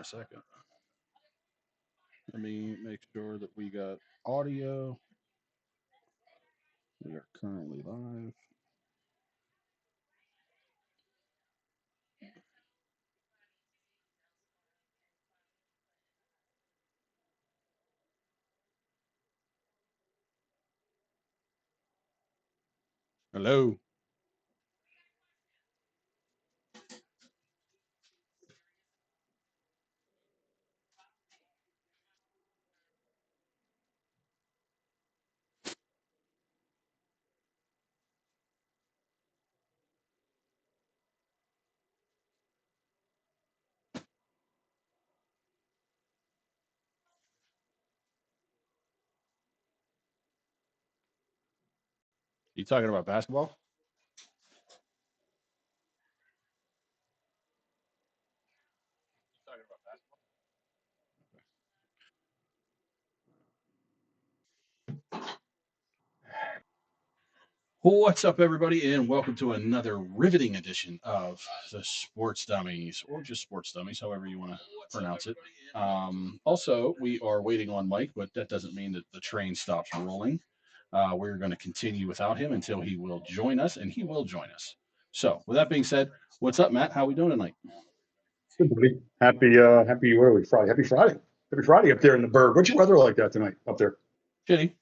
a second. Let me make sure that we got audio. We are currently live. Hello. You talking about basketball? What's up, everybody, and welcome to another riveting edition of the Sports Dummies, or just Sports Dummies, however you want to pronounce it. Also, we are waiting on Mike, but that doesn't mean that the train stops rolling. We're going to continue without him until he will join us, and he will join us. So, with that being said, what's up, Matt? How are we doing tonight? Good, buddy. Happy, what are we, Friday? Happy Friday. Happy Friday up there in the Berg. What's your weather like that tonight up there? Shitty.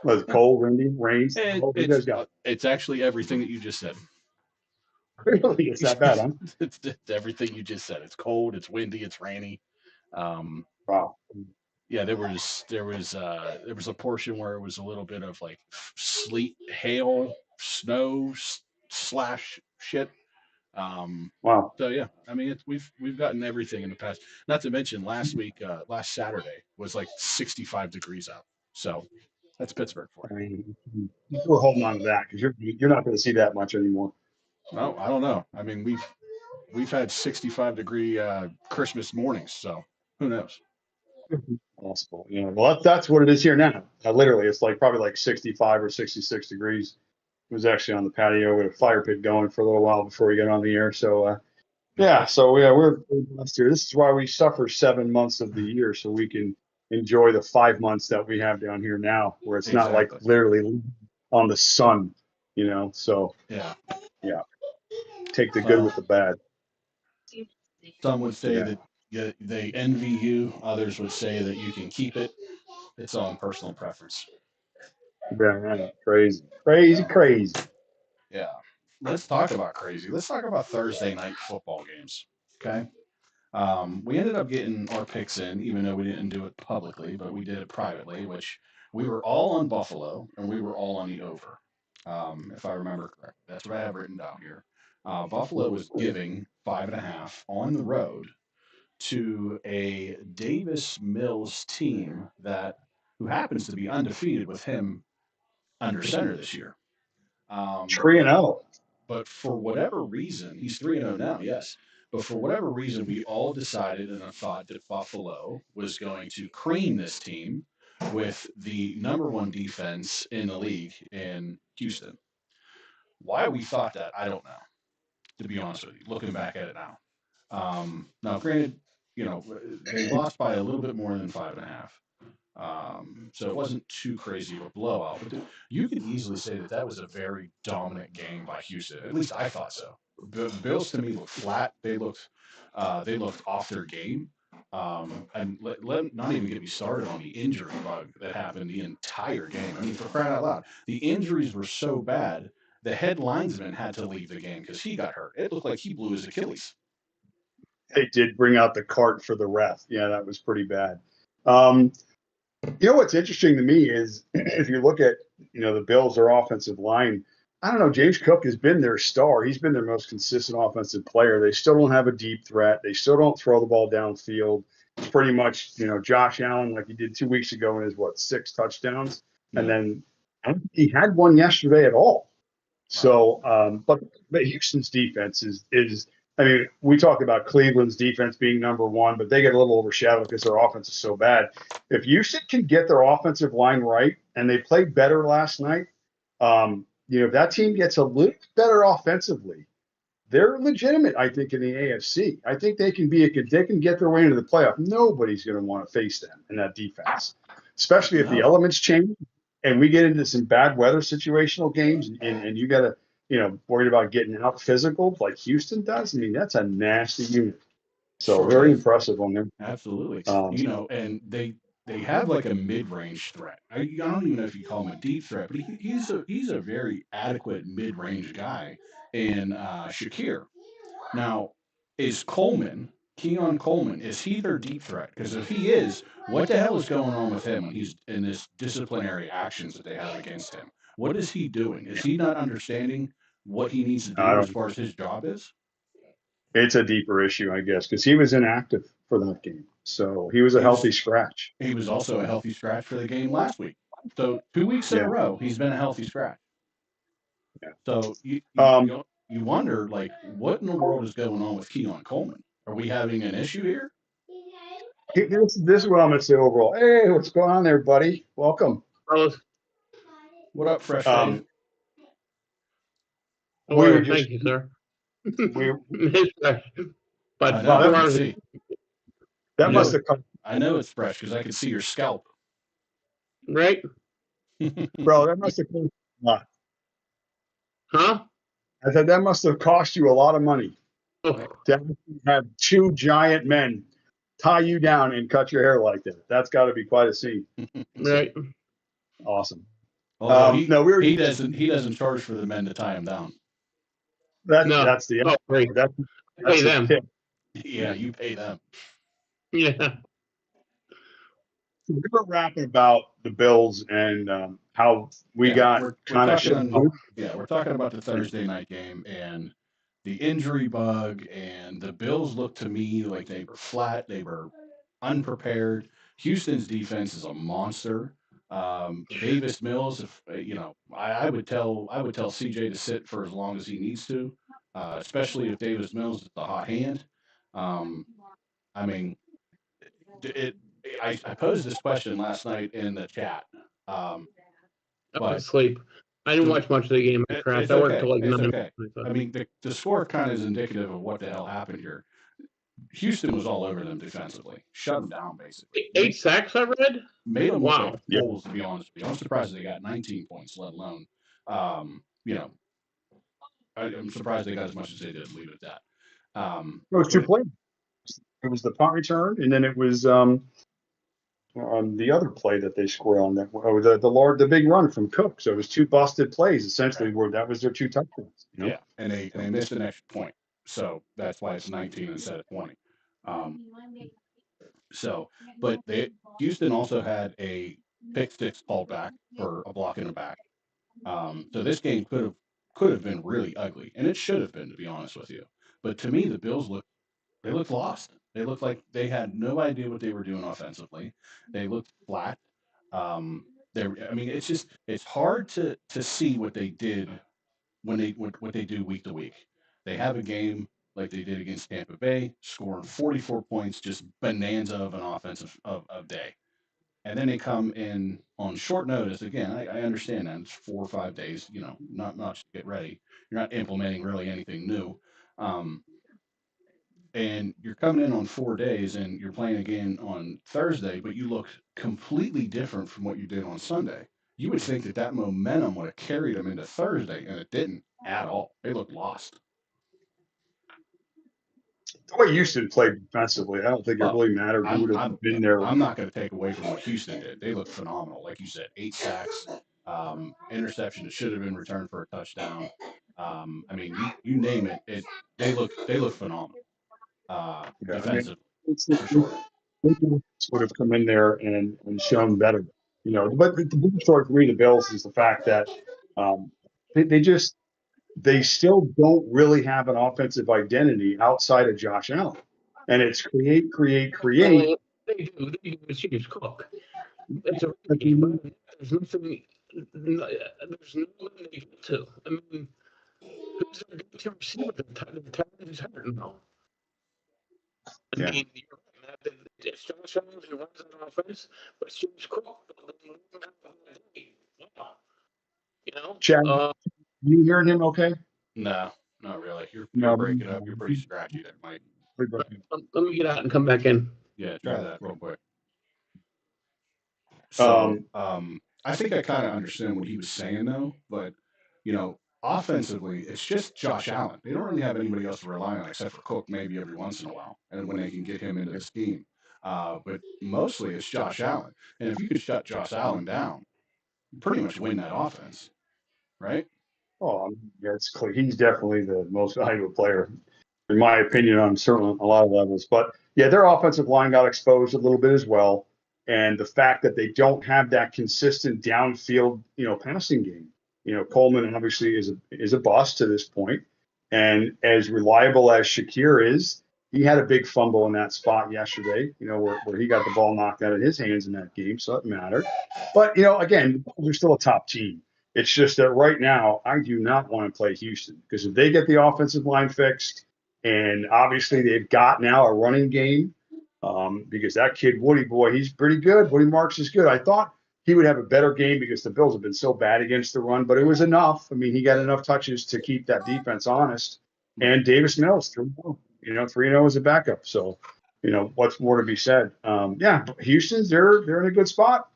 Was it cold, windy, rain? What you guys got? It's actually everything that you just said. Really? It's that bad, huh? It's everything you just said. It's cold, it's windy, it's rainy. Wow. Yeah, there was a portion where it was a little bit of like sleet, hail, snow slash shit. Wow. So yeah, I mean we've gotten everything in the past. Not to mention last week, last Saturday was like 65 degrees out. So that's Pittsburgh for I you. mean, we're holding on to that because you're not going to see that much anymore. Well, I don't know. I mean we've had 65-degree Christmas mornings, so who knows? Possible. Well, that's what it is here now. Literally, it's like probably like 65 or 66 degrees. It was actually on the patio with a fire pit going for a little while before we get on the air. So, we're blessed here. This is why we suffer 7 months of the year, so we can enjoy the 5 months that we have down here now, where it's not like literally on the sun, So yeah, take the good with the bad. Some would say that they envy you. Others would say that you can keep it. It's all personal preference. Yeah, crazy. Yeah. Let's talk about crazy. Let's talk about Thursday night football games. Okay. We ended up getting our picks in, even though we didn't do it publicly, but we did it privately, which we were all on Buffalo and we were all on the over, if I remember correctly. That's what I have written down here. Buffalo was giving 5.5 on the road to a Davis Mills team who happens to be undefeated with him under center this year. 3-0. But for whatever reason, he's 3-0 now, yes. But for whatever reason, we all decided and thought that Buffalo was going to cream this team with the number one defense in the league in Houston. Why we thought that, I don't know, to be honest with you, looking back at it now. Now, granted, they lost by a little bit more than 5.5. So it wasn't too crazy of a blowout. But you could easily say that was a very dominant game by Houston. At least I thought so. The Bills to me looked flat. They looked off their game. And not even get me started on the injury bug that happened the entire game. I mean, for crying out loud, the injuries were so bad. The head linesman had to leave the game because he got hurt. It looked like he blew his Achilles. They did bring out the cart for the ref. Yeah, that was pretty bad. What's interesting to me is if you look at, the Bills, their offensive line, I don't know, James Cook has been their star. He's been their most consistent offensive player. They still don't have a deep threat. They still don't throw the ball downfield. It's pretty much, Josh Allen, like he did 2 weeks ago in his, 6 touchdowns. Yeah. And then he had one yesterday at all. So, but Houston's defense is I mean, we talk about Cleveland's defense being number one, but they get a little overshadowed because their offense is so bad. If Houston can get their offensive line right, and they played better last night, if that team gets a little better offensively, they're legitimate. I think in the AFC, I think they can they can get their way into the playoff. Nobody's going to want to face them in that defense, especially if the No, elements change and we get into some bad weather situational games, and you got to, worried about getting out physical like Houston does. I mean, that's a nasty unit. So sure very is. impressive on them. Absolutely. Um, And they have like a mid-range threat. I don't even know if you call him a deep threat, but he's a very adequate mid-range guy in Shakir. Now, is Keon Coleman, is he their deep threat? Because if he is, what the hell is going on with him when he's in this disciplinary actions that they have against him? What is he doing? Is he not understanding what he needs to I do as don't. far as his job is? It's a deeper issue, I guess, because he was inactive for that game, so he was a He healthy was scratch. he was also a healthy scratch for the game last week. So 2 weeks in a Yeah, row, he's been a healthy scratch. yeah. So Um, you wonder like what in the world is going on with Keon Coleman? Are we having an issue here? this is what I'm going to say overall. Hey, what's going on there, buddy? Welcome. Carlos, What up, Fresh Dave? Um, how we are were you? just Thank you, sir. we I But wow, know I two can hours see. I that know must it. have come, I know it's fresh because I can see your scalp. right? bro. That must have cost a lot. Huh? I said that must have cost you a lot of money Oh, to have two giant men tie you down and cut your hair like that. That's got to be quite a scene. So right. awesome. Although No, we were he doesn't charge for the men to tie him down. No. that's the Oh, great. that's I pay the them. tip. Yeah, you pay them. Yeah. We were rapping about the Bills and how we Yeah, got we're kind of talking shut on out. yeah, we're talking about the Thursday night game and the injury bug and the Bills looked to me like they were flat, they were unprepared. Houston's defense is a monster. Davis Mills, if I would tell CJ to sit for as long as he needs to, especially if Davis Mills is the hot hand. Um, I mean, it. I posed this question last night in the chat, um, I was but asleep. I didn't the watch much of the game. I crashed. it's I worked till okay. like It's 9. okay. I mean, the score kind of is indicative of what the hell happened here. Houston was all over them defensively, shut them down basically. 8 sacks, I read. Made them look like Wow. Yeah, fools, to be honest with you. I'm surprised they got 19 points, let alone, um, you know, I'm surprised they got as much as they did. Leave it at that. it was two But plays. It was the punt return, and then it was on the other play that they scored on that. Oh, the big run from Cook. So it was two busted plays essentially, where that was their two touchdowns. yeah, and they missed an extra point, so that's why it's 19 instead of 20. Um, so, but they Houston also had a pick six called back for a block in the back. So this game could have been really ugly, and it should have been, to be honest with you. But to me, the Bills looked lost. They looked like they had no idea what they were doing offensively. They looked flat. I mean, it's hard to see what they did when what they do week to week. They have a game like they did against Tampa Bay, scoring 44 points, just bonanza of an offensive of day. And then they come in on short notice. Again, I understand that it's 4 or 5 days, not much to get ready. You're not implementing really anything new. Um, and you're coming in on 4 days and you're playing again on Thursday, but you look completely different from what you did on Sunday. You would think that that momentum would have carried them into Thursday, and it didn't at all. They looked lost. The way Houston played defensively, I don't think it Well, really mattered who I'm would have I'm been there. I'm not going to take away from what Houston did. They looked phenomenal, like you said, 8 sacks, interception that should have been returned for a touchdown. I mean, you name it. They look phenomenal Yeah, I mean, defensively it's, for sure. would have come in there and shown better. But the big story for me, the Bills, is the fact that um, they just they still don't really have an offensive identity outside of Josh Allen, and it's create, create, create. Well, they do. They do. It's James Cook. It's a I range, but mean, there's nothing. There's no limit they get to. I mean, who's their go-to receiver? The tight end is hurt now. I yeah, mean, you're right, man. It's Josh Allen who runs that offense, but it's James Cook. Wow. You know, Chad, you hearing him? Okay. No, Not really. You're No, breaking up. You're pretty scratchy there, Mike. Let me get out and come back in. Yeah, try that real quick. Um, I think I kind of understand what he was saying though, but offensively, it's just Josh Allen. They don't really have anybody else to rely on except for Cook, maybe every once in a while, and when they can get him into the scheme. But mostly it's Josh Allen, and if you could shut Josh Allen down, you pretty much win that offense, right? oh, yeah, it's clear. He's definitely the most valuable player, in my opinion, on certainly a lot of levels. But yeah, their offensive line got exposed a little bit as well, and the fact that they don't have that consistent downfield, passing game. Coleman obviously is a bust to this point, and as reliable as Shakir is, he had a big fumble in that spot yesterday. Where he got the ball knocked out of his hands in that game, so it mattered. But again, they're still a top team. It's just that right now, I do not want to play Houston because if they get the offensive line fixed, and obviously they've got now a running game, because that kid Woody boy, he's pretty good. Woody Marks is good. I thought he would have a better game because the Bills have been so bad against the run, but it was enough. I mean, he got enough touches to keep that defense honest. And Davis Mills, 3-0 as a backup. So, what's more to be said? Yeah, Houston's they're in a good spot,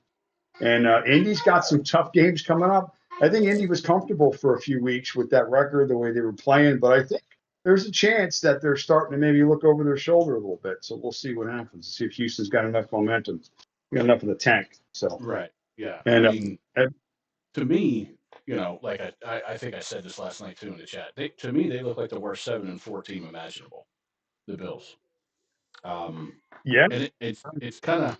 and Indy's got some tough games coming up. I think Indy was comfortable for a few weeks with that record, the way they were playing, but I think there's a chance that they're starting to maybe look over their shoulder a little bit. So we'll see what happens. See if Houston's got enough momentum, got enough in the tank. So Right. Yeah. And I mean, to me, like I think I said this last night too in the chat. To me, they look like the worst 7-4 team imaginable. The Bills. yeah, And it's kind of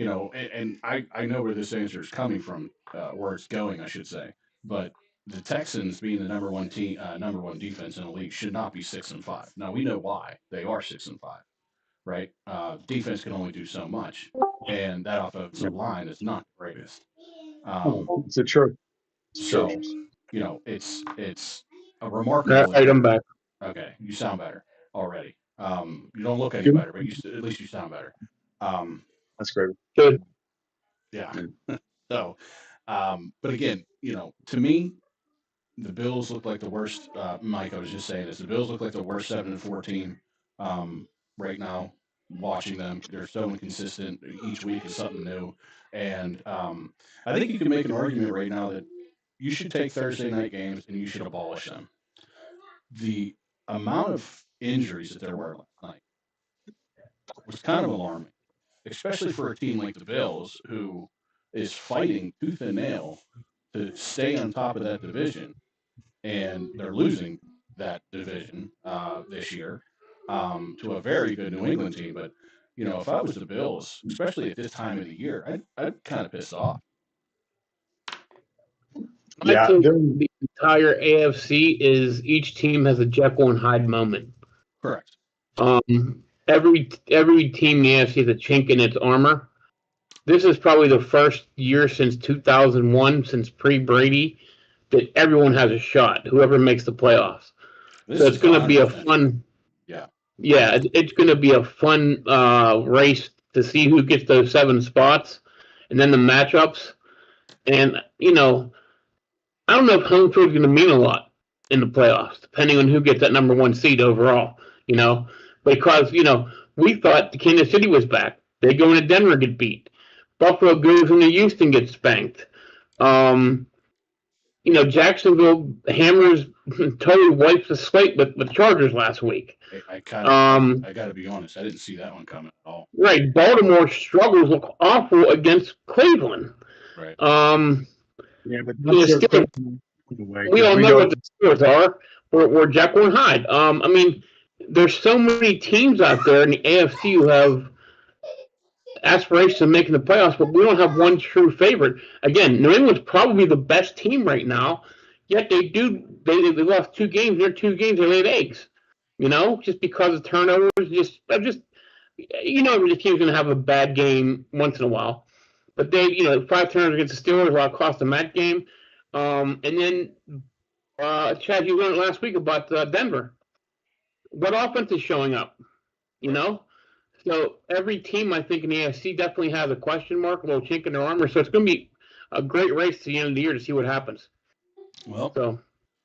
and I know where this answer is coming from, where it's going, I should say. But the Texans, being the number one team, number one defense in the league, should not be 6-5. Now we know why they are 6-5, right? Defense can only do so much, and that offensive line is not the greatest. it's a church. So it's a remarkable. All right, I'm back. Okay, you sound better already. You don't look any better, but at least you sound better. That's great. Good. Yeah. So, but again, to me, the Bills look like the worst. Mike, I was just saying this. The Bills look like the worst 7-4 team right now. Watching them, they're so inconsistent. Each week is something new, and I think you can make an argument right now that you should take Thursday night games and you should abolish them. The amount of injuries that there were last night was kind of alarming, especially for a team like the Bills, who is fighting tooth and nail to stay on top of that division, and they're losing that division this year to a very good New England team. But if I was the Bills, especially at this time of the year, I'd kind of pissed off. I think the entire AFC is each team has a Jekyll and Hyde moment. Correct. Every team in the AFC has a chink in its armor. This is probably the first year since 2001, since pre-Brady, that everyone has a shot. Whoever makes the playoffs. So it's going to be a fun. Yeah, it's going to be a fun race to see who gets those 7 spots, and then the matchups. And I don't know if home field is going to mean a lot in the playoffs, depending on who gets that number 1 seed overall. Because we thought the Kansas City was back. They go into Denver, get beat. Buffalo goes into Houston, gets spanked. Jacksonville hammers, totally wipes the slate with the Chargers last week. I got to be honest, I didn't see that one coming at all. Right, Baltimore struggles look awful against Cleveland. Right. Yeah, but we all know what the scores are. We're Jekyll and Hyde. I mean, there's so many teams out there in the AFC who have aspirations of making the playoffs, but we don't have one true favorite. Again, New England's probably the best team right now, yet they lost 2 games. Their 2 games, they laid eggs. Just because of turnovers. Every team's going to have a bad game once in a while. But they, 5 turnovers against the Steelers while it cost them that game. And then, Chad, you learned last week about Denver. What offense is showing up? So every team, I think, in the AFC definitely has a question mark, a little chink in their armor. So it's going to be a great race to the end of the year to see what happens. Well,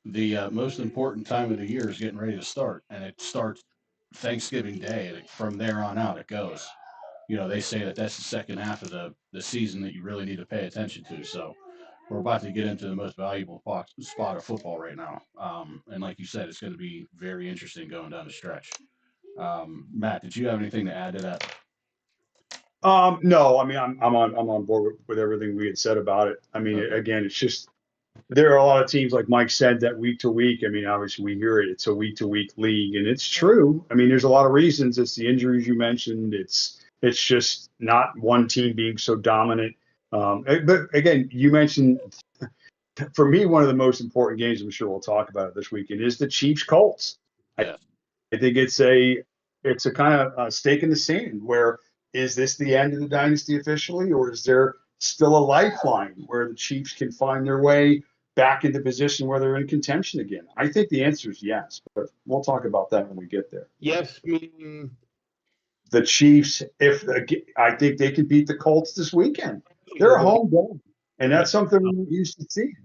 the most important time of the year is getting ready to start, and it starts Thanksgiving Day, and from there on out it goes. They say that that's the second half of the season that you really need to pay attention to. So we're about to get into the most valuable spot of football right now. And like you said, it's going to be very interesting going down the stretch. Matt, did you have anything to add to that? No, I mean, I'm on board with everything we had said about it. I mean, Okay. again, it's just there are a lot of teams, like Mike said, that week to week. I mean, obviously we hear it. It's a week to week league, and it's true. I mean, there's a lot of reasons. It's the injuries you mentioned. It's just not one team being so dominant. But again, you mentioned, for me, one of the most important games, I'm sure we'll talk about it this weekend, is the Chiefs Colts. Yes. I think it's a kind of a stake in the sand where, is this the end of the dynasty officially, or is there still a lifeline where the Chiefs can find their way back into position where they're in contention again? I think the answer is yes, but we'll talk about that when we get there. Yes, meaning The Chiefs, I think they can beat the Colts this weekend. They're a home game, and that's something we're not used to seeing.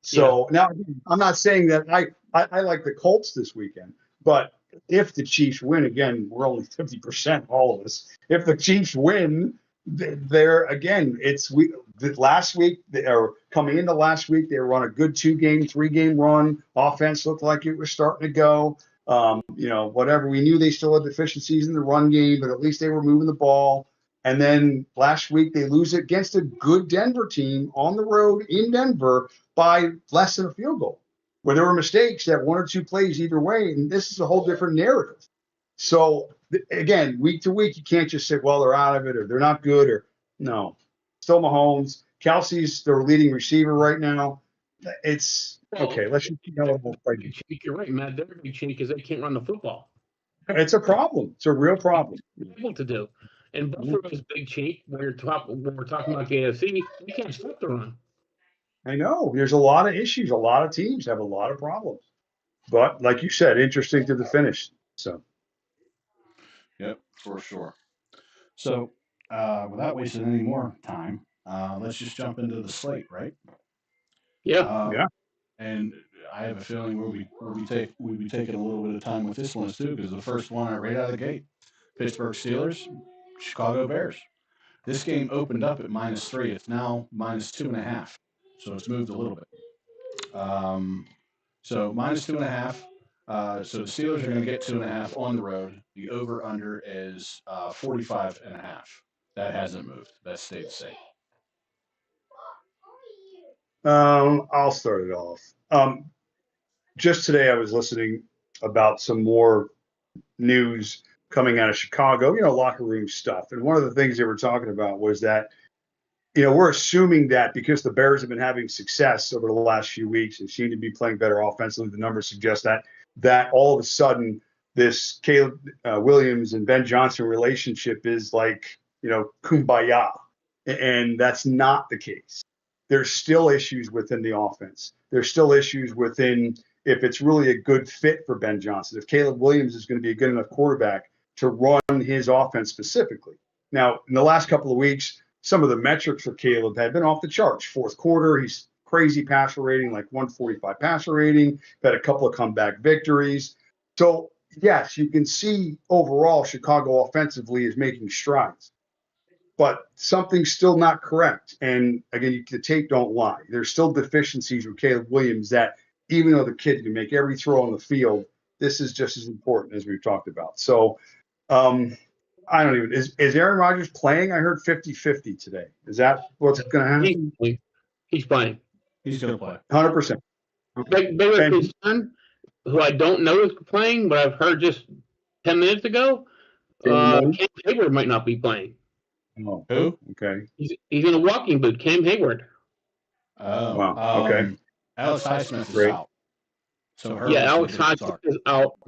So now, I'm not saying that I like the Colts this weekend, but if the Chiefs win, again, we're only 50%, all of us. If the Chiefs win, they're again, last week, or coming into last week, they were on a good 3-game run. Offense looked like it was starting to go. Whatever. We knew they still had deficiencies in the run game, but at least they were moving the ball. And then last week they lose against a good Denver team on the road in Denver by less than a field goal, where there were mistakes that 1 or 2 plays either way. And this is a whole different narrative. So again, week to week, you can't just say, well, they're out of it, or they're not good, or no. Still Mahomes. Kelsey's their leading receiver right now. It's okay. Let's just keep going. You're right, Matt. They're a big change because they can't run the football. It's a problem. It's a real problem. Able to do. And Buffalo's big cheat when we're talking about the AFC, we can't stop the run. I know. There's a lot of issues. A lot of teams have a lot of problems. But like you said, interesting to the finish. So. Yep, for sure. So without wasting any more time, let's just jump into the slate, right? Yeah. Yeah. And I have a feeling we'll be taking a little bit of time with this one too, because the first one right out of the gate, Pittsburgh Steelers, Chicago Bears. This game opened up at -3. It's now -2.5, so it's moved a little bit. So -2.5. So the Steelers are going to get 2.5 on the road. The over/under is 45.5. That hasn't moved. That stayed the same. I'll start it off. Just today, I was listening about some more news coming out of Chicago, locker room stuff. And one of the things they were talking about was that, we're assuming that because the Bears have been having success over the last few weeks and seem to be playing better offensively, the numbers suggest that all of a sudden this Caleb Williams and Ben Johnson relationship is like, kumbaya. And that's not the case. There's still issues within the offense. There's still issues within if it's really a good fit for Ben Johnson, if Caleb Williams is going to be a good enough quarterback to run his offense specifically. Now, in the last couple of weeks, some of the metrics for Caleb have been off the charts. Fourth quarter, he's crazy passer rating, like 145 passer rating, had a couple of comeback victories. So, yes, you can see overall Chicago offensively is making strides. But something's still not correct. And again, the tape don't lie. There's still deficiencies with Caleb Williams that even though the kid can make every throw on the field, this is just as important as we've talked about. So I don't even, is Aaron Rodgers playing? I heard 50-50 today. Is that what's going to happen? He's playing. He's going to play. 100%. His son, who I don't know is playing, but I've heard just 10 minutes ago, Cam Hayward might not be playing. Oh, who? Okay. He's in a walking boot. Cam Hayward. Oh, wow. Okay. Alex Highsmith is out. So Alex Highsmith is out.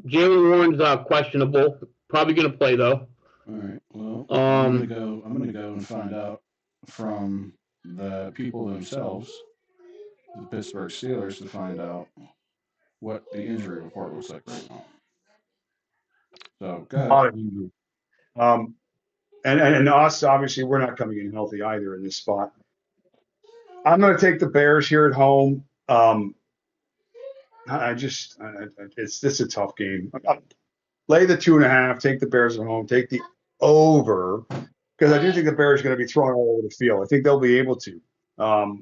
Jalen Warren's questionable. Probably going to play though. All right. Well, I'm going to go and find out from the people themselves, the Pittsburgh Steelers, to find out what the injury report looks like right now. So go ahead. A lot of injury. And us, obviously, we're not coming in healthy either in this spot. I'm going to take the Bears here at home. It's this is a tough game. Lay the 2.5, take the Bears at home, take the over, because I do think the Bears are going to be throwing all over the field. I think they'll be able to.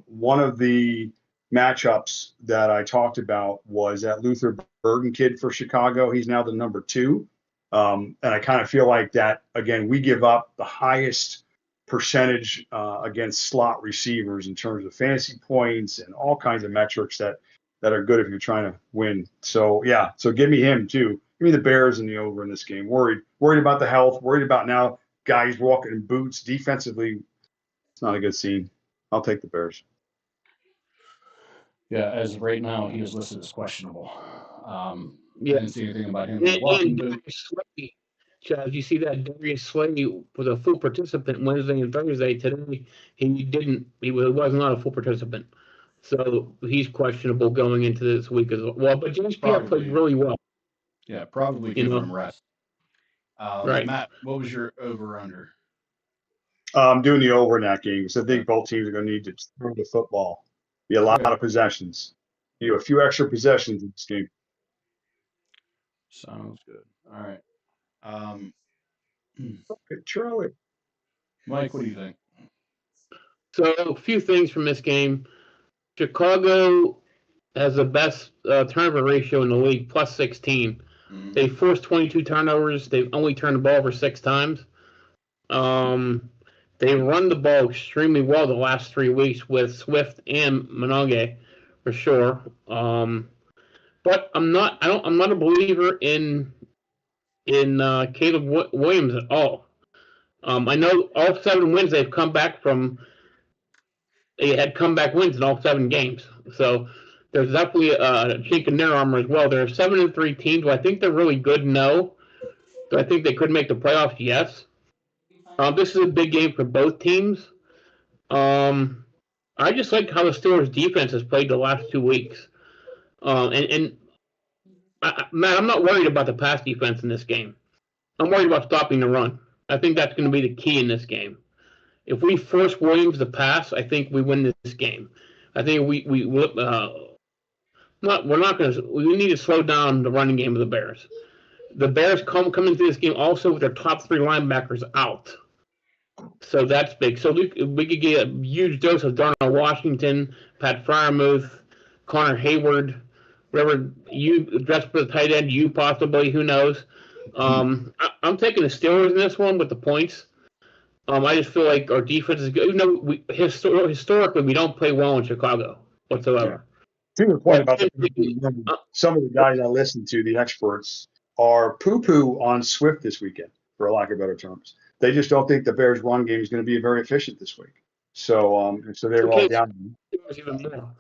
One of the matchups that I talked about was that Luther Burden kid for Chicago. He's now the number 2. And I kind of feel like that, again, we give up the highest percentage against slot receivers in terms of fantasy points and all kinds of metrics that are good if you're trying to win. So, yeah, so give me him too. Give me the Bears and the over in this game. Worried about the health, worried about now guys walking in boots. Defensively, it's not a good scene. I'll take the Bears. Yeah, as of right now, he is listed as questionable. I Yeah. didn't see anything about him in the walking boot. Chaz, you see that Darius Slay was a full participant Wednesday and Thursday. Today, he didn't. He was not a full participant, so he's questionable going into this week as well. But James Pierre played really well. Yeah, probably give him rest. Right. Matt, what was your over/under? I'm doing the over in that game because I think both teams are going to need to throw the football. Be a lot of possessions. A few extra possessions in this game. Sounds good. All right. Okay, Charlie. Mike, what do you think? So a few things from this game. Chicago has the best turnover ratio in the league, plus 16. Mm-hmm. They forced 22 turnovers. They've only turned the ball over 6 times. They run the ball extremely well the last 3 weeks with Swift and Monange, for sure. But I'm not a believer in Caleb Williams at all. I know all 7 wins they've come back from. They had comeback wins in all 7 games, so there's definitely a chink in their armor as well. There are 7-3 teams. Do I think they're really good? No. Do I think they could make the playoffs? Yes. This is a big game for both teams. I just like how the Steelers' defense has played the last 2 weeks. Matt, I'm not worried about the pass defense in this game. I'm worried about stopping the run. I think that's going to be the key in this game. If we force Williams to pass, I think we win this game. I think we need to slow down the running game of the Bears. The Bears come into this game also with their top 3 linebackers out. So that's big. So we could get a huge dose of Darnell Washington, Pat Freiermuth, Connor Hayward, whatever you dress for the tight end, you possibly, who knows. I'm taking the Steelers in this one with the points. I just feel like our defense is good. Even though historically we don't play well in Chicago whatsoever. To the point about some of the guys I listen to, the experts, are poo-poo on Swift this weekend, for lack of better terms. They just don't think the Bears' run game is going to be very efficient this week. So they're all down. Even more.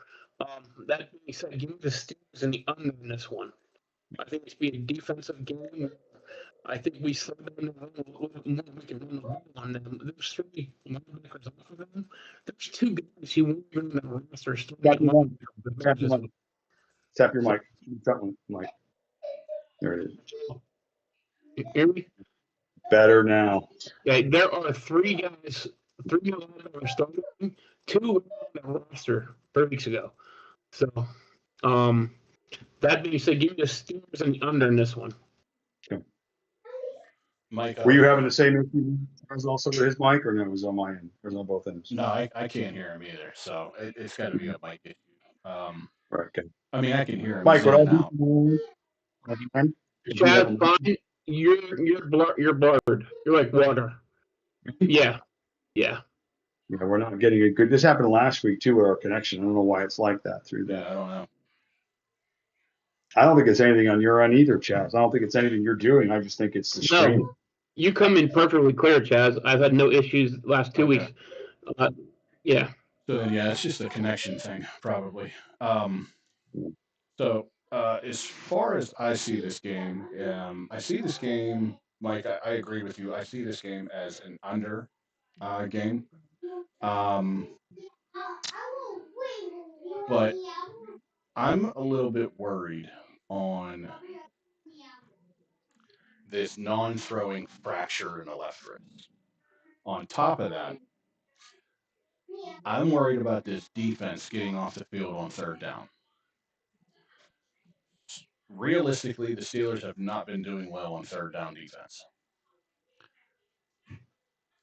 That being said, give me the Steelers and the under in this one. I think it's be a defensive game. I think we slow down the run a little bit more. We can run the ball on them. There's 3 linebackers off of them. There's 2 guys who won't even in the roster. Tap your mic. Tap your mic. There it is. You hear me? Better now. Okay, there are 3 guys that are starting. 2 were on the roster 3 weeks ago. So, that being said, give me the Steelers and the under in this one. Okay. Mike, were you having the same issue as also with his mic, or no? It was on my end. It was on both ends. No, I can't hear him either. So it's got to be a mic issue. Right. Okay. I mean, I can hear him. Mike, what now. Chad, fine. You're blurred. You're like water. Yeah. We're not getting a good. This happened last week too with our connection. I don't know why it's like that through there. Yeah, I don't know. I don't think it's anything on your end either, Chaz. I don't think it's anything you're doing. I just think it's the stream. No, you come in perfectly clear, Chaz. I've had no issues the last 2 weeks. Yeah. So yeah, it's just a connection thing, probably. So as far as I see this game, Mike. I agree with you. I see this game as an under game. But I'm a little bit worried on this non-throwing fracture in the left wrist. On top of that, I'm worried about this defense getting off the field on 3rd down. realistically, the Steelers have not been doing well on third down defense.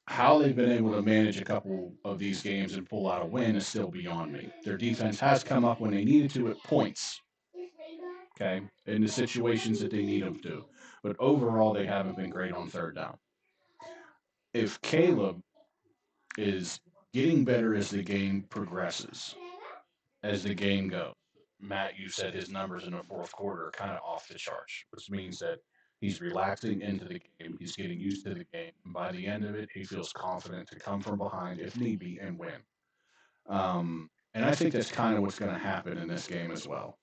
How they've been able to manage a couple of these games and pull out a win is still beyond me. Their defense has come up when they needed to at points, okay, in the situations that they need them to. But overall, they haven't been great on third down. If Caleb is getting better as the game progresses, as the game goes, Matt, you said his numbers in the fourth quarter are kind of off the charts, which means that he's relaxing into the game. He's getting used to the game. And by the end of it, he feels confident to come from behind if need be and win. And I think that's kind of what's going to happen in this game as well.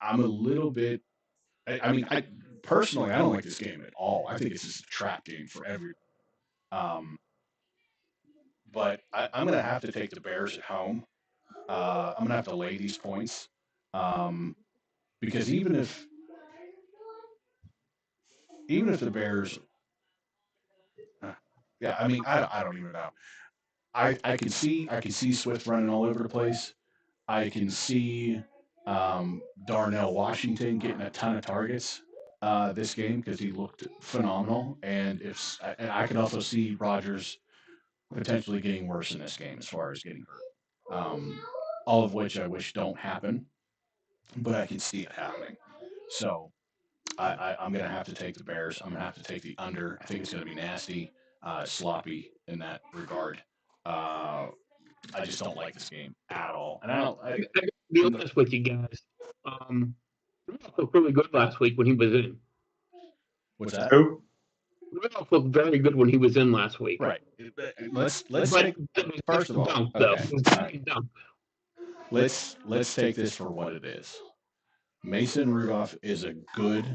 I'm a little bit. I personally, I don't like this game at all. I think it's just a trap game for everyone. Um, but I'm going to have to take the Bears at home. I'm going to have to lay these points um, because even if the Bears, yeah, I don't even know. I can see Swift running all over the place. I can see Darnell Washington getting a ton of targets this game because he looked phenomenal, and I can also see Rodgers potentially getting worse in this game as far as getting hurt. All of which I wish don't happen, but I can see it happening. So I'm going to have to take the Bears. I'm going to have to take the under. I think it's going to be nasty, sloppy in that regard. Uh, I just don't like this game at all. And I don't. I gotta be honest with you guys. Rudolph looked really good last week when he was in. What's that? Who? Rudolph looked very good when he was in last week. Right. Let's take first of all. Dunk, Okay. right. Dunk. Let's take this for what it is. Mason Rudolph is a good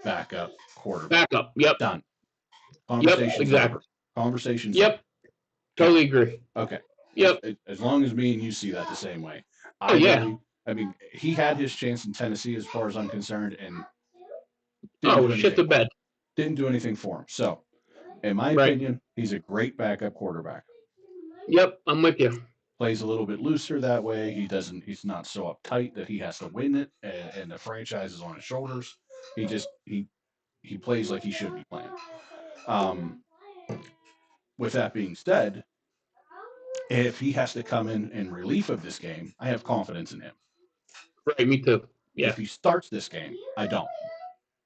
backup quarterback. Backup. Yep. Done. Yep. Exactly. Conversations. Yep. Totally agree. Okay. Yep. As long as me and you see that the same way. Yeah. He had his chance in Tennessee, as far as I'm concerned, and shit the bed. Didn't do anything for him. So, in my opinion, he's a great backup quarterback. Yep, I'm with you. Plays a little bit looser that way. He's not so uptight that he has to win it, and the franchise is on his shoulders. He plays like he should be playing. With that being said, if he has to come in relief of this game, I have confidence in him. Right, me too. Yeah. If he starts this game, I don't.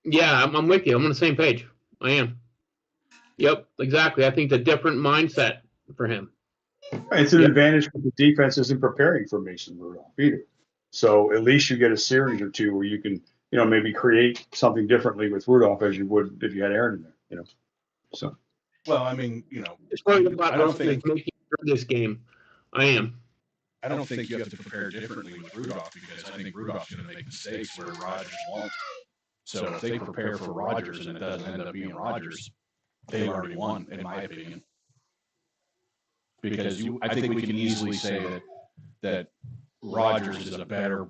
Yeah, I'm with you. I'm on the same page. I am. Yep, exactly. I think it's a different mindset for him. It's an advantage because the defense isn't preparing for Mason Rudolph either. So at least you get a series or two where you can, maybe create something differently with Rudolph as you would if you had Aaron in there, So. Well, it's probably about making this game. I am. I don't think you have to prepare differently with Rudolph because I think Rudolph's going to make mistakes where Rodgers won't. So if they prepare for Rodgers and it doesn't end up being Rodgers, they've already won, in my opinion. Because I think we can easily say that Rodgers is a better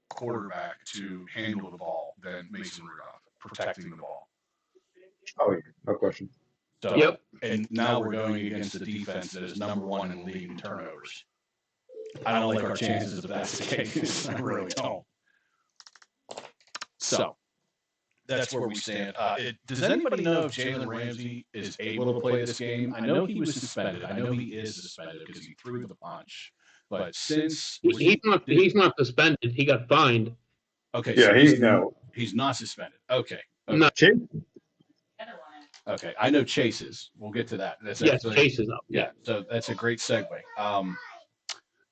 quarterback to handle the ball than Mason Rudolph, protecting the ball. Oh, yeah, no question. So, yep. And now we're going against the defense that is number one in the league in turnovers. I don't like our chances if that's the case. I really don't. So, that's where we stand. Does anybody know if Jalen Ramsey is able to play this game? I know he was suspended. I know he is suspended because he threw the punch. But since he's not suspended, he got fined. Okay. Yeah, so he's not suspended. Okay. No. Okay, I know Chase is. We'll get to that. Chase is up. Yeah, so that's a great segue.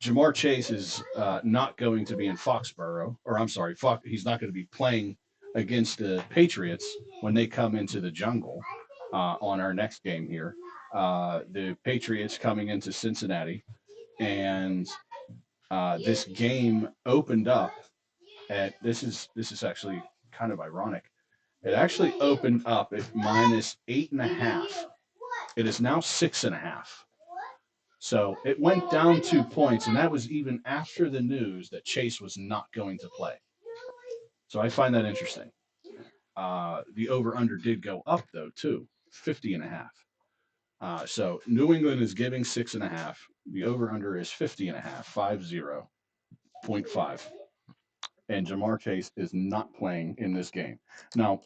Jamar Chase is not going to be in Foxborough, or I'm sorry, he's not going to be playing against the Patriots when they come into the jungle on our next game here. The Patriots coming into Cincinnati, and this game opened up at this is actually kind of ironic. It actually opened up at -8.5. It is now 6.5. So it went down 2 points, and that was even after the news that Chase was not going to play. So I find that interesting. The over/under did go up though too, 50.5. So New England is giving 6.5. The over/under is 50.5, 50. 0.5. And Jamar Chase is not playing in this game. Now,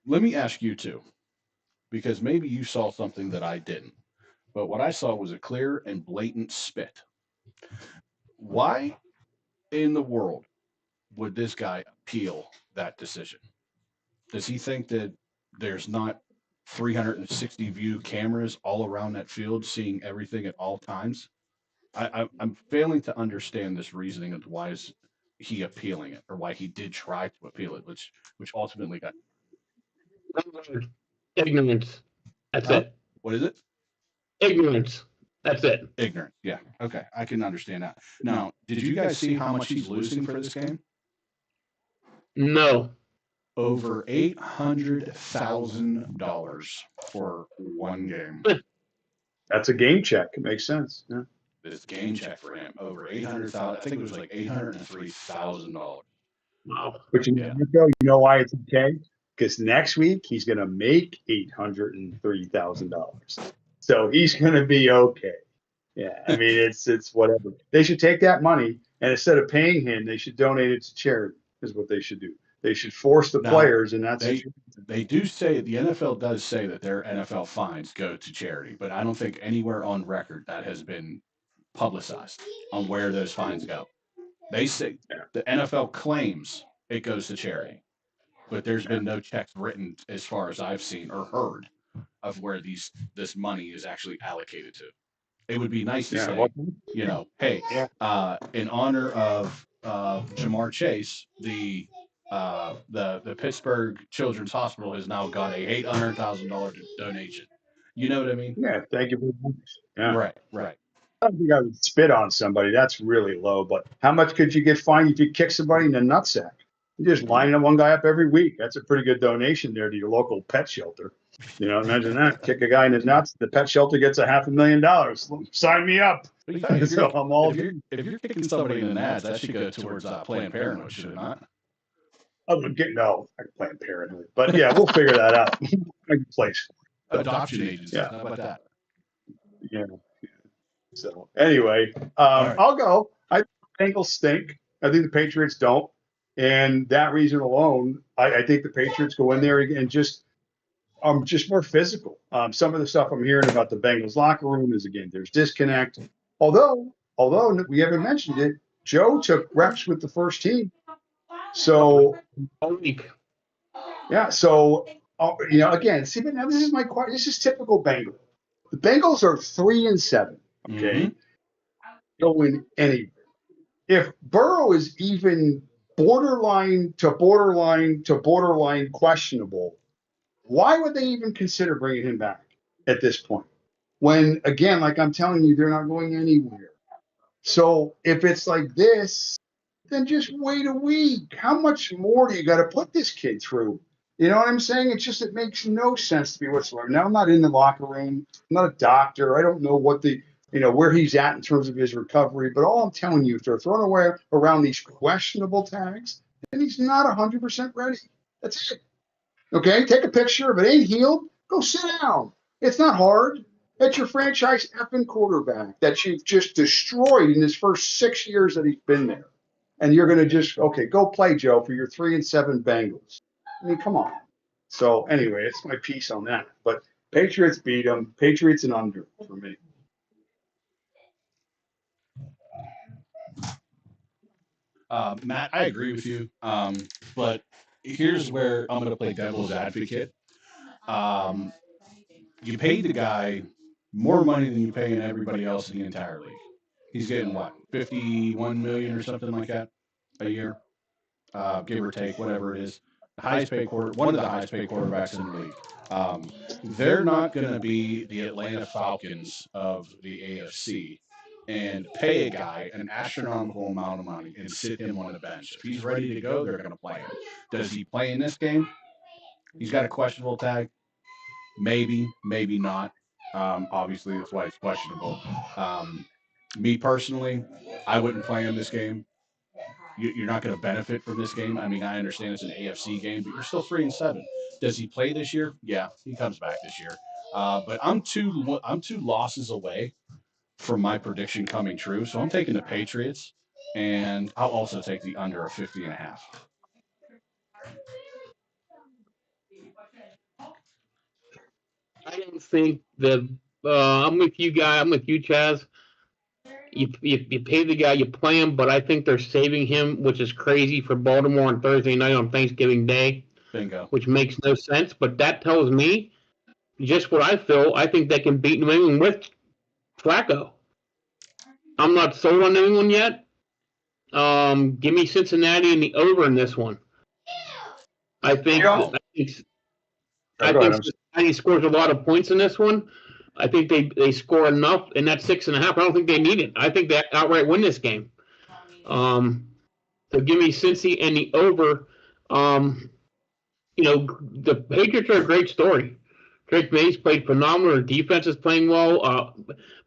let me ask you two, because maybe you saw something that I didn't. But what I saw was a clear and blatant spit. Why in the world would this guy appeal that decision? Does he think that there's not 360 view cameras all around that field seeing everything at all times? I'm failing to understand this reasoning of why is he appealing it, or why he did try to appeal it, which ultimately got Ignorance. That's huh? it. What is it? Ignorance. That's it. Ignorant. Yeah. Okay. I can understand that. Now, did you guys see how much he's losing for this game? No. Over $800,000 for one game. That's a game check. It makes sense. Yeah. This game check for him over 800,000. I think it was like $803,000. Wow. But you know why it's okay? Because next week he's going to make $803,000. So he's going to be okay. Yeah, I mean it's whatever. They should take that money and instead of paying him, they should donate it to charity. Is what they should do. They should force the players, and that's they do say the NFL does say that their NFL fines go to charity, but I don't think anywhere on record that has been publicized on where those fines go. They say the NFL claims it goes to charity, but there's been no checks written as far as I've seen or heard of where this money is actually allocated to. It would be nice to say, hey, in honor of Jamar Chase, the Pittsburgh Children's Hospital has now got a $800,000 donation. You know what I mean? Yeah, thank you very much. Yeah. Right. I don't think I would spit on somebody. That's really low. But how much could you get fined if you kick somebody in the nutsack? You're just lining one guy up every week. That's a pretty good donation there to your local pet shelter. Imagine that. Kick a guy in the nuts. The pet shelter gets $500,000. Sign me up. So I'm all. If you're kicking somebody in the nuts, that should go towards Planned Parenthood, should it not? No, Planned Parenthood. But yeah, we'll figure that out. Place. Adoption agency. Yeah. How about that? Yeah. So anyway, right. I'll go. I think the Bengals stink. I think the Patriots don't. And that reason alone, I think the Patriots go in there and just more physical. Some of the stuff I'm hearing about the Bengals locker room is, again, there's disconnect. Although we haven't mentioned it, Joe took reps with the first team. So, yeah. So, again, see, but now this is my question. This is typical Bengals. The Bengals are 3-7. Okay. Going anywhere. If Burrow is even borderline questionable, why would they even consider bringing him back at this point? When, again, like I'm telling you, they're not going anywhere. So if it's like this, then just wait a week. How much more do you got to put this kid through? You know what I'm saying? It makes no sense to me whatsoever. Now, I'm not in the locker room. I'm not a doctor. I don't know what where he's at in terms of his recovery. But all I'm telling you, if they're throwing away around these questionable tags, then he's not 100% ready. That's it. Okay? Take a picture. If it ain't healed, go sit down. It's not hard. That's your franchise effing quarterback that you've just destroyed in his first 6 years that he's been there. And you're going to just, go play, Joe, for your 3-7 Bengals. I mean, come on. So anyway, it's my piece on that. But Patriots beat them. Patriots and under for me. Matt, I agree with you. But here's where I'm going to play devil's advocate. You paid the guy more money than you pay everybody else in the entire league. He's getting what, 51 million or something like that a year, give or take, whatever it is. One of the highest paid quarterbacks in the league. They're not going to be the Atlanta Falcons of the AFC and pay a guy an astronomical amount of money and sit him on the bench. If he's ready to go, they're going to play him. Does he play in this game? He's got a questionable tag. Maybe, maybe not. Obviously, that's why it's questionable. Me personally, I wouldn't play him this game. You're not going to benefit from this game. I mean, I understand it's an AFC game, but you're still 3-7. Does he play this year? Yeah, he comes back this year. But I'm two losses away from my prediction coming true, so I'm taking the Patriots. And I'll also take the under of 50.5. I don't think the. I'm with you, guy. I'm with you, Chaz. You pay the guy, you play him, but I think they're saving him, which is crazy for Baltimore on Thursday night on Thanksgiving Day. Bingo. Which makes no sense. But that tells me just what I feel. I think they can beat New England with Flacco. I'm not sold on New England yet. Give me Cincinnati and the over in this one. I think Cincinnati scores a lot of points in this one. I think they score enough in that 6.5. I don't think they need it. I think they outright win this game. So give me Cincy and the over. The Patriots are a great story. Drake Mays played phenomenal. Their defense is playing well.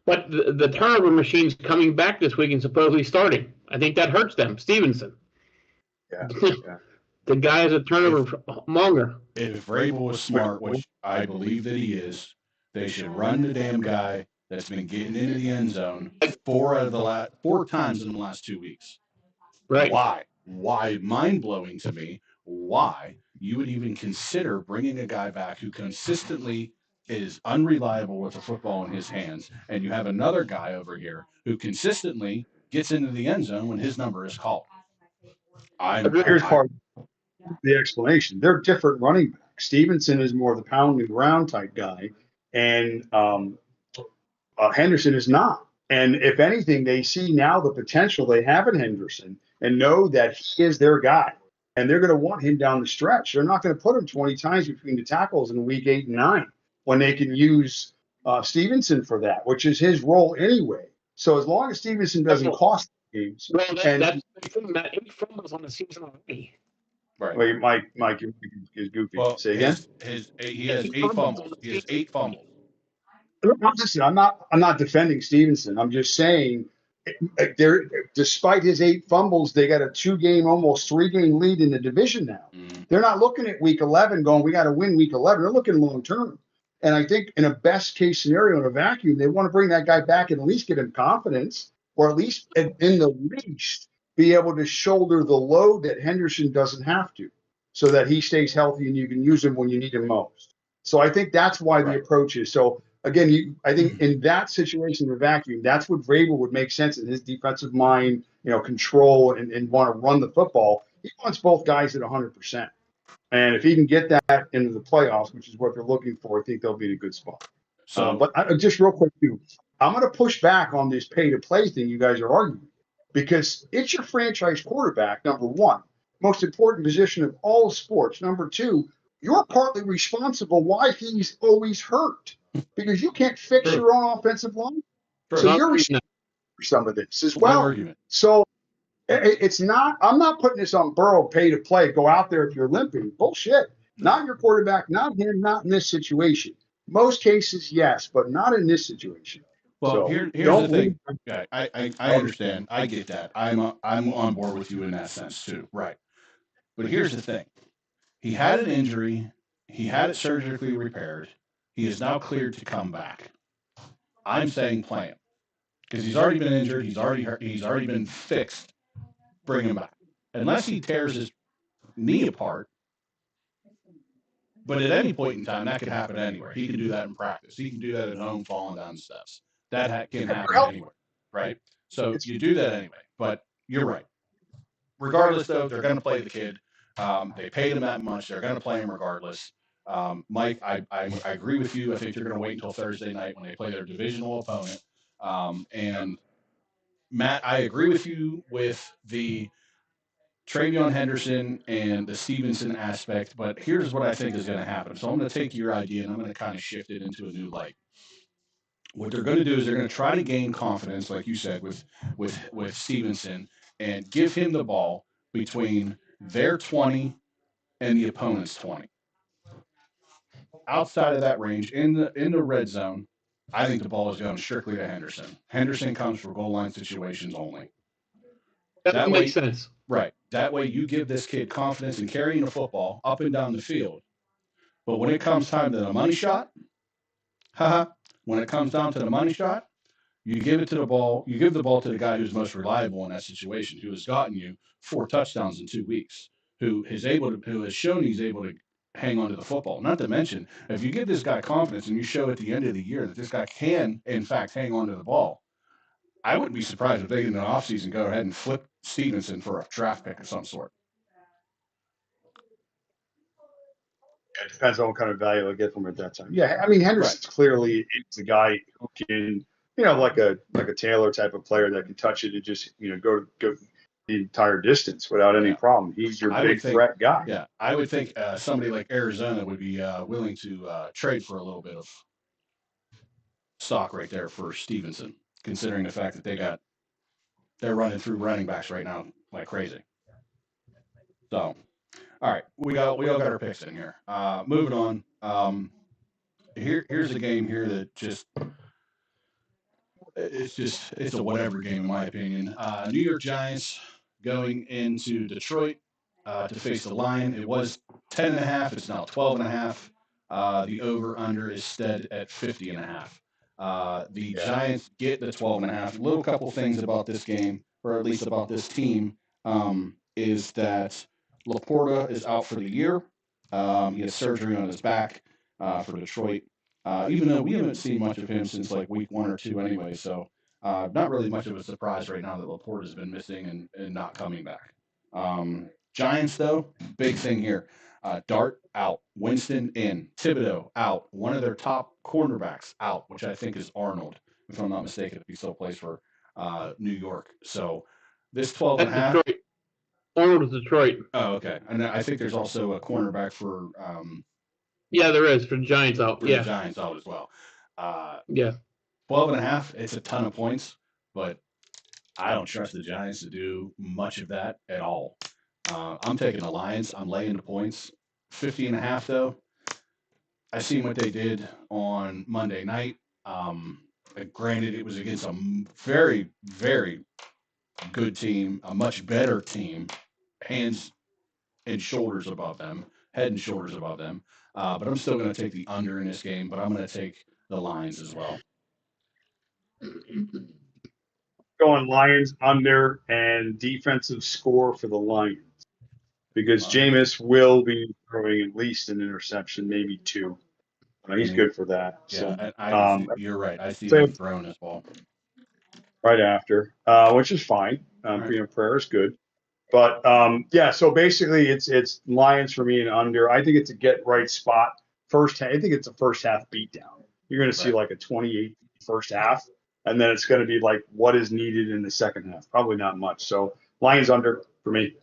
But the turnover machine's coming back this week and supposedly starting. I think that hurts them. Stevenson. Yeah. The guy has a turnover monger. If Vrabel was smart, which I believe that he is, they should run the damn guy that's been getting into the end zone 4 times in the last 2 weeks. Right. Why? Mind-blowing to me. Why you would even consider bringing a guy back who consistently is unreliable with the football in his hands, and you have another guy over here who consistently gets into the end zone when his number is called. Here's part of the explanation. They're different running backs. Stevenson is more the pound and ground type guy, and Henderson is not. And if anything, they see now the potential they have in Henderson and know that he is their guy. And they're going to want him down the stretch. They're not going to put him 20 times between the tackles in week 8 and 9 when they can use Stevenson for that, which is his role anyway. So as long as Stevenson doesn't cost games. Well, that's the thing, Matt. 8 fumbles on the season already. Right. Wait, Mike is goofy. Well, say again? He has 8 fumbles. He has 8 fumbles. Listen, I'm not defending Stevenson. I'm just saying, despite his 8 fumbles, they got a 2-game, almost 3-game lead in the division now. They're not looking at week 11 going, we got to win week 11. They're looking long term. And I think in a best case scenario, in a vacuum, they want to bring that guy back and at least get him confidence, or at least in the least be able to shoulder the load that Henderson doesn't have to, so that he stays healthy and you can use him when you need him most. So I think that's why the approach is. So again, I think in that situation, the vacuum, that's what Vrabel would make sense in his defensive mind, control and want to run the football. He wants both guys at 100%. And if he can get that into the playoffs, which is what they're looking for, I think they'll be in a good spot. So, but just real quick, too, I'm going to push back on this pay-to-play thing you guys are arguing, because it's your franchise quarterback, number one, most important position of all sports. Number two, you're partly responsible why he's always hurt, because you can't fix your own offensive line. So you're responsible for some of this as well. So it's not, I'm not putting this on Burrow, pay to play, go out there if you're limping. Bullshit. Not your quarterback, not him, not in this situation. Most cases, yes, but not in this situation. Well, so, here's the thing. Okay, I understand. I get that. I'm on board with you in that sense too. Right. But here's the thing. He had an injury. He had it surgically repaired. He is now cleared to come back. I'm saying play him, because he's already been injured. He's already hurt. He's already been fixed. Bring him back. Unless he tears his knee apart. But at any point in time, that could happen anywhere. He can do that in practice. He can do that at home, falling down the steps. That can happen anywhere, right? So you do that anyway. But you're right. Regardless, though, they're going to play the kid. They paid him that much. They're going to play him regardless. Mike, I agree with you. I think they're going to wait until Thursday night when they play their divisional opponent. And Matt, I agree with you with the Travion Henderson and the Stevenson aspect, but here's what I think is going to happen. So I'm going to take your idea and I'm going to kind of shift it into a new light. What they're going to do is they're going to try to gain confidence, like you said, with Stevenson, and give him the ball between their 20 and the opponent's 20. Outside of that range, in the red zone, I think the ball is going strictly to Henderson. Henderson comes for goal line situations only. That makes sense. Right. That way you give this kid confidence in carrying the football up and down the field. But when it comes time to the money shot, when it comes down to the money shot, You give the ball to the guy who's most reliable in that situation, who has gotten you 4 touchdowns in 2 weeks, who has shown he's able to hang on to the football. Not to mention, if you give this guy confidence and you show at the end of the year that this guy can, in fact, hang on to the ball, I wouldn't be surprised if they in the offseason go ahead and flip Stevenson for a draft pick of some sort. It depends on what kind of value I get from him at that time. Yeah, I mean Henderson's clearly is a guy who can, like a Taylor type of player that can touch it and just go the entire distance without any problem. He's your big threat guy. Yeah, I would think somebody like Arizona would be willing to trade for a little bit of stock right there for Stevenson, considering the fact that they're running through running backs right now like crazy. So, all right, we all got our picks in here. Moving on. Here's a game here that it's a whatever game in my opinion. New York Giants going into Detroit to face the Lions. It was 10.5. It's now 12.5. The over under is stead at 50.5. The Giants get the 12.5. Little couple things about this game, or at least about this team, is that Laporta is out for the year. He has surgery on his back for Detroit. Even though we haven't seen much of him since like week 1 or 2 anyway, so not really much of a surprise right now that Laporta has been missing and not coming back. Giants, though, big thing here. Dart out, Winston in, Thibodeau out, one of their top cornerbacks out, which I think is Arnold, if I'm not mistaken, if he still plays for New York. So this 12.5. Arnold is Detroit. Oh, okay. And I think there's also a cornerback for. Yeah, there is for the Giants out. The Giants out as well. 12.5. It's a ton of points, but I don't trust the Giants to do much of that at all. I'm taking the Lions. I'm laying the points. 50.5 though. I seen what they did on Monday night. Granted, it was against a very, very good team, a much better team, hands and shoulders above them, head and shoulders above them. But I'm still going to take the under in this game, but I'm going to take the Lions as well. Going Lions under and defensive score for the Lions. Because Jameis will be throwing at least an interception, maybe 2. He's good for that. Yeah, so, you're right. I see him throwing this ball. Right after, which is fine. Prayer is good. But, so basically it's Lions for me and under. I think it's a get-right spot. First half, I think it's a first-half beatdown. You're going to see like a 28 first half, and then it's going to be like what is needed in the second half. Probably not much. So Lions under for me.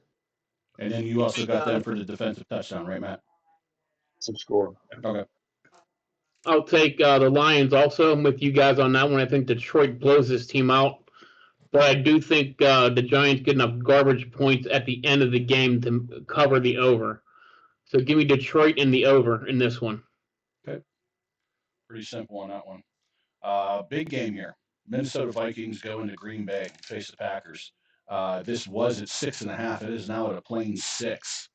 And then you also got them for the defensive touchdown, right, Matt? Some score. Okay. I'll take the Lions also. I'm with you guys on that one. I think Detroit blows this team out. But I do think the Giants get enough garbage points at the end of the game to cover the over. So give me Detroit in the over in this one. Okay. Pretty simple on that one. Big game here. Minnesota Vikings go into Green Bay and face the Packers. This was at 6.5. It is now at a plain 6.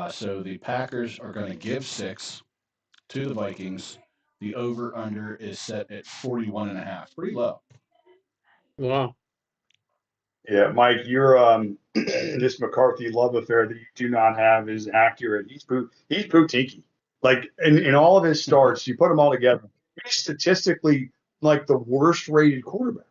So the Packers are going to give 6 to the Vikings. The over-under is set at 41.5. Pretty low. Wow. Yeah, Mike, your this McCarthy love affair that you do not have is accurate. He's Poutiki. Like in all of his starts, you put them all together, he's statistically like the worst rated quarterback.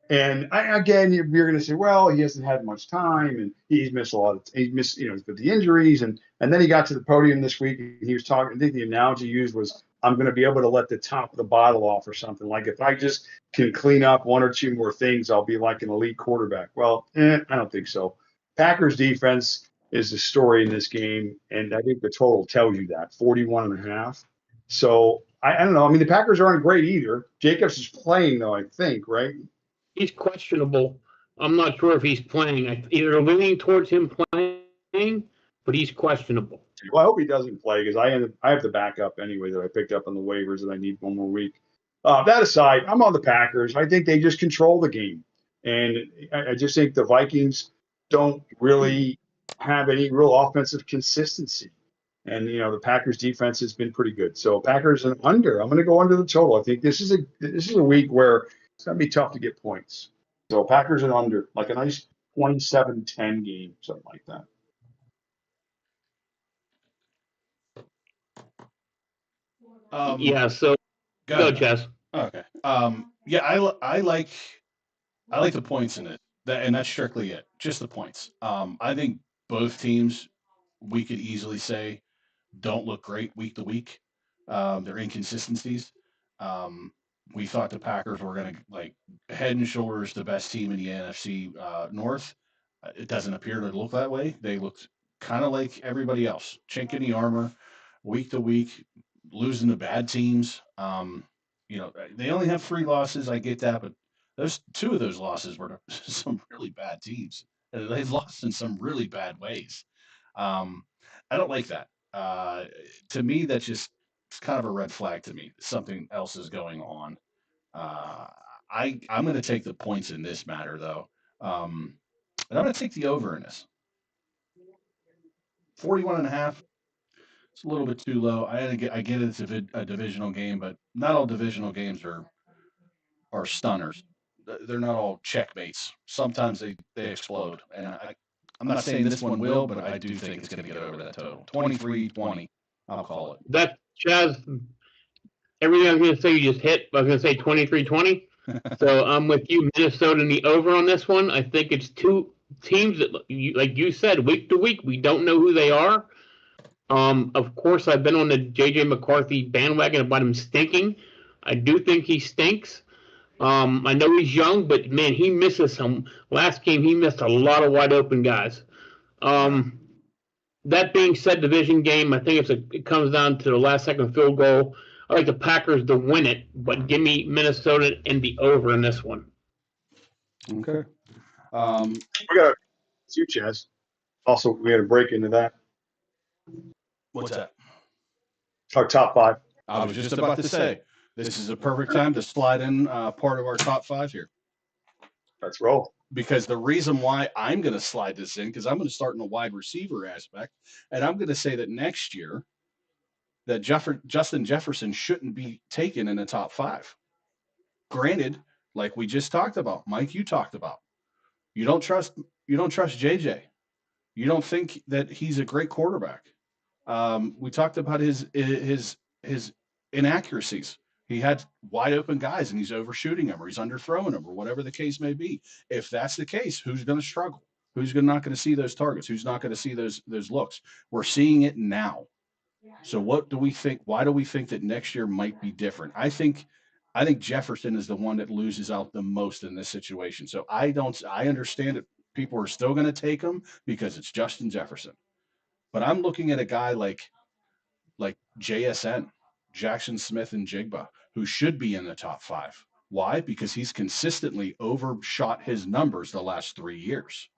And again, you're going to say, well, he hasn't had much time, and he's missed with the injuries, and then he got to the podium this week, and he was talking. I think the analogy used was, I'm going to be able to let the top of the bottle off or something. Like if I just can clean up 1 or 2 more things, I'll be like an elite quarterback. Well, I don't think so. Packers defense is the story in this game, and I think the total tells you that 41.5. So I don't know. I mean, the Packers aren't great either. Jacobs is playing though, I think, right? He's questionable. I'm not sure if he's playing. Either leaning towards him playing, but he's questionable. Well, I hope he doesn't play because I have the backup anyway that I picked up on the waivers that I need 1 more week. That aside, I'm on the Packers. I think they just control the game. And I just think the Vikings don't really have any real offensive consistency. And, the Packers defense has been pretty good. So Packers and under. I'm going to go under the total. I think this is a week where It's going to be tough to get points. So Packers and under, like a nice 27-10 game, something like that. Yeah, so go, Chess. Okay. Yeah, I like the points in it, and that's strictly it, just the points. I think both teams, we could easily say, don't look great week to week. Their inconsistencies. Um, we thought the Packers were going to like head and shoulders the best team in the NFC North. It doesn't appear to look that way. They looked kind of like everybody else, chink in the armor, week to week, losing to bad teams. They only have 3 losses. I get that, but those 2 of those losses were to some really bad teams. They've lost in some really bad ways. Um, I don't like that. To me, that's just it's kind of a red flag to me. Something else is going on. Uh, I'm going to take the points in this matter though, and I'm going to take the over in this 41.5. It's a little bit too low. I get it's a divisional game, but not all divisional games are stunners. They're not all checkmates. Sometimes they explode, and I'm not saying this one will, but I do think it's going to get over that total. 23-20, I'll call it. That, Chaz, everything I was going to say you just hit. I was going to say 23-20. So I'm with you, Minnesota, in the over on this one. I think it's 2 teams that, like you said, week to week, we don't know who they are. Of course, I've been on the J.J. McCarthy bandwagon about him stinking. I do think he stinks. I know he's young, but, man, he misses some. Last game, he missed a lot of wide open guys. That being said, division game, I think it comes down to the last-second field goal. I like the Packers to win it, but give me Minnesota and the over in this one. Okay. We got you, Chaz. Also, we had a break into that. What's that? Our top 5. I was just about to say, this is a perfect time to slide in part of our top 5 here. Let's roll. Because the reason why I'm going to slide this in, because I'm going to start in the wide receiver aspect, and I'm going to say that next year that Justin Jefferson shouldn't be taken in the top 5. Granted, like we just talked about, Mike, you talked about, you don't trust JJ. You don't think that he's a great quarterback. We talked about his inaccuracies. He had wide open guys and he's overshooting them or he's underthrowing them or whatever the case may be. If that's the case, who's going to struggle? Who's not going to see those targets? Who's not going to see those looks? We're seeing it now. So what do we think? Why do we think that next year might be different? I think Jefferson is the one that loses out the most in this situation. So I understand that people are still going to take him because it's Justin Jefferson. But I'm looking at a guy like JSN, Jackson Smith and Jigba, who should be in the top 5. Why? Because he's consistently overshot his numbers the last 3 years.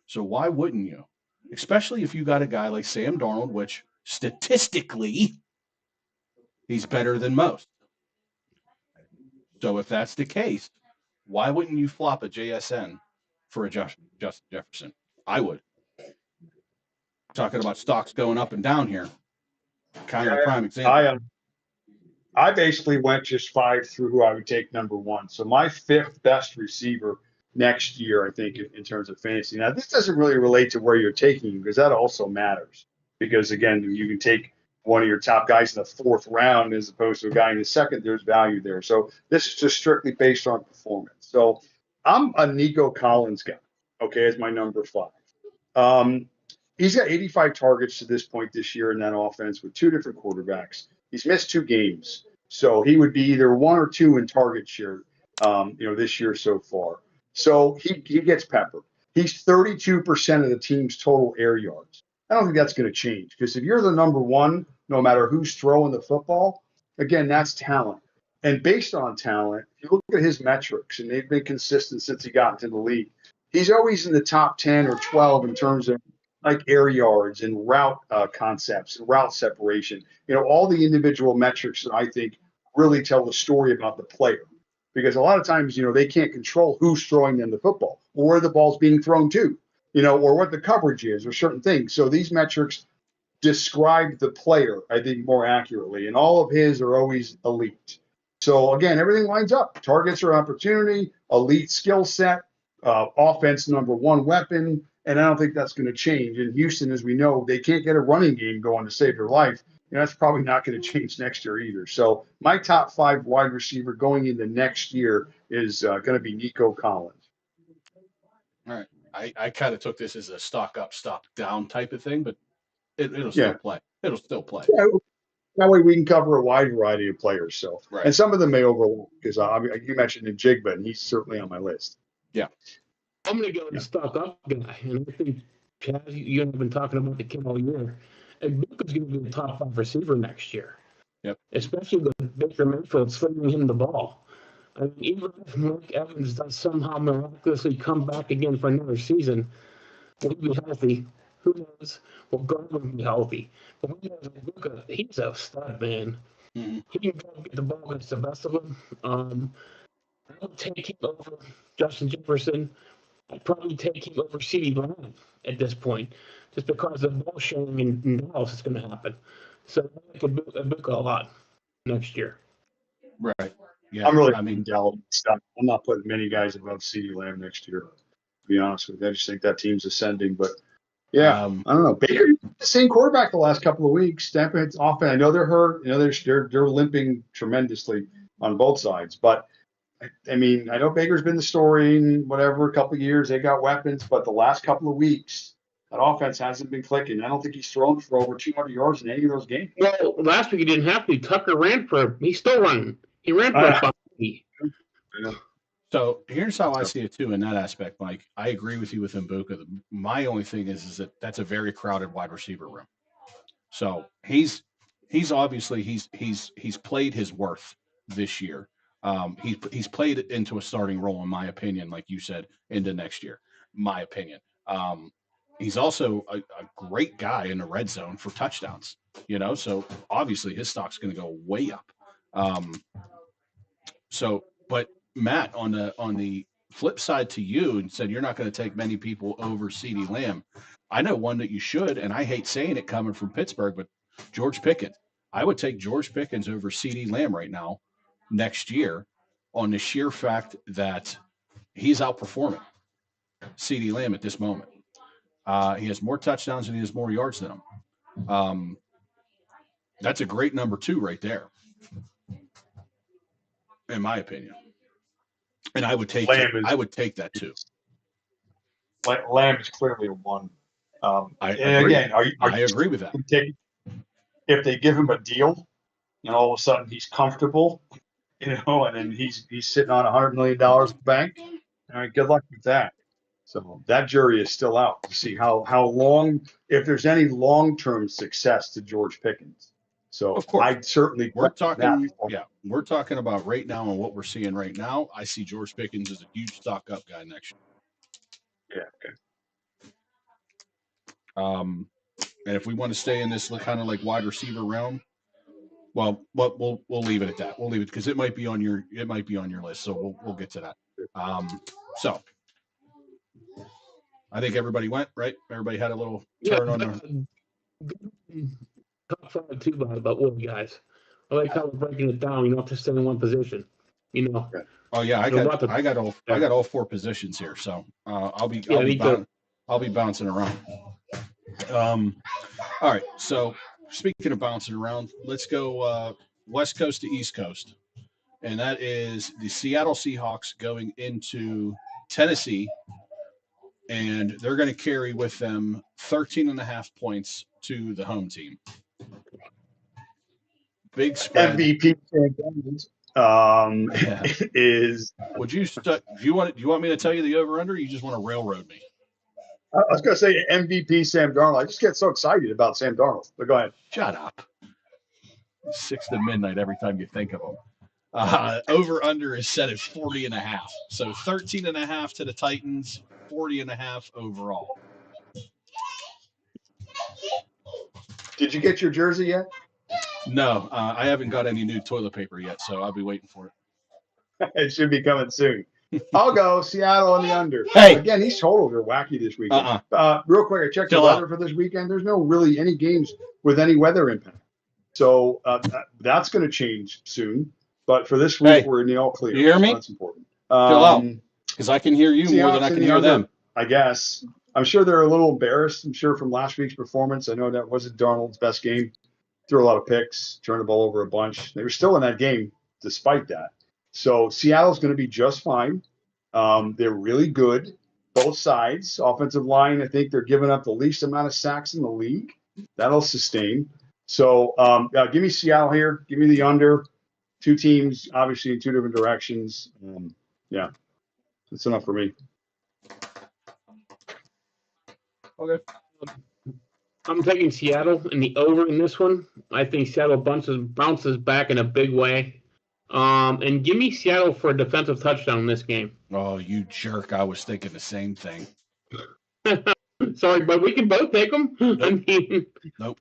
So why wouldn't you? Especially if you got a guy like Sam Darnold, which statistically he's better than most. So if that's the case, why wouldn't you flop a JSN for a Justin Jefferson? I would. Talking about stocks going up and down here. Kind of a prime example. I basically went just 5 through who I would take number 1. So my 5th best receiver next year, I think, in terms of fantasy. Now, this doesn't really relate to where you're taking because that also matters. Because, again, you can take one of your top guys in the 4th round as opposed to a guy in the 2nd. There's value there. So this is just strictly based on performance. So I'm a Nico Collins guy, okay, as my number 5. He's got 85 targets to this point this year in that offense with 2 different quarterbacks. He's missed 2 games. So he would be either 1 or 2 in target share, this year so far. So he gets peppered. He's 32% of the team's total air yards. I don't think that's going to change because if you're the number 1, no matter who's throwing the football, again, that's talent. And based on talent, if you look at his metrics, and they've been consistent since he got into the league, he's always in the top 10 or 12 in terms of like air yards and route concepts and route separation, all the individual metrics that I think really tell the story about the player. Because a lot of times, they can't control who's throwing them the football or where the ball's being thrown to, or what the coverage is or certain things. So these metrics describe the player, I think, more accurately. And all of his are always elite. So again, everything lines up. Targets are opportunity, elite skill set, offense number one weapon, and I don't think that's going to change. In Houston, as we know, they can't get a running game going to save their life. And that's probably not going to change next year either. So my top 5 wide receiver going into next year is going to be Nico Collins. All right. I kind of took this as a stock up, stock down type of thing, but it'll still play. It'll still play. Yeah, that way we can cover a wide variety of players. So, right. And some of them may overlap because you mentioned Njigba, and he's certainly on my list. Yeah. I'm going to go with the stock up guy. And I think, Chaz, you have been talking about the kid all year. And Luka's going to be the top 5 receiver next year. Yep. Especially with Baker Mayfield slinging him the ball. I mean, even if Mike Evans does somehow miraculously come back again for another season, will he be healthy? Who knows? Will Garland be healthy? But we know that Luka, he's a stud, man. Mm-hmm. He can go get the ball against the best of them. I would take him over Justin Jefferson. I'd probably take him over CeeDee Lamb at this point, just because the ball sharing in Dallas is going to happen. So I like Luka a lot next year. Right. Yeah. I mean, Dallas stuff. I'm not putting many guys above CeeDee Lamb next year. To be honest with you, I just think that team's ascending. But yeah, I don't know. Baker, the same quarterback the last couple of weeks. Stafford's often. I know they're hurt. You know they're limping tremendously on both sides. But I mean, I know Baker's been the story in whatever a couple of years. They got weapons, but the last couple of weeks, that offense hasn't been clicking. I don't think he's thrown for over 200 yards in any of those games. Well, last week he didn't have to. Tucker ran for. He's still running. He ran for 50. So here's how I see it too in that aspect, Mike. I agree with you with Mbuka. My only thing is that that's a very crowded wide receiver room. So he's obviously he's played his worth this year. He's played it into a starting role, in my opinion, like you said, into next year. My opinion. He's also a great guy in the red zone for touchdowns. So obviously his stock's going to go way up. But Matt, on the flip side to you, and said you're not going to take many people over CeeDee Lamb. I know one that you should, and I hate saying it coming from Pittsburgh, but George Pickens. I would take George Pickens over CeeDee Lamb right now, next year, on the sheer fact that he's outperforming CeeDee Lamb at this moment. He has more touchdowns and he has more yards than him. That's a great number 2 right there, in my opinion. And I would take that too. Lamb is clearly a 1. I agree with that. If they give him a deal, and all of a sudden he's comfortable, and then he's sitting on $100 million bank, all right, good luck with that. So that jury is still out to see how long, if there's any long-term success to George Pickens. So of course, I'd certainly we're talking about right now and what we're seeing right now. I see George Pickens as a huge stock up guy next year. Yeah. Okay. And if we want to stay in this kind of like wide receiver realm, well, we'll leave it at that. We'll leave it because it might be on your list. So we'll get to that. So I think everybody went right. Everybody had a little turn on their. Top 5 too about all guys. I like how we're breaking it down. You don't have to stay in one position. Oh yeah, I got all 4 positions here, so I'll be bouncing around. All right. So speaking of bouncing around, let's go West Coast to East Coast, and that is the Seattle Seahawks going into Tennessee, and they're going to carry with them 13.5 points to the home team. Big spread. MVP is. Would you? Do you want me to tell you the over under? Or you just want to railroad me? I was going to say MVP Sam Darnold. I just get so excited about Sam Darnold. But go ahead. Shut up. 6 to midnight every time you think of him. Over under is set at 40.5. So 13.5 to the Titans, 40.5 overall. Did you get your jersey yet? No, I haven't got any new toilet paper yet, so I'll be waiting for it. It should be coming soon. I'll go Seattle on the under. Hey, again, these totals are wacky this weekend. Real quick, I checked the weather for this weekend. There's no really any games with any weather impact, so that's going to change soon. But for this week, Hey, we're in the all clear. You hear me? So that's important. Chill out, because I can hear you more than I Seahawks in can the hear under, them. I guess. I'm sure they're a little embarrassed. I'm sure from last week's performance. I know that wasn't Darnold's best game. Threw a lot of picks, turned the ball over a bunch. They were still in that game despite that. So Seattle's going to be just fine. They're really good, both sides. Offensive line, I think they're giving up the least amount of sacks in the league. That'll sustain. So give me Seattle here. Give me the under. Two teams, obviously, in two different directions. Yeah, that's enough for me. Okay. I'm taking Seattle in the over in this one. I think Seattle bounces back in a big way. And give me Seattle for a defensive touchdown in this game. Oh, you jerk. I was thinking the same thing. Sorry, but we can both take them. Nope. I mean, Nope.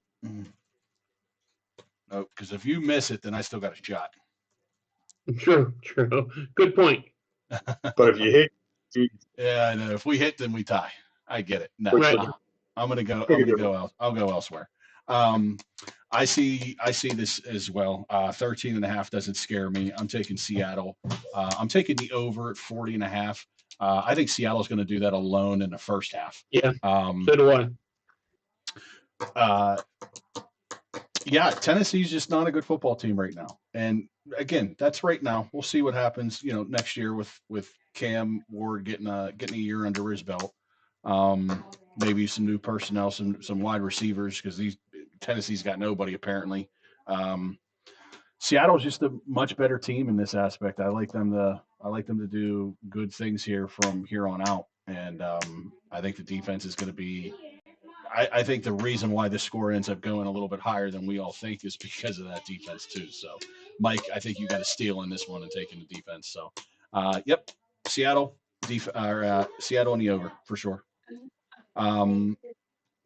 Nope. Because if you miss it, then I still got a shot. true. Good point. But if you hit, Yeah, I know. If we hit, then we tie. I get it. No, Right. I'm gonna go. I'm gonna go out. I'll go elsewhere. I see this as well. 13.5 doesn't scare me. I'm taking Seattle. I'm taking the over at 40.5. I think Seattle's going to do that alone in the first half. Yeah. So do I. Yeah, Tennessee's just not a good football team right now. And again, that's right now. We'll see what happens, next year with Cam Ward getting a year under his belt. Maybe some new personnel, some wide receivers, because Tennessee's got nobody apparently. Seattle's just a much better team in this aspect. I like them to do good things here from here on out, and I think the defense is going to be. I think the reason why this score ends up going a little bit higher than we all think is because of that defense too. So, Mike, I think you got a steal in this one and taking the defense. So, yep, Seattle, Seattle in the over for sure.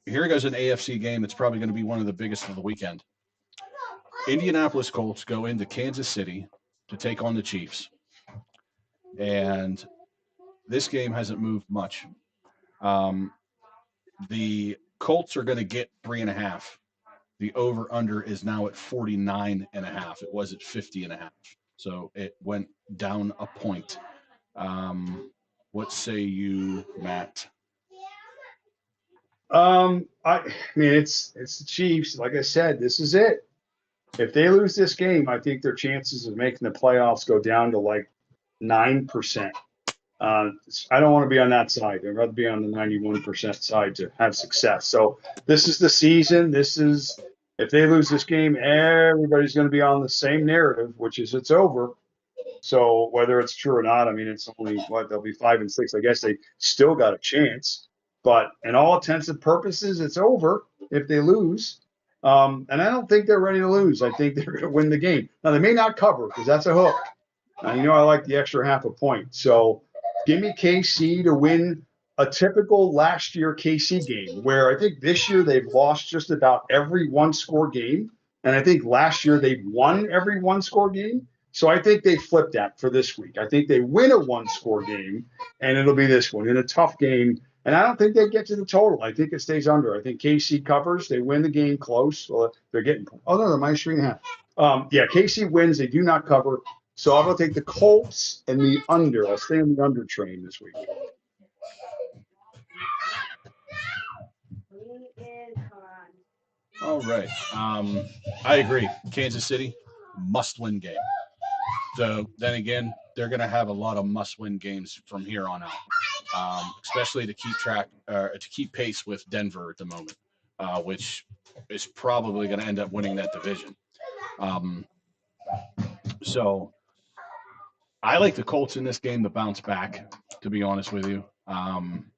Here goes an AFC game that's probably going to be one of the biggest of the weekend. Indianapolis Colts go into Kansas City to take on the Chiefs. And this game hasn't moved much. The Colts are going to get 3.5. The over-under is now at 49.5. It was at 50.5. So it went down a point. What say you, Matt? I mean, it's the Chiefs. Like I said, this is it. If they lose this game, I think their chances of making the playoffs go down to like 9%. I don't want to be on that side. I'd rather be on the 91% side to have success. So this is the season. If they lose this game, everybody's going to be on the same narrative, which is it's over. So whether it's true or not, I mean, it's only they'll be 5-6. I guess they still got a chance, but in all intents and purposes, it's over if they lose. And I don't think they're ready to lose. I think they're going to win the game. Now they may not cover because that's a hook. I like the extra half a point. So give me KC to win a typical last year KC game, where I think this year they've lost just about every one-score game. And I think last year they won every one-score game. So I think they flipped that for this week. I think they win a one-score game, and it'll be this one in a tough game. And I don't think they get to the total. I think it stays under. I think KC covers. They win the game close. Well, they're getting – oh, no, they're minus 3.5. Yeah, KC wins. They do not cover. So I'm going to take the Colts and the under. I'll stay on the under train this week. All right. I agree. Kansas City, must-win game. So then again, they're going to have a lot of must-win games from here on out, especially to keep pace with Denver at the moment, which is probably going to end up winning that division. So I like the Colts in this game to bounce back, to be honest with you. I'm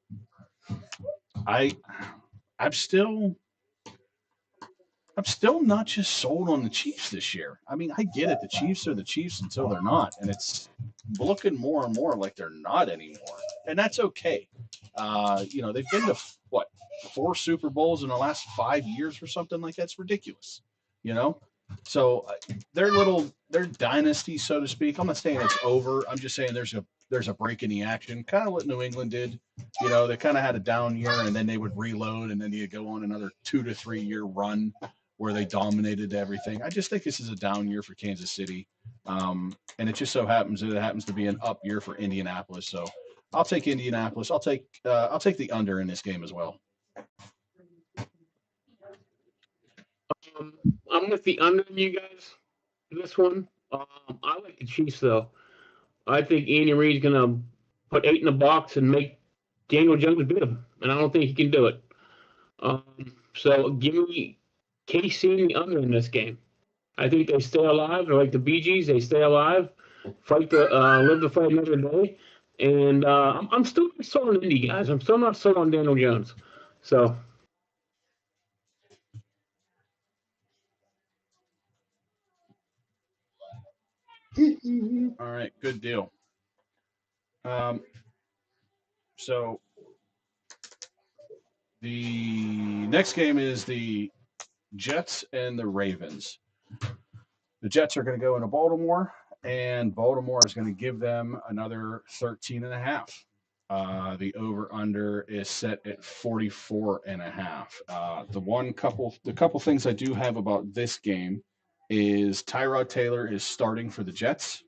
still not just sold on the Chiefs this year. I mean, I get it. The Chiefs are the Chiefs until they're not. And it's looking more and more like they're not anymore. And that's okay. They've been to, 4 Super Bowls in the last 5 years or something like that. It's ridiculous, So their dynasty, so to speak. I'm not saying it's over. I'm just saying there's a break in the action, kind of what New England did. They kind of had a down year, and then they would reload, and then you'd go on another 2 to 3 year run where they dominated everything. I just think this is a down year for Kansas City. And it just so happens that it happens to be an up year for Indianapolis. So I'll take Indianapolis. I'll take the under in this game as well. I'm with the under, you guys. This one, I like the Chiefs though. I think Andy Reid's gonna put 8 in the box and make Daniel Jones beat him, and I don't think he can do it. So give me KC and the under in this game. I think they stay alive. They're like the Bee Gees. They stay alive, live to fight another day. And I'm still not sold on Indy, guys. I'm still not sold on Daniel Jones. So. All right, good deal. So the next game is the Jets and the Ravens. The Jets are going to go into Baltimore, and Baltimore is going to give them another 13.5. The over/under is set at 44.5. The couple things I do have about this game is Tyrod Taylor is starting for the Jets.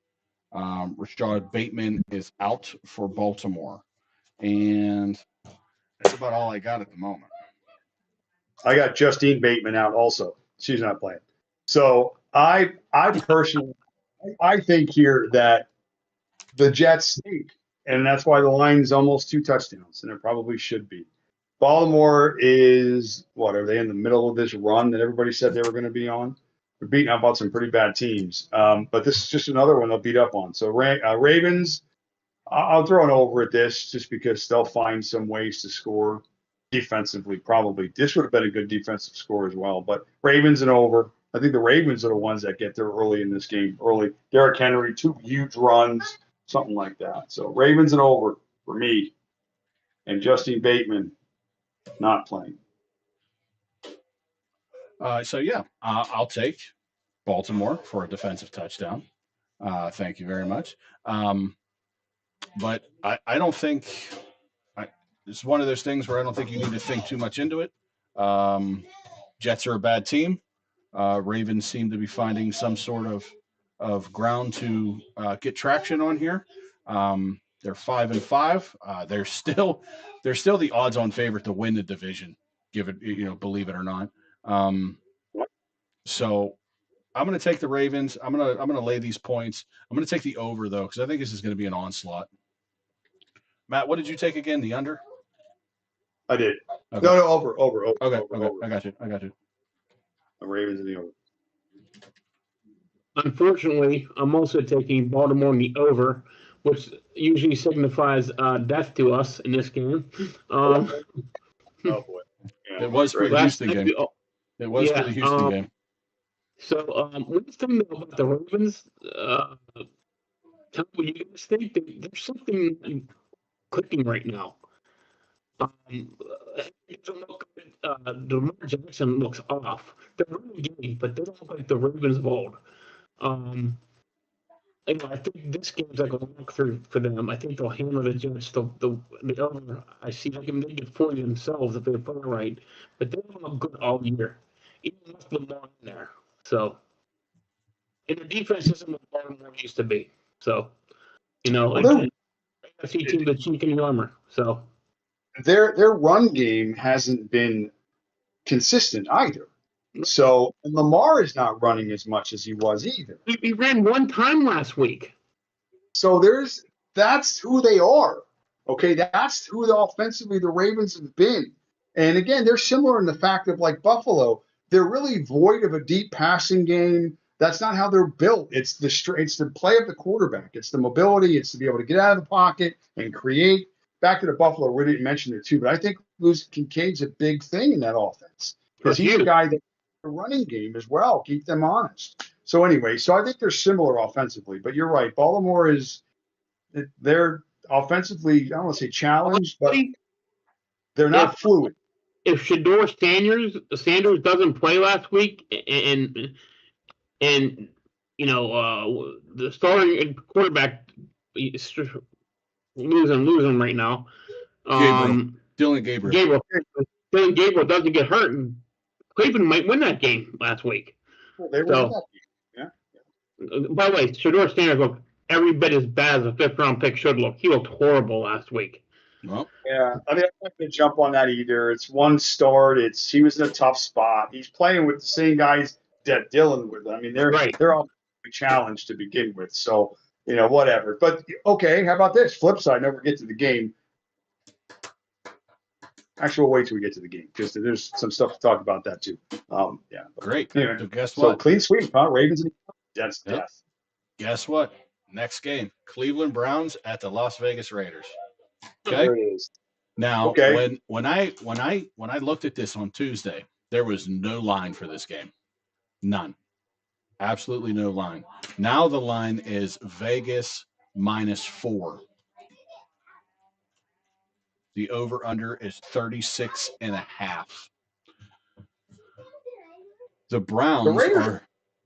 Rashad Bateman is out for Baltimore, and that's about all I got at the moment. I got Justine Bateman out also. She's not playing. So I personally, I think here that the Jets stink, and that's why the line's almost 2 touchdowns, and it probably should be. Baltimore is, what, are they in the middle of this run that everybody said they were going to be on? They're beating up on some pretty bad teams. But this is just another one they'll beat up on. So Ravens, I'll throw an over at this just because they'll find some ways to score defensively, probably. This would have been a good defensive score as well. But Ravens and over. I think the Ravens are the ones that get there early in this game. Early. Derrick Henry, 2 huge runs, something like that. So Ravens and over for me. And Justine Bateman not playing. I'll take Baltimore for a defensive touchdown. Thank you very much. But I don't think it's one of those things where I don't think you need to think too much into it. Jets are a bad team. Ravens seem to be finding some sort of ground to get traction on here. They're 5-5. They're still the odds-on favorite to win the division. Believe it or not. So I'm going to take the Ravens. I'm going to lay these points. I'm going to take the over though because I think this is going to be an onslaught. Matt, what did you take again? The under? I did. Okay. No, over. Okay. Over. I got you. The Ravens and the over. Unfortunately, I'm also taking Baltimore in the over, which usually signifies death to us in this game. Oh boy. Yeah, it was for the Houston game. It was for the Houston game. So, one thing about the Ravens, tell me what you guys think. There's something clicking right now. Lamar Jackson looks off. They're really game, but they don't look like the Ravens of old. I think this game's like a walkthrough for them. I think they'll hammer the Jets. The over, I see like them, they get 40 themselves if they play right, but they don't look good all year, even with Lamar in there. So, and the defense isn't what Baltimore used to be. So, I see team that's chink in the armor. So, their run game hasn't been consistent either. So and Lamar is not running as much as he was either. He ran one time last week. So that's who they are. Okay, that's who offensively the Ravens have been. And again, they're similar in the fact of like Buffalo, they're really void of a deep passing game. That's not how they're built. It's the play of the quarterback. It's the mobility. It's to be able to get out of the pocket and create. Back to the Buffalo, we didn't mention it too, but I think losing Kincaid's a big thing in that offense because he's a guy that the running game as well, keep them honest. So anyway, I think they're similar offensively, but you're right. Baltimore they're offensively, I don't want to say challenged, but they're not fluid. If Shador Sanders doesn't play last week and the starting quarterback is losing right now. Dylan Gabriel. Dylan Gabriel doesn't get hurt, and Cleveland might win that game last week. Well, they won that game. Yeah. By the way, Shedeur Sanders looked every bit as bad as a fifth-round pick should look. He looked horrible last week. Well, Yeah, I mean, I'm not going to jump on that either. It's one start. He was in a tough spot. He's playing with the same guys that Dylan with. I mean, they're all challenged to begin with. So whatever. But okay, how about this? Flip side. Never get to the game. Actually, we'll wait till we get to the game because there's some stuff to talk about that too. Yeah. great. Anyway, So guess so what? clean sweep, huh? Ravens and that's Yep. death. Guess what? Next game, Cleveland Browns at the Las Vegas Raiders. Okay. There it is. Now, Okay. when I looked at this on Tuesday, there was no line for this game. None. Absolutely no line. Now the line is Vegas -4. The over-under is 36.5. The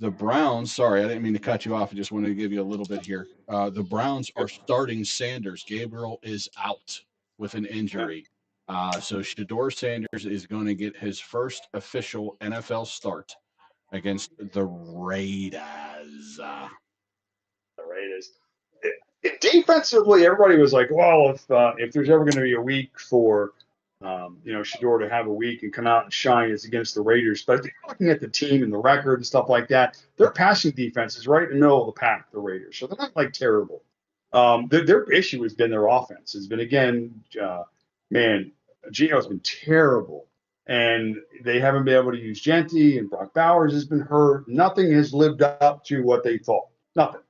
Browns, sorry, I didn't mean to cut you off. I just wanted to give you a little bit here. The Browns are starting Sanders. Gabriel is out with an injury. So Shedeur Sanders is going to get his first official NFL start against the Raiders. The Raiders. Defensively, everybody was like, well, if there's ever going to be a week for Shedeur to have a week and come out and shine, it's against the Raiders. But if you're looking at the team and the record and stuff like that, their passing defense is right in the middle of the pack, the Raiders. So they're not like terrible. Their issue has been their offense. It's been, again, Gino's been terrible. And they haven't been able to use Genty, and Brock Bowers has been hurt. Nothing has lived up to what they thought. Nothing.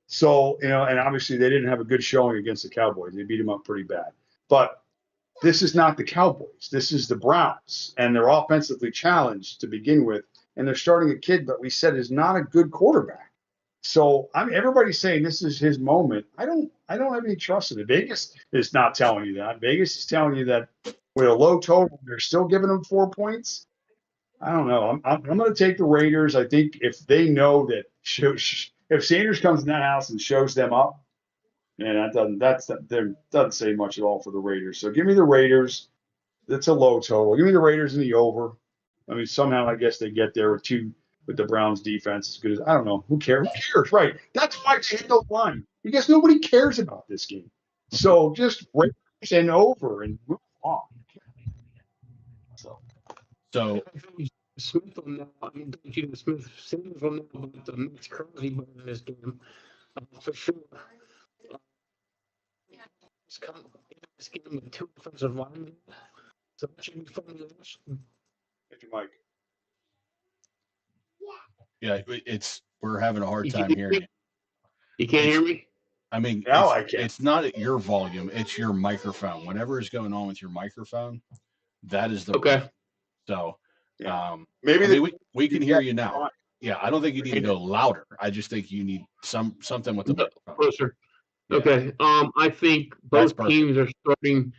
So, and obviously they didn't have a good showing against the Cowboys. They beat them up pretty bad. But this is not the Cowboys. This is the Browns. And they're offensively challenged to begin with. And they're starting a kid that we said is not a good quarterback. So everybody's saying this is his moment. I don't have any trust in it. Vegas is not telling you that. Vegas is telling you that with a low total, they're still giving them 4 points. I don't know. I'm going to take the Raiders. I think if they know that if Sanders comes in that house and shows them up, that doesn't say much at all for the Raiders. So give me the Raiders. That's a low total. Give me the Raiders in the over. I mean, somehow I guess they get there with the Browns defense as good as I don't know. Who cares? Who cares? Right. That's why they hit the line. Because nobody cares about this game. So just Raiders and over and move on. So Smith will know. I mean, Smith Sanders will know about the Max Crosby in this game for sure. He's coming in this game with 2 offensive linemen, so that should be fun to watch. Get your mic. Yeah, we're having a hard time hearing you. You can't hear me? I mean, now I can. It's not at your volume; it's your microphone. Whatever is going on with your microphone, that is the okay. So, maybe we can hear you now. Yeah, I don't think you need to go louder. I just think you need something with the microphone. Closer. Yeah. Okay. I think both teams are starting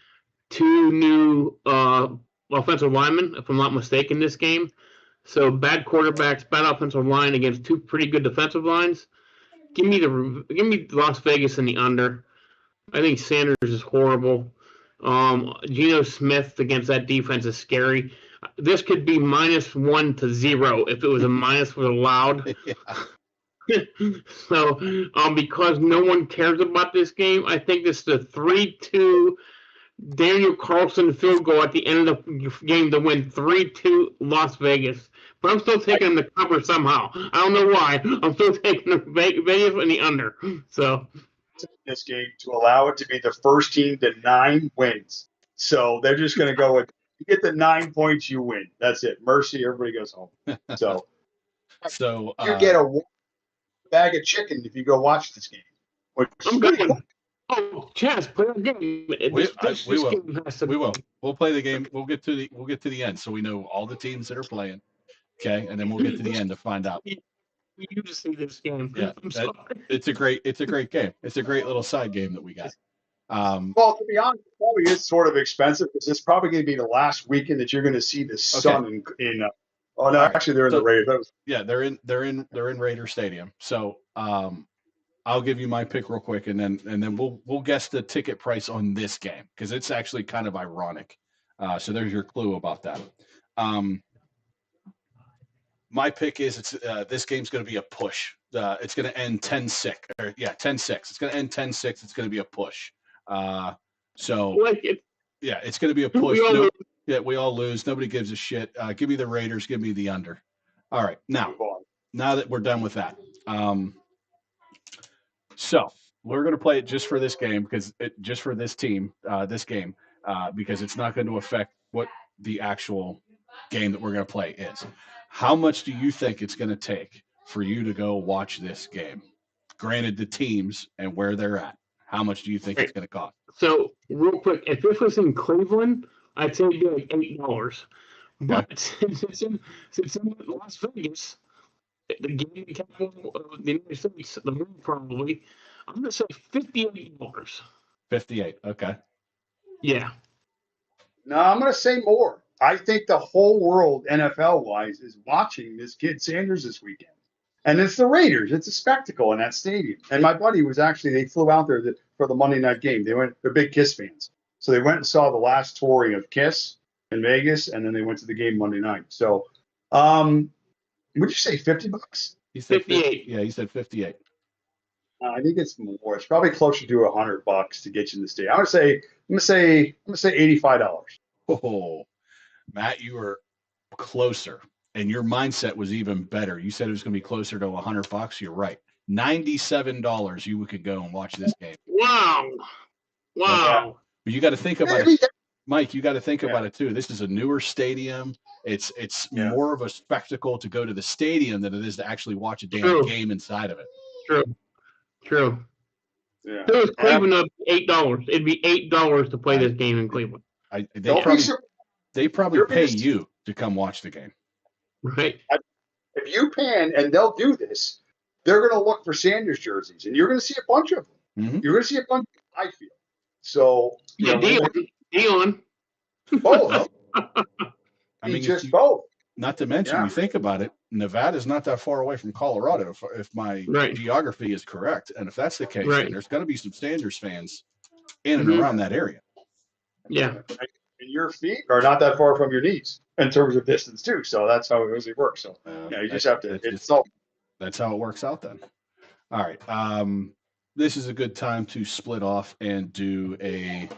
2 new offensive linemen, if I'm not mistaken, this game. So bad quarterbacks, bad offensive line against 2 pretty good defensive lines. Give me Las Vegas in the under. I think Sanders is horrible. Geno Smith against that defense is scary. This could be -1 to 0 if it was a minus was allowed. So, because no one cares about this game, I think this is a 3-2 Daniel Carlson field goal at the end of the game to win 3-2 Las Vegas. But I'm still taking the cover somehow. I don't know why. I'm still taking the Vegas in the under. So this game to allow it to be the first team to 9 wins. So they're just going to go with you get the 9 points, you win. That's it. Mercy, everybody goes home. So you get a bag of chicken if you go watch this game. I'm good. Oh, Chaz, play the game. We will. We'll play the game. We'll get to the end, so we know all the teams that are playing. Okay, and then we'll get to the end to find out. You just see this game. Yeah, it's a great game. It's a great little side game that we got. Well, to be honest, it probably is sort of expensive because it's probably going to be the last weekend that you're going to see the sun in. Oh no, actually they're in the Raiders. Yeah, they're in Raider Stadium. So I'll give you my pick real quick, and then we'll guess the ticket price on this game because it's actually kind of ironic. So there's your clue about that. My pick is this game's going to be a push. It's going to end 10-6. 10-6. It's going to end 10-6. It's going to be a push. So like it. Yeah, it's going to be a push. We all lose. Nobody gives a shit. Give me the Raiders. Give me the under. All right, now that we're done with that, so we're going to play it just for this game just for this team, this game, because it's not going to affect what the actual game that we're going to play is. How much do you think it's going to take for you to go watch this game? Granted, the teams and where they're at. How much do you think it's going to cost? So, real quick, if this was in Cleveland, I'd say it'd be like $8. But since it's in Las Vegas, the gaming capital of the United States, the moon probably, I'm going to say $58. 58. Okay. Yeah. No, I'm going to say more. I think the whole world, NFL-wise, is watching this kid Sanders this weekend. And it's the Raiders. It's a spectacle in that stadium. And my buddy was they flew out there for the Monday night game. They're big Kiss fans. So they went and saw the last touring of Kiss in Vegas, and then they went to the game Monday night. So, would you say $50? He said 58. Yeah, he said 58. I think it's more. It's probably closer to $100 to get you in the stadium. I'm gonna say $85. Oh, Matt, you were closer, and your mindset was even better. You said it was going to be closer to $100. You're right. $97. You could go and watch this game. Wow. But you got to think about it, Mike. You got to think about it too. This is a newer stadium. It's more of a spectacle to go to the stadium than it is to actually watch a damn game inside of it. True. Yeah. It was Cleveland up $8. It'd be $8 to play this game in Cleveland. They probably pay you to come watch the game. Right. If you pan and they'll do this, they're going to look for Sanders jerseys, and you're going to see a bunch of them. Mm-hmm. You're going to see a bunch. I feel so. Dion. Both. I mean, just both. Not to mention, you think about it, Nevada's not that far away from Colorado, if my geography is correct. And if that's the case, then there's going to be some Sanders fans in and around that area. Yeah. And your feet are not that far from your knees in terms of distance, too. So that's how it usually works. So, you just have to. That's how it works out then. All right. This is a good time to split off and do a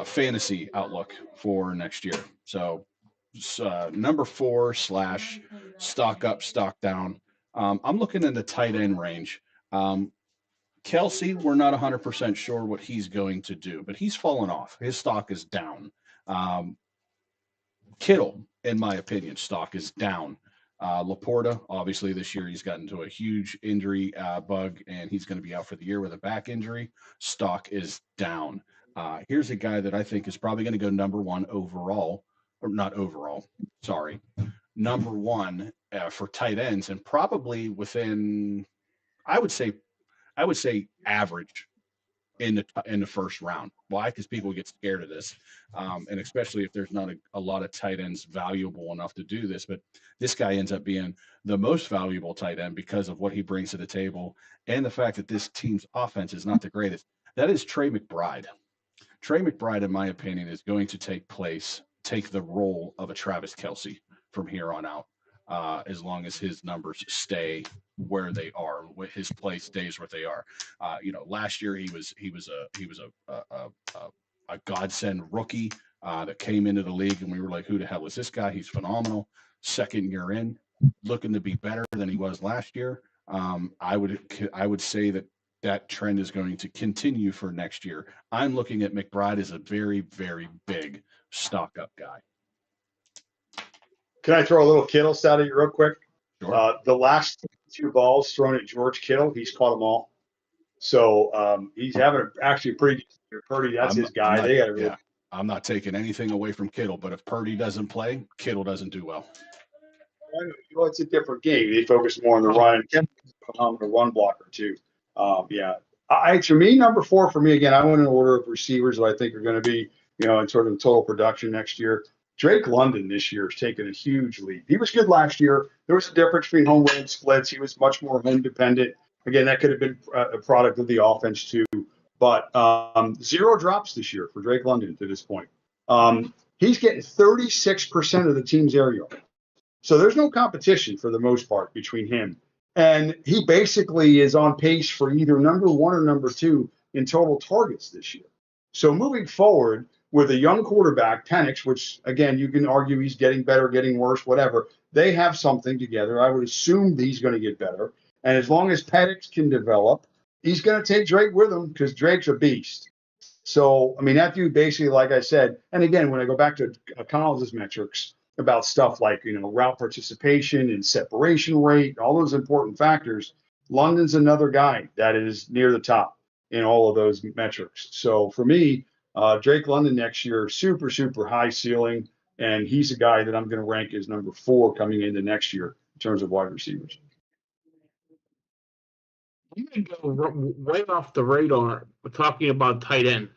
fantasy outlook for next year. So, number 4 / stock up, stock down. I'm looking in the tight end range. Kelsey, we're not 100% sure what he's going to do, but he's fallen off. His stock is down. Kittle, in my opinion, stock is down. Laporta, obviously this year he's gotten into a huge injury bug, and he's going to be out for the year with a back injury. Stock is down. Here's a guy that I think is probably going to go number 1 overall, or not overall, sorry, number 1 for tight ends, and probably within, I would say average in the first round. Why? Because people get scared of this, and especially if there's not a lot of tight ends valuable enough to do this. But this guy ends up being the most valuable tight end because of what he brings to the table and the fact that this team's offense is not the greatest. That is Trey McBride. Trey McBride, in my opinion, is going to take the role of a Travis Kelce from here on out, as long as his numbers stay where they are, his play stays where they are. Last year he was a godsend rookie that came into the league, and we were like, who the hell is this guy? He's phenomenal. Second year in, looking to be better than he was last year. I would say that trend is going to continue for next year. I'm looking at McBride as a very, very big stock up guy. Can I throw a little Kittle stat at you real quick? Sure. The last 2 balls thrown at George Kittle, he's caught them all. So he's having actually a pretty good Purdy. That's his guy. I'm not taking anything away from Kittle, but if Purdy doesn't play, Kittle doesn't do well. It's a different game. They focus more on the run. Kittle's a phenomenal run blocker too. To me, number 4 for me again. I went in order of receivers that I think are going to be, in sort of total production next year. Drake London this year has taken a huge lead. He was good last year. There was a difference between home road splits. He was much more home dependent. Again, that could have been a product of the offense too. But 0 drops this year for Drake London to this point. He's getting 36% of the team's air yards. So there's no competition for the most part between him. And he basically is on pace for either number one or number two in total targets this year. So moving forward with a young quarterback, Penix, which again, you can argue he's getting better, getting worse, whatever. They have something together. I would assume that he's going to get better. And as long as Penix can develop, he's going to take Drake with him because Drake's a beast. So, I mean, that dude basically, like I said, and again, when I go back to Collins' metrics about stuff like, route participation and separation rate, all those important factors, London's another guy that is near the top in all of those metrics. So for me, Drake London next year, super, super high ceiling. And he's a guy that I'm going to rank as number 4 coming into next year in terms of wide receivers. I'm going to go way off the radar. We're talking about tight ends.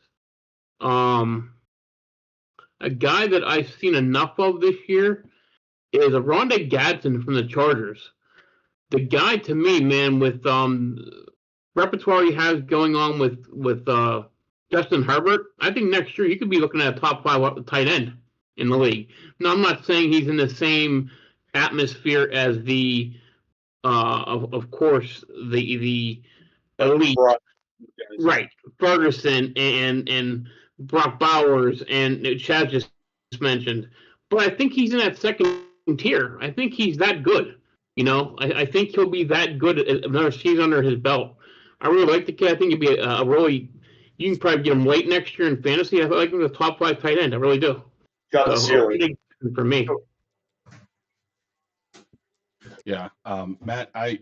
A guy that I've seen enough of this year is Rondé Gadsden from the Chargers. The guy, to me, man, with repertoire he has going on with Justin Herbert, I think next year he could be looking at a top 5 tight end in the league. Now, I'm not saying he's in the same atmosphere as the, of course, the elite, right? Ferguson and Brock Bowers and Chad just mentioned, but I think he's in that second tier. I think he's that good. I think he'll be that good another season under his belt. I really like the kid. I think he'll be a really. You can probably get him late next year in fantasy. I feel like he's a top 5 tight end. I really do. Got the ceiling for me. Yeah, Matt, I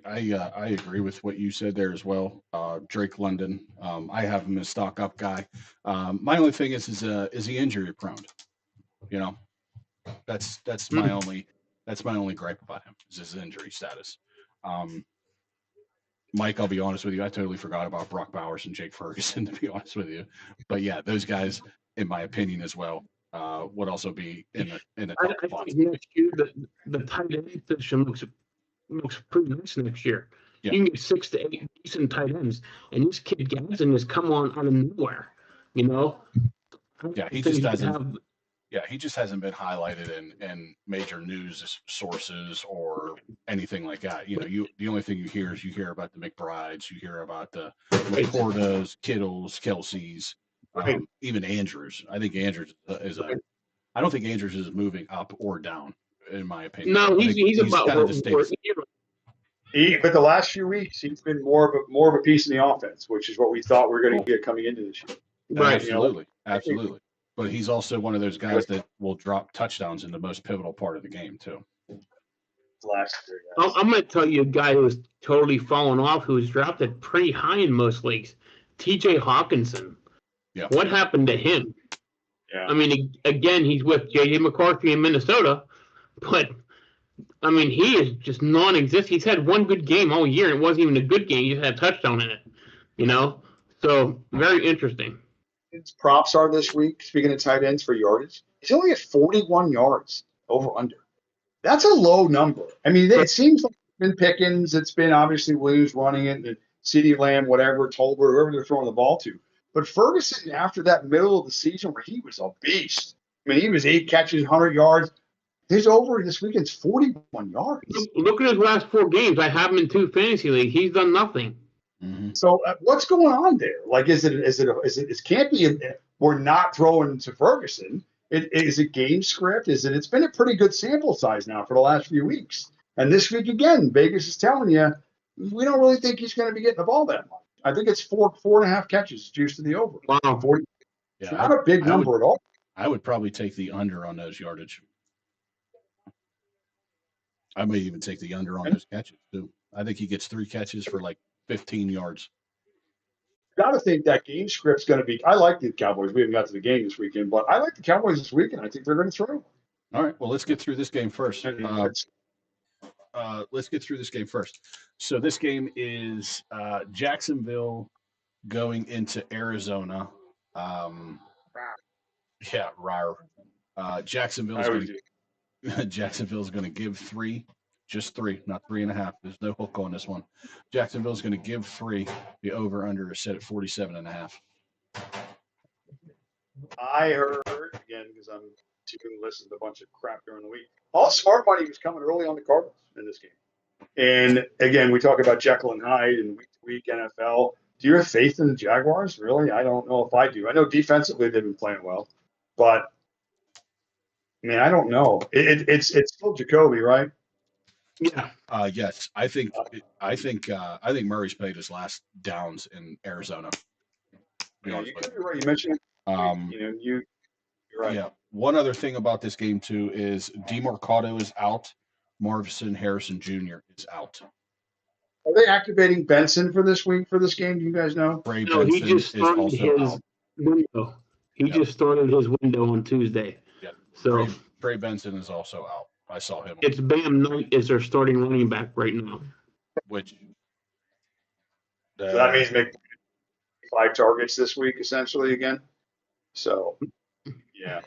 agree with what you said there as well. Drake London, I have him as stock up guy. My only thing is he injury prone? That's my only gripe about him is his injury status. Mike, I'll be honest with you, I totally forgot about Brock Bowers and Jake Ferguson, to be honest with you. But yeah, those guys, in my opinion as well, would also be in the top I think next year the tight end position looks pretty nice next year. Yeah. You can get 6 to 8 decent tight ends, and this kid Gadsden has come on out of nowhere. Yeah, he just doesn't. Yeah, he just hasn't been highlighted in major news sources or anything like that. The only thing you hear about the McBrides, you hear about the McCordas, Kittles, Kelseys, even Andrews. I think Andrews is I don't think Andrews is moving up or down, in my opinion. No, he's about kind of but the last few weeks, he's been more of a piece in the offense, which is what we thought we were going to get coming into this year. Right, absolutely. But he's also one of those guys that will drop touchdowns in the most pivotal part of the game, too. Last year, I'm going to tell you a guy who was totally fallen off, who was drafted pretty high in most leagues, T.J. Hawkinson. Yeah. What happened to him? Yeah. I mean, again, he's with J.J. McCarthy in Minnesota, but, I mean, he is just non-existent. He's had one good game all year, and it wasn't even a good game. He just had a touchdown in it, So, very interesting. His props are this week, speaking of tight ends for yardage, he's only at 41 yards over under. That's a low number. I mean, it seems like it's been Pickens, it's been obviously Williams running it, and CeeDee Lamb, whatever, Tolbert, whoever they're throwing the ball to. But Ferguson, after that middle of the season where he was a beast, I mean, he was 8 catches, 100 yards. His over this weekend's 41 yards. Look at his last 4 games. I have him in 2 fantasy leagues. He's done nothing. Mm-hmm. So what's going on there? Like, it can't be we're not throwing to Ferguson. Is it game script? It's been a pretty good sample size now for the last few weeks. And this week again, Vegas is telling you, we don't really think he's going to be getting the ball that much. I think it's 4.5 catches juiced to the over. Wow. 40. It's not a big number at all. I would probably take the under on those yardage. I may even take the under on those catches too. I think he gets 3 catches for like 15 yards. Got to think that game script's going to be. I like the Cowboys. We haven't got to the game this weekend, but I like the Cowboys this weekend. I think they're going to throw. All right. Well, let's get through this game first. Let's get through this game first. So this game is Jacksonville going into Arizona. Jacksonville's going to give 3. Just 3, not 3.5. There's no hook on this one. Jacksonville's going to give 3. The over/under is set at 47.5. I heard, again, because I'm listen to a bunch of crap during the week, all smart money was coming early on the Cardinals in this game. And again, we talk about Jekyll and Hyde and week to week NFL. Do you have faith in the Jaguars? Really? I don't know if I do. I know defensively they've been playing well, but I don't know. It's still Jacoby, right? Yeah. Yes, I think Murray's played his last downs in Arizona. Yeah, you could be right. You mentioned Um, you're right. Yeah. One other thing about this game too is DeMarcado is out. Marvin Harrison Jr. is out. Are they activating Benson for this week for this game? Do you guys know? Trey No, he Benson just is started also his out. window. He Yep. just started his window on Tuesday. Yeah. So Trey Benson is also out. I saw him. it's Bam Knight is their starting running back right now. Which So that means make 5 targets this week, essentially again. So, yeah.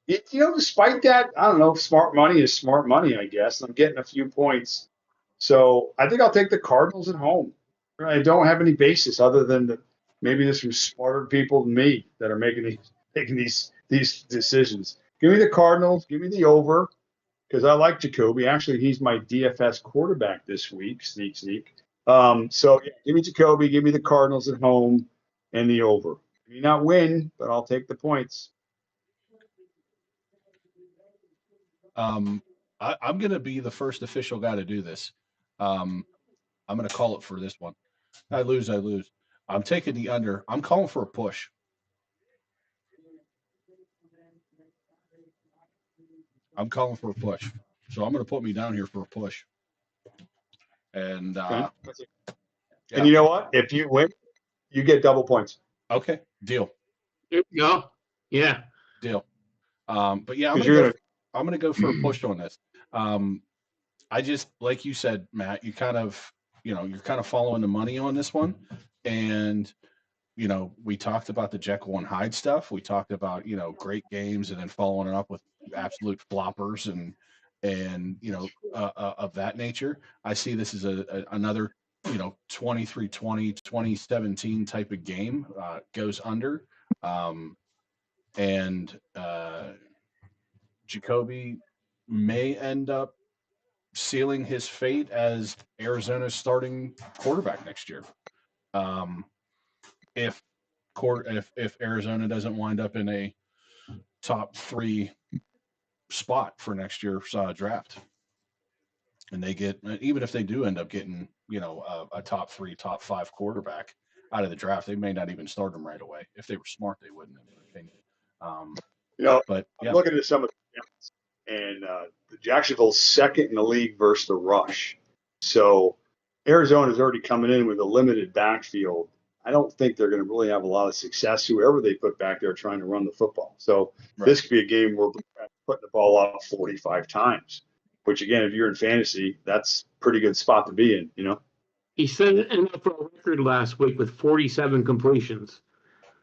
Despite that, I don't know. Smart money is smart money, I guess. I'm getting a few points, so I think I'll take the Cardinals at home. I don't have any basis other than that maybe there's some smarter people than me that are making these decisions. Give me the Cardinals. Give me the over because I like Jacoby. Actually, he's my DFS quarterback this week. Sneak. So yeah, give me Jacoby. Give me the Cardinals at home and the over. May not win, but I'll take the points. I'm going to be the first official guy to do this. I'm going to call it for this one. I lose. I'm taking the under. I'm calling for a push. I'm calling for a push. So I'm going to put me down here for a push. And Okay. yeah. And you know what? If you win, you get double points. Okay, deal. There you go. Yeah. Deal. But yeah, I'm 'Cause gonna go for a push on this. I just like you said, Matt, you're kind of following the money on this one. And we talked about the Jekyll and Hyde stuff. We talked about, great games and then following it up with absolute floppers and of that nature. I see this as another 23-20, 2017 type of game, goes under. And Jacoby may end up sealing his fate as Arizona's starting quarterback next year. If Arizona doesn't wind up in a top 3 spot for next year's draft, and they get, even if they do end up getting a top 3, top 5 quarterback out of the draft, they may not even start him right away. If they were smart, they wouldn't, in my opinion. But yeah. I'm looking at some of the and Jacksonville's second in the league versus the rush. So Arizona's already coming in with a limited backfield. I don't think they're going to really have a lot of success, whoever they put back there trying to run the football. So This could be a game where we're putting the ball up 45 times, which, again, if you're in fantasy, that's a pretty good spot to be in. He set an NFL record last week with 47 completions.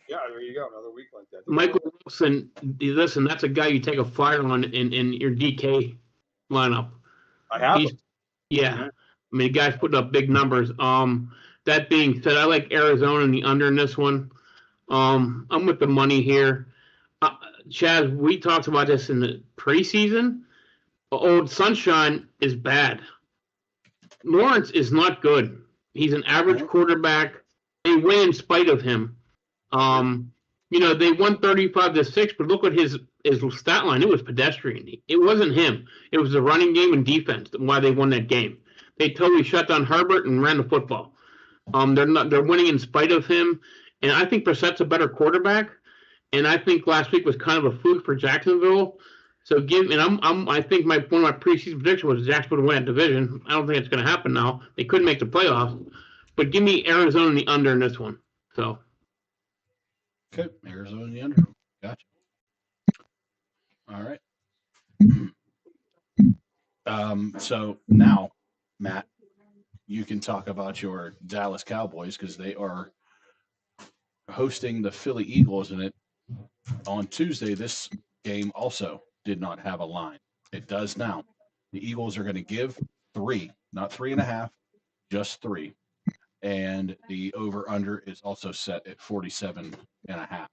Yeah, there you go. Another week like that. Michael Wilson, listen, that's a guy you take a flyer on in your DK lineup. I have him. Yeah. I mean, the guy's putting up big numbers. That being said, I like Arizona in the under in this one. I'm with the money here. Chaz, we talked about this in the preseason. Old Sunshine is bad. Lawrence is not good. He's an average quarterback. They win in spite of him. They won 35-6, but look at his stat line. It was pedestrian. It wasn't him. It was the running game and defense why they won that game. They totally shut down Herbert and ran the football. They're winning in spite of him, and I think Brissett's a better quarterback. And I think last week was kind of a fluke for Jacksonville. So I think one of my preseason predictions was Jacksonville would win that division. I don't think it's going to happen now. They couldn't make the playoffs, but give me Arizona in the under in this one. So. Okay, Arizona in the under. Gotcha. All right. So now, Matt, you can talk about your Dallas Cowboys because they are hosting the Philly Eagles, and on Tuesday, this game also did not have a line. It does now. The Eagles are going to give 3, not 3.5, just 3. And the over-under is also set at 47.5.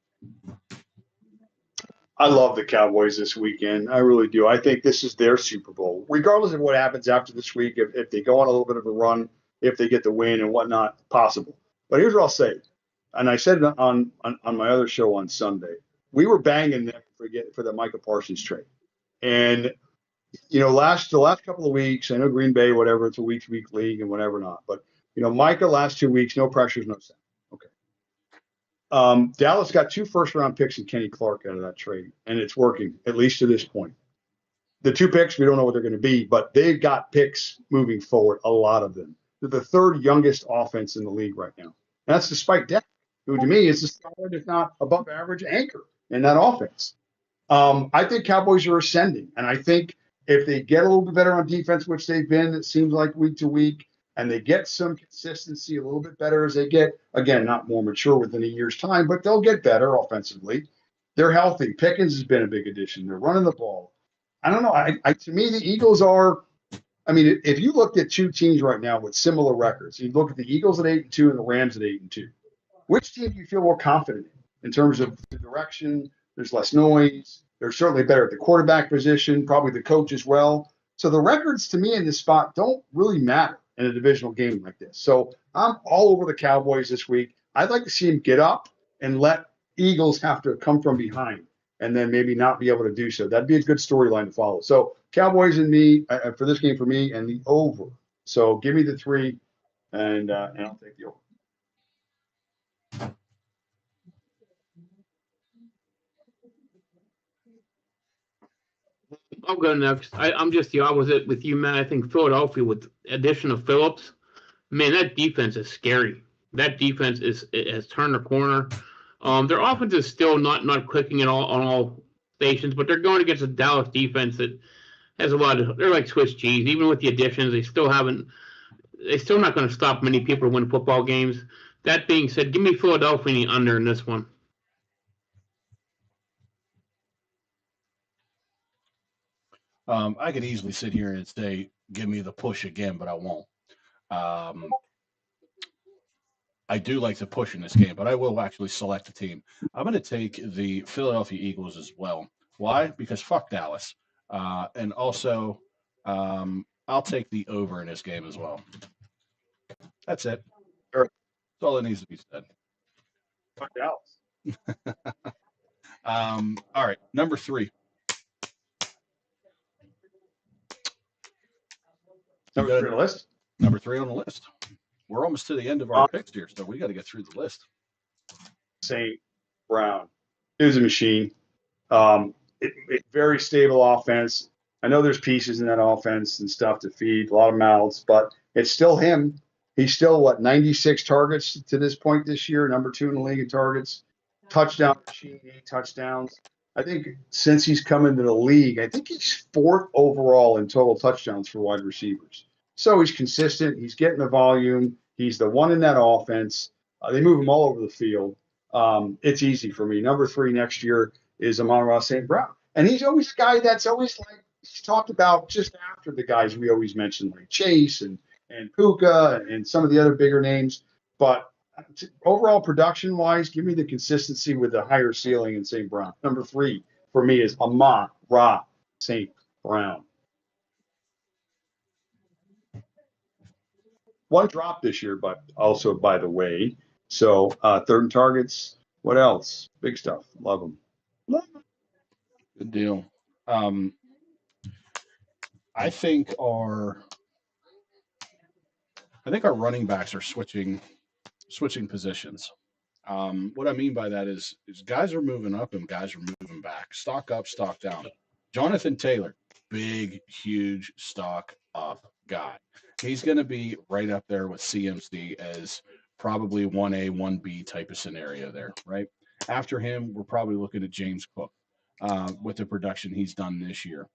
I love the Cowboys this weekend. I really do. I think this is their Super Bowl, regardless of what happens after this week. If they go on a little bit of a run, if they get the win and whatnot, possible. But here's what I'll say, and I said it on my other show on Sunday. We were banging them for the Micah Parsons trade, and the last couple of weeks, I know Green Bay, whatever, it's a week-to-week league and whatever not, but Micah last 2 weeks, no pressures, no sound. Okay. Dallas got 2 first-round picks and Kenny Clark out of that trade, and it's working, at least to this point. The 2 picks, we don't know what they're going to be, but they've got picks moving forward, a lot of them. They're the 3rd youngest offense in the league right now. And that's despite Dak, who to me is the solid, if not above average, anchor in that offense. I think Cowboys are ascending, and I think if they get a little bit better on defense, which they've been, it seems like week to week, and they get some consistency a little bit better as they get, again, not more mature within a year's time, but they'll get better offensively. They're healthy. Pickens has been a big addition. They're running the ball. I don't know. To me, the Eagles are, if you looked at 2 teams right now with similar records, you look at the Eagles at 8-2 and the Rams at 8-2. Which team do you feel more confident in terms of the direction? There's less noise. They're certainly better at the quarterback position, probably the coach as well. So the records to me in this spot don't really matter in a divisional game like this. So I'm all over the Cowboys this week. I'd like to see them get up and let Eagles have to come from behind and then maybe not be able to do so. That'd be a good storyline to follow. So Cowboys and me for this game for me and the over. So give me the 3 and I'll take the over. I'll go next. I'm just the opposite with you, man. I think Philadelphia, with the addition of Phillips, man, that defense is scary. That defense has turned the corner. Their offense is still not clicking at all on all stations, but they're going against a Dallas defense that has a lot of. They're like Swiss cheese. Even with the additions, they still haven't. They're still not going to stop many people to win football games. That being said, give me Philadelphia under in this one. I could easily sit here and say, give me the push again, but I won't. I do like to push in this game, but I will actually select a team. I'm going to take the Philadelphia Eagles as well. Why? Because fuck Dallas. And also, I'll take the over in this game as well. That's it. Sure. That's all that needs to be said. Fuck Dallas. All right, number 3. Number 3 on the list? Number 3 on the list. We're almost to the end of our picks here, so we got to get through the list. St. Brown is a machine. Very stable offense. I know there's pieces in that offense and stuff to feed, a lot of mouths, but it's still him. He's still, 96 targets to this point this year, number 2 in the league in targets. Touchdown machine, 8 touchdowns. I think since he's come into the league, I think he's 4th overall in total touchdowns for wide receivers. So he's consistent. He's getting the volume. He's the one in that offense. They move him all over the field. It's easy for me. Number 3 next year is Amon-Ra St. Brown. And he's always a guy that's always he's talked about just after the guys we always mention, like Chase and Puka and some of the other bigger names. But overall production-wise, give me the consistency with the higher ceiling in St. Brown. Number 3 for me is Amon-Ra St. Brown. 1 drop this year, but also, by the way. So 3rd in targets. What else? Big stuff. Love him. Good deal. I think our running backs are switching positions. What I mean by that is guys are moving up and guys are moving back. Stock up, stock down. Jonathan Taylor, big, huge stock up guy. He's going to be right up there with CMC as probably 1A, 1B type of scenario there, right? After him, we're probably looking at James Cook with the production he's done this year.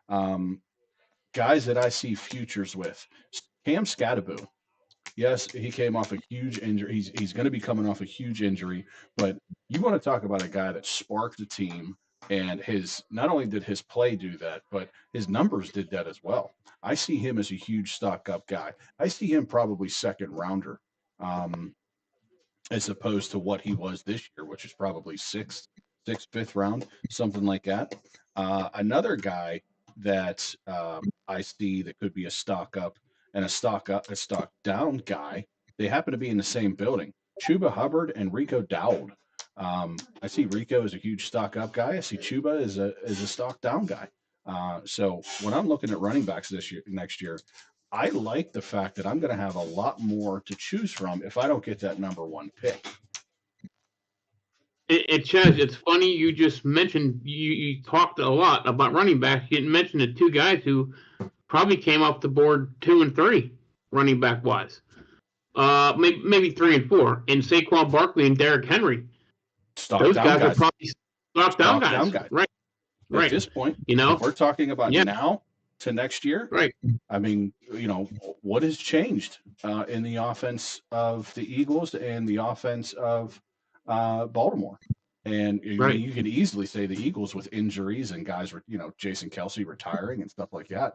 Guys that I see futures with, Cam Scatterbo. Yes, he came off a huge injury. He's going to be coming off a huge injury, but you want to talk about a guy that sparked the team, and not only did his play do that, but his numbers did that as well. I see him as a huge stock up guy. I see him probably 2nd rounder, as opposed to what he was this year, which is probably 6th, sixth, fifth round, something like that. Another guy that I see that could be a stock up and a stock down guy. They happen to be in the same building. Chuba Hubbard and Rico Dowd. I see Rico as a huge stock up guy. I see Chuba as a stock down guy. So when I'm looking at running backs next year, I like the fact that I'm going to have a lot more to choose from if I don't get that number one pick. Chaz, it's funny you just mentioned you talked a lot about running backs. You didn't mention the two guys who probably came off the board 2 and 3 running back wise. Maybe 3 and 4. And Saquon Barkley and Derrick Henry. Those guys are probably stock down guys. Right. At this point, if we're talking about now to next year, right? I mean, what has changed in the offense of the Eagles and the offense of Baltimore? And you can easily say the Eagles with injuries and guys, Jason Kelce retiring and stuff like that.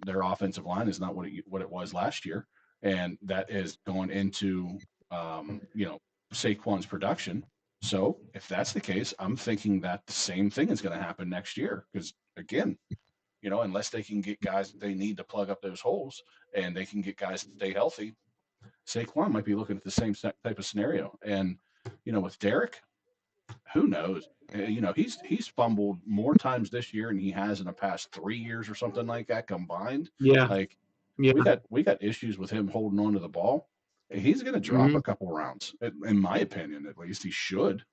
Their offensive line is not what it was last year, and that is going into Saquon's production. So if that's the case, I'm thinking that the same thing is going to happen next year because again, unless they can get guys that they need to plug up those holes and they can get guys to stay healthy, Saquon might be looking at the same type of scenario. And with Derek, who knows? He's fumbled more times this year than he has in the past 3 years or something like that combined. Yeah, we got issues with him holding on to the ball. He's going to drop a couple rounds, in my opinion. At least he should.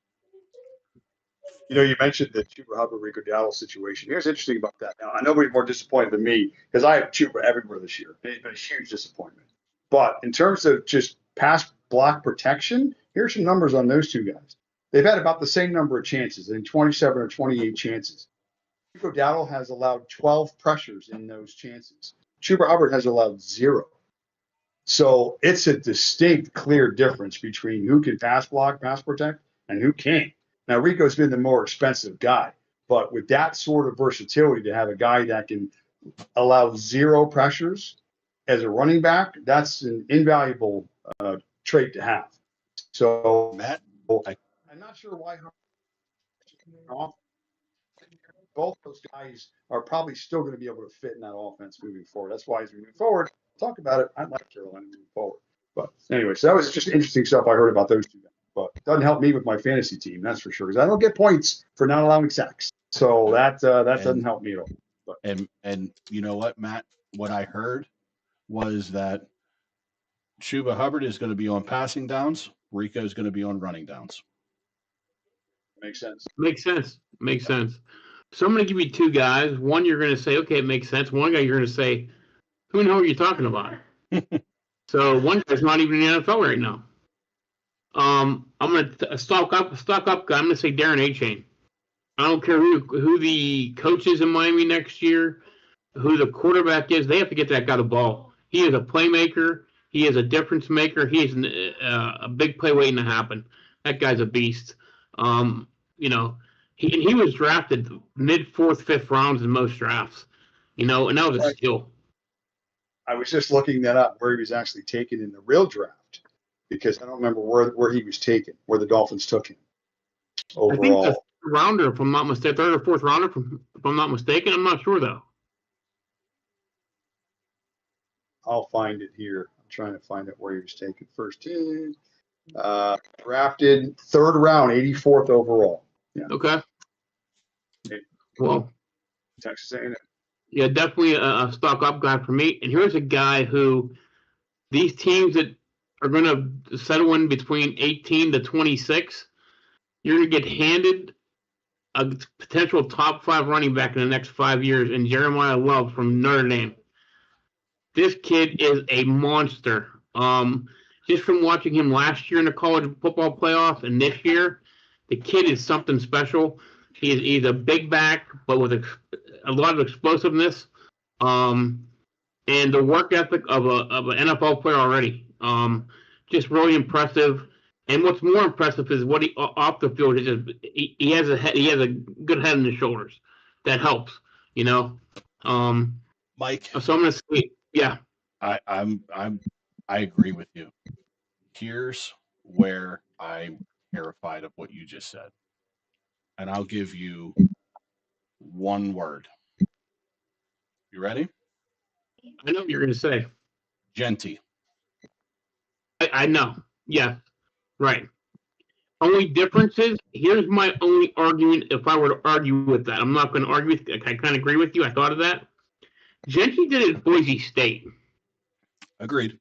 You mentioned the Chuba Hubbard Rico Dowdle situation. Here's interesting about that. Now, I know nobody's more disappointed than me because I have Chuba everywhere this year. It's been a huge disappointment. But in terms of just pass block protection, here's some numbers on those two guys. They've had about the same number of chances, 27 or 28 chances. Rico Dowdle has allowed 12 pressures in those chances. Chuba Hubbard has allowed 0. So it's a distinct, clear difference between who can pass block, pass protect, and who can't. Now, Rico's been the more expensive guy, but with that sort of versatility to have a guy that can allow 0 pressures as a running back, that's an invaluable trait to have. So, Matt, I'm not sure why both those guys are probably still going to be able to fit in that offense moving forward. That's why as we move forward, talk about it. I like Carolina moving forward. But anyway, so that was just interesting stuff I heard about those two guys. But it doesn't help me with my fantasy team, that's for sure, because I don't get points for not allowing sacks. So that doesn't help me at all. But. And you know what, Matt? What I heard was that Chuba Hubbard is going to be on passing downs. Rico is going to be on running downs. Makes sense. So I'm going to give you two guys. One, you're going to say, okay, it makes sense. One guy, you're going to say, who know what you're talking about? So one guy's not even in the NFL right now. I'm going to stock up guy. I'm going to say Darren A-Chain. I don't care who the coach is in Miami next year, who the quarterback is. They have to get that guy the ball. He is a playmaker. He is a difference maker. He is a big play waiting to happen. That guy's a beast. He was drafted mid 4th, 5th rounds in most drafts. And that was a steal. I was just looking that up where he was actually taken in the real draft because I don't remember where he was taken, where the Dolphins took him overall. I think the 3rd rounder, if I'm not mistaken, 3rd or 4th rounder, if I'm not mistaken. I'm not sure though. I'll find it here. I'm trying to find out where he was taken first. Drafted 3rd round, 84th overall. Yeah. Okay. Well, Texas A&M. Yeah, definitely a stock up guy for me. And here's a guy who these teams that are going to settle in between 18 to 26, you're going to get handed a potential top 5 running back in the next 5 years, and Jeremiah Love from Notre Dame. This kid is a monster. Just from watching him last year in the college football playoff and this year, the kid is something special. He's a big back, but with a lot of explosiveness, and the work ethic of an NFL player already. Just really impressive. And what's more impressive is what he off the field. He has a good head on his shoulders. That helps, Mike. So I'm gonna say, yeah. I agree with you. Here's where I'm terrified of what you just said. and I'll give you one word. You ready? I know what you're going to say. Genty. I know. Yeah, right. Only difference is, here's my only argument if I were to argue with that. I'm not going to argue with you. I kind of agree with you. I thought of that. Genty did it at Boise State. Agreed.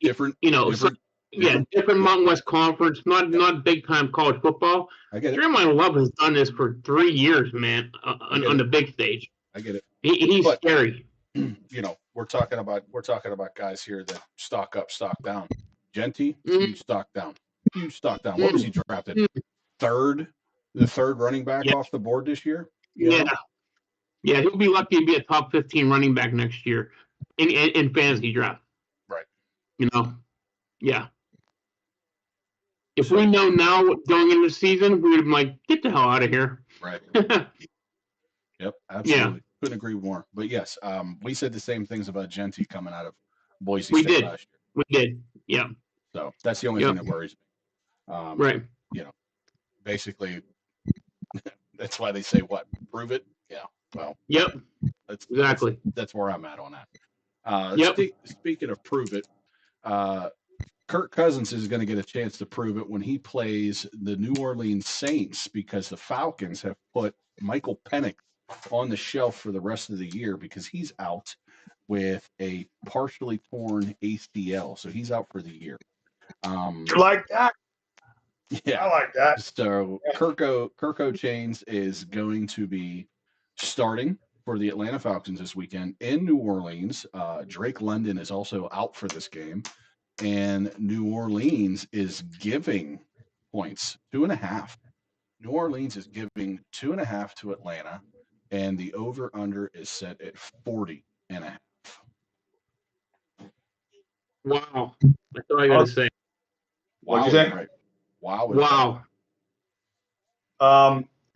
Different. Different Mountain West Conference, not big time college football. I get it. Jeremiah Love has done this for 3 years, man, on the big stage. I get it. He's scary. We're talking about guys here that stock up, stock down. Genty, huge stock down. Huge stock down. What was he drafted? The third running back off the board this year? Yeah, he'll be lucky to be a top 15 running back next year in fantasy draft. Right. Yeah. If we know now going into the season, we would be like, get the hell out of here. Right. Yep, absolutely. Yeah. Couldn't agree more. But yes, we said the same things about Genty coming out of Boise State last year. We did. Yeah. So that's the only thing that worries me. Right. Basically, that's why they say what? Prove it? Yeah. Well. Yep. Exactly. That's where I'm at on that. Speaking of prove it, Kirk Cousins is going to get a chance to prove it when he plays the New Orleans Saints, because the Falcons have put Michael Penix on the shelf for the rest of the year because he's out with a partially torn ACL. So he's out for the year. You like that? Yeah. I like that. So Kirko Chains is going to be starting for the Atlanta Falcons this weekend in New Orleans. Drake London is also out for this game. And New Orleans is giving points, 2.5. New Orleans is giving 2.5 to Atlanta, and the over-under is set at 40.5. Wow. That's all I got to say. Wow. What'd you say? Right. Wow.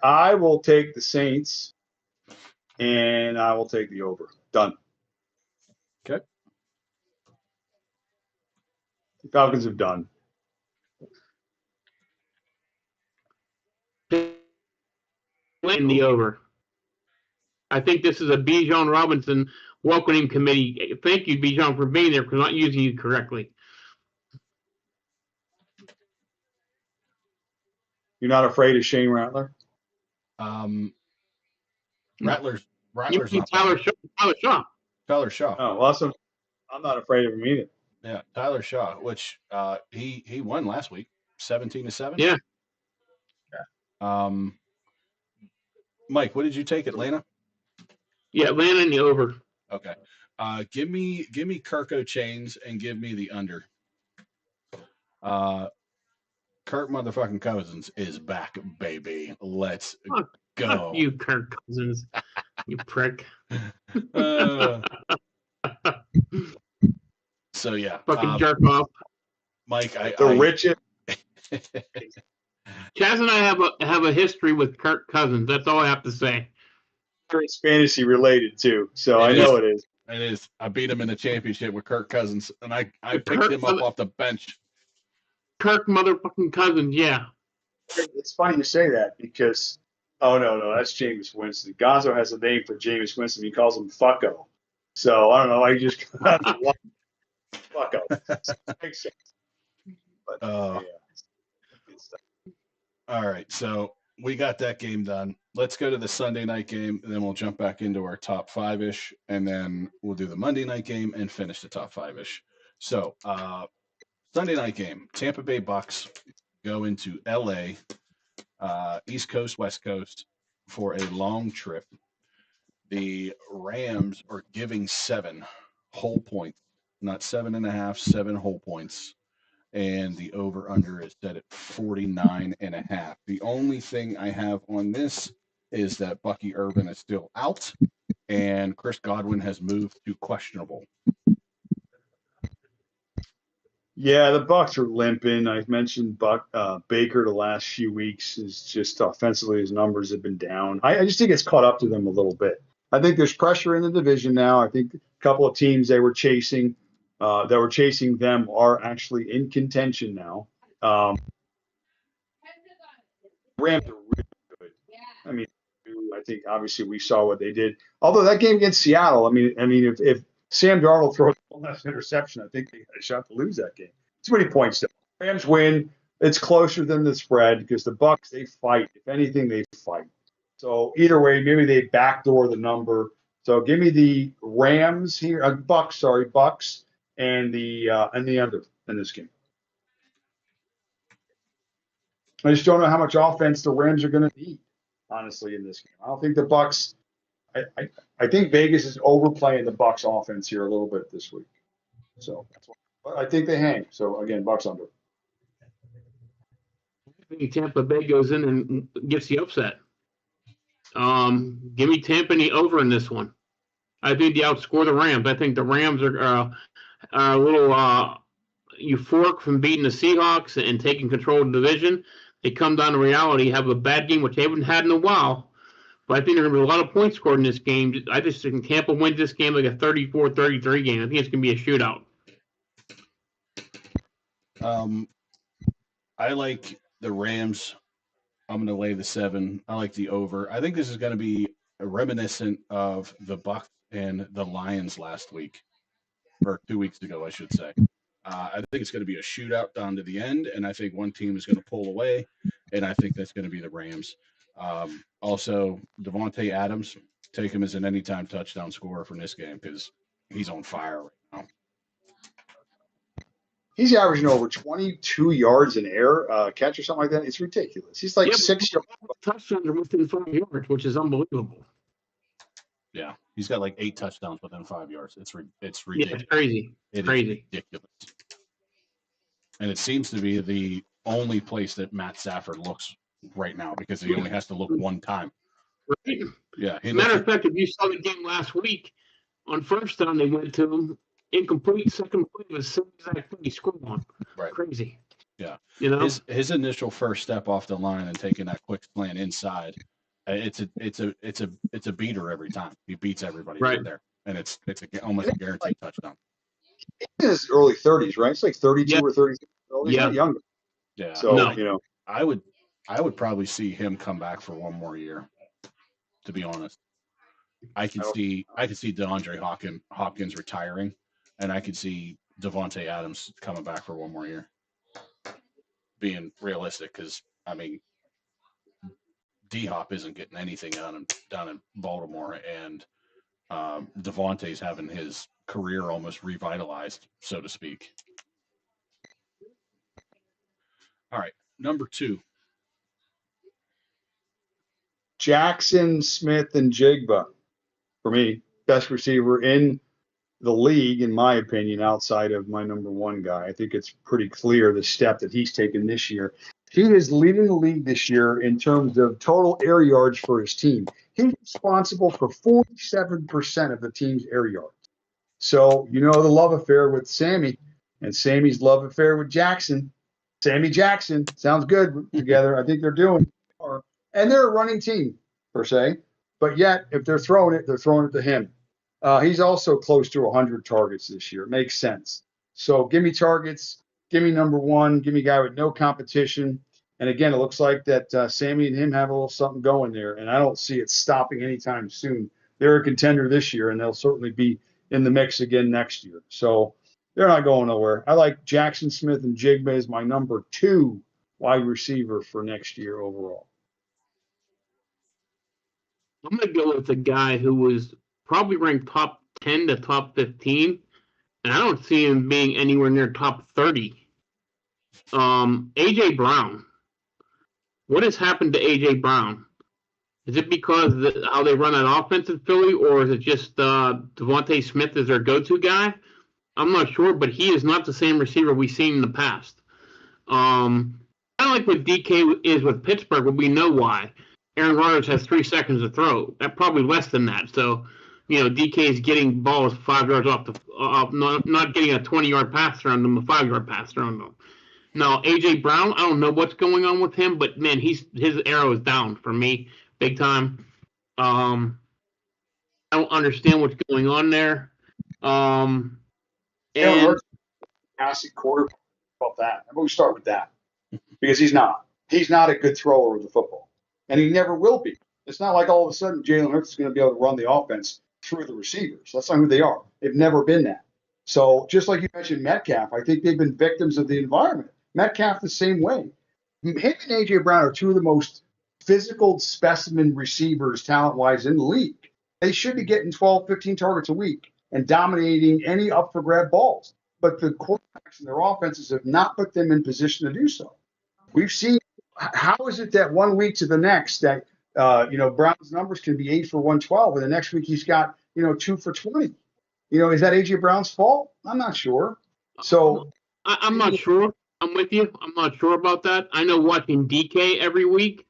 I will take the Saints, and I will take the over. Done. Okay. The Falcons have done. In the over. I think this is a Bijan Robinson welcoming committee. Thank you, Bijan, for being there, because I'm not using you correctly. You're not afraid of Shane Rattler? Rattler's not Tyler Shaw. Tyler Shaw. Oh, awesome. I'm not afraid of him either. Yeah, Tyler Shaw, which he won last week, 17-7. Yeah. Mike, what did you take, Atlanta? Yeah, Atlanta in the over. Okay. Give me Kirko Chains and give me the under. Kirk motherfucking Cousins is back, baby. Let's go. Fuck you, Kirk Cousins. You prick. So yeah. Fucking jerk off. Mike, the richest. Chaz and I have a history with Kirk Cousins. That's all I have to say. It's fantasy related too, so I know it is. It is. I beat him in the championship with Kirk Cousins, and I picked him up off the bench. Kirk motherfucking Cousins, yeah. It's funny you say that because, no, that's Jameis Winston. Gonzo has a name for Jameis Winston. He calls him Fucko. So I don't know. I just Fucko. Makes sense. But, yeah. All right, so we got that game done. Let's go to the Sunday night game, and then we'll jump back into our top five-ish, and then we'll do the Monday night game and finish the top five-ish. So, Sunday night game, Tampa Bay Bucks go into L.A., East Coast, West Coast, for a long trip. The Rams are giving 7 whole points, not 7.5, 7 whole points. And the over-under is set at 49.5. The only thing I have on this is that Bucky Irvin is still out, and Chris Godwin has moved to questionable. Yeah, the Bucs are limping. I've mentioned Baker the last few weeks is just offensively his numbers have been down. I just think it's caught up to them a little bit. I think there's pressure in the division now. I think a couple of teams that were chasing them are actually in contention now. Rams are really good. I mean, I think obviously we saw what they did. Although that game against Seattle, I mean, if Sam Darnold throws one last interception, I think they had a shot to lose that game. Too many points. Still. Rams win. It's closer than the spread because the Bucks, they fight. If anything, they fight. So either way, maybe they backdoor the number. So give me the Rams here, Bucks, and the under in this game. I just don't know how much offense the Rams are going to need, honestly, in this game. I don't think the Bucks. I think Vegas is overplaying the Bucks offense here a little bit this week. So that's why. But I think they hang. So again, Bucks under. I think Tampa Bay goes in and gets the upset. Give me Tampa and the over in this one. I think they outscore the Rams. I think the Rams are a little euphoric from beating the Seahawks and taking control of the division. They come down to reality, have a bad game, which they haven't had in a while. But I think there are going to be a lot of points scored in this game. I just think Tampa wins this game like a 34-33 game. I think it's going to be a shootout. I like the Rams. I'm going to lay the 7. I like the over. I think this is going to be reminiscent of the Bucs and the Lions last week, or 2 weeks ago, I should say. I think it's going to be a shootout down to the end, and I think one team is going to pull away, and I think that's going to be the Rams. Also, Devontae Adams, take him as an anytime touchdown scorer from this game because he's on fire right now. He's averaging over 22 yards in air catch or something like that. It's ridiculous. He's like 6 yards. Touchdowns are within 5 yards, which is unbelievable. Yeah, he's got like 8 touchdowns within 5 yards. It's ridiculous. Yeah, it's crazy. It's crazy. Ridiculous. And it seems to be the only place that Matt Stafford looks right now because he only has to look one time. Right? Yeah. Matter of fact, if you saw the game last week, on first down they went to him, incomplete, second play was same exact thing he scored on. Right. Crazy. Yeah. You know? His initial first step off the line and taking that quick slant inside, it's a beater every time. He beats everybody right there. And it's almost a guaranteed touchdown. He's in his early 30s, right? It's like 32 or 33. He's not younger. Yeah. So, I would probably see him come back for one more year, to be honest. I could see DeAndre Hopkins retiring, and I could see Devontae Adams coming back for one more year. Being realistic, because I mean, D-Hop isn't getting anything down in Baltimore, and Devontae's having his career almost revitalized, so to speak. All right, number 2. Jackson, Smith, and Jigba, for me, best receiver in the league, in my opinion, outside of my number 1 guy. I think it's pretty clear the step that he's taken this year. He is leading the league this year in terms of total air yards for his team. He's responsible for 47% of the team's air yards. So, the love affair with Sammy and Sammy's love affair with Jackson. Sammy Jackson sounds good together. I think they're doing it. And they're a running team, per se. But yet, if they're throwing it to him. He's also close to 100 targets this year. It makes sense. So give me targets. Give me number 1. Give me a guy with no competition. And again, it looks like that Sammy and him have a little something going there. And I don't see it stopping anytime soon. They're a contender this year, and they'll certainly be in the mix again next year. So they're not going nowhere. I like Jackson Smith and Jigba as my number 2 wide receiver for next year overall. I'm going to go with a guy who was probably ranked top 10 to top 15, and I don't see him being anywhere near top 30. A.J. Brown. What has happened to A.J. Brown? Is it because how they run that offense in Philly, or is it just Devontae Smith is their go-to guy? I'm not sure, but he is not the same receiver we've seen in the past. Kind of like what DK is with Pittsburgh, but we know why. Aaron Rodgers has 3 seconds to throw. Probably less than that. So, DK is getting balls 5 yards off not getting a 20-yard pass thrown them, a 5-yard pass thrown them. Now, A.J. Brown, I don't know what's going on with him, but, man, his arrow is down for me big time. I don't understand what's going on there. And passing quarterback about that. I'm going to start with that because he's not. He's not a good thrower of the football, and he never will be. It's not like all of a sudden Jalen Hurts is going to be able to run the offense through the receivers. That's not who they are. They've never been that. So just like you mentioned Metcalf, I think they've been victims of the environment. Metcalf the same way. Him and A.J. Brown are two of the most physical specimen receivers talent-wise in the league. They should be getting 12, 15 targets a week and dominating any up-for-grab balls. But the quarterbacks and their offenses have not put them in position to do so. We've seen how is it that 1 week to the next that Brown's numbers can be 8 for 112, and the next week he's got 2 for 20. Is that A.J. Brown's fault? I'm not sure. So I'm not sure. I'm with you. I'm not sure about that. I know watching DK every week,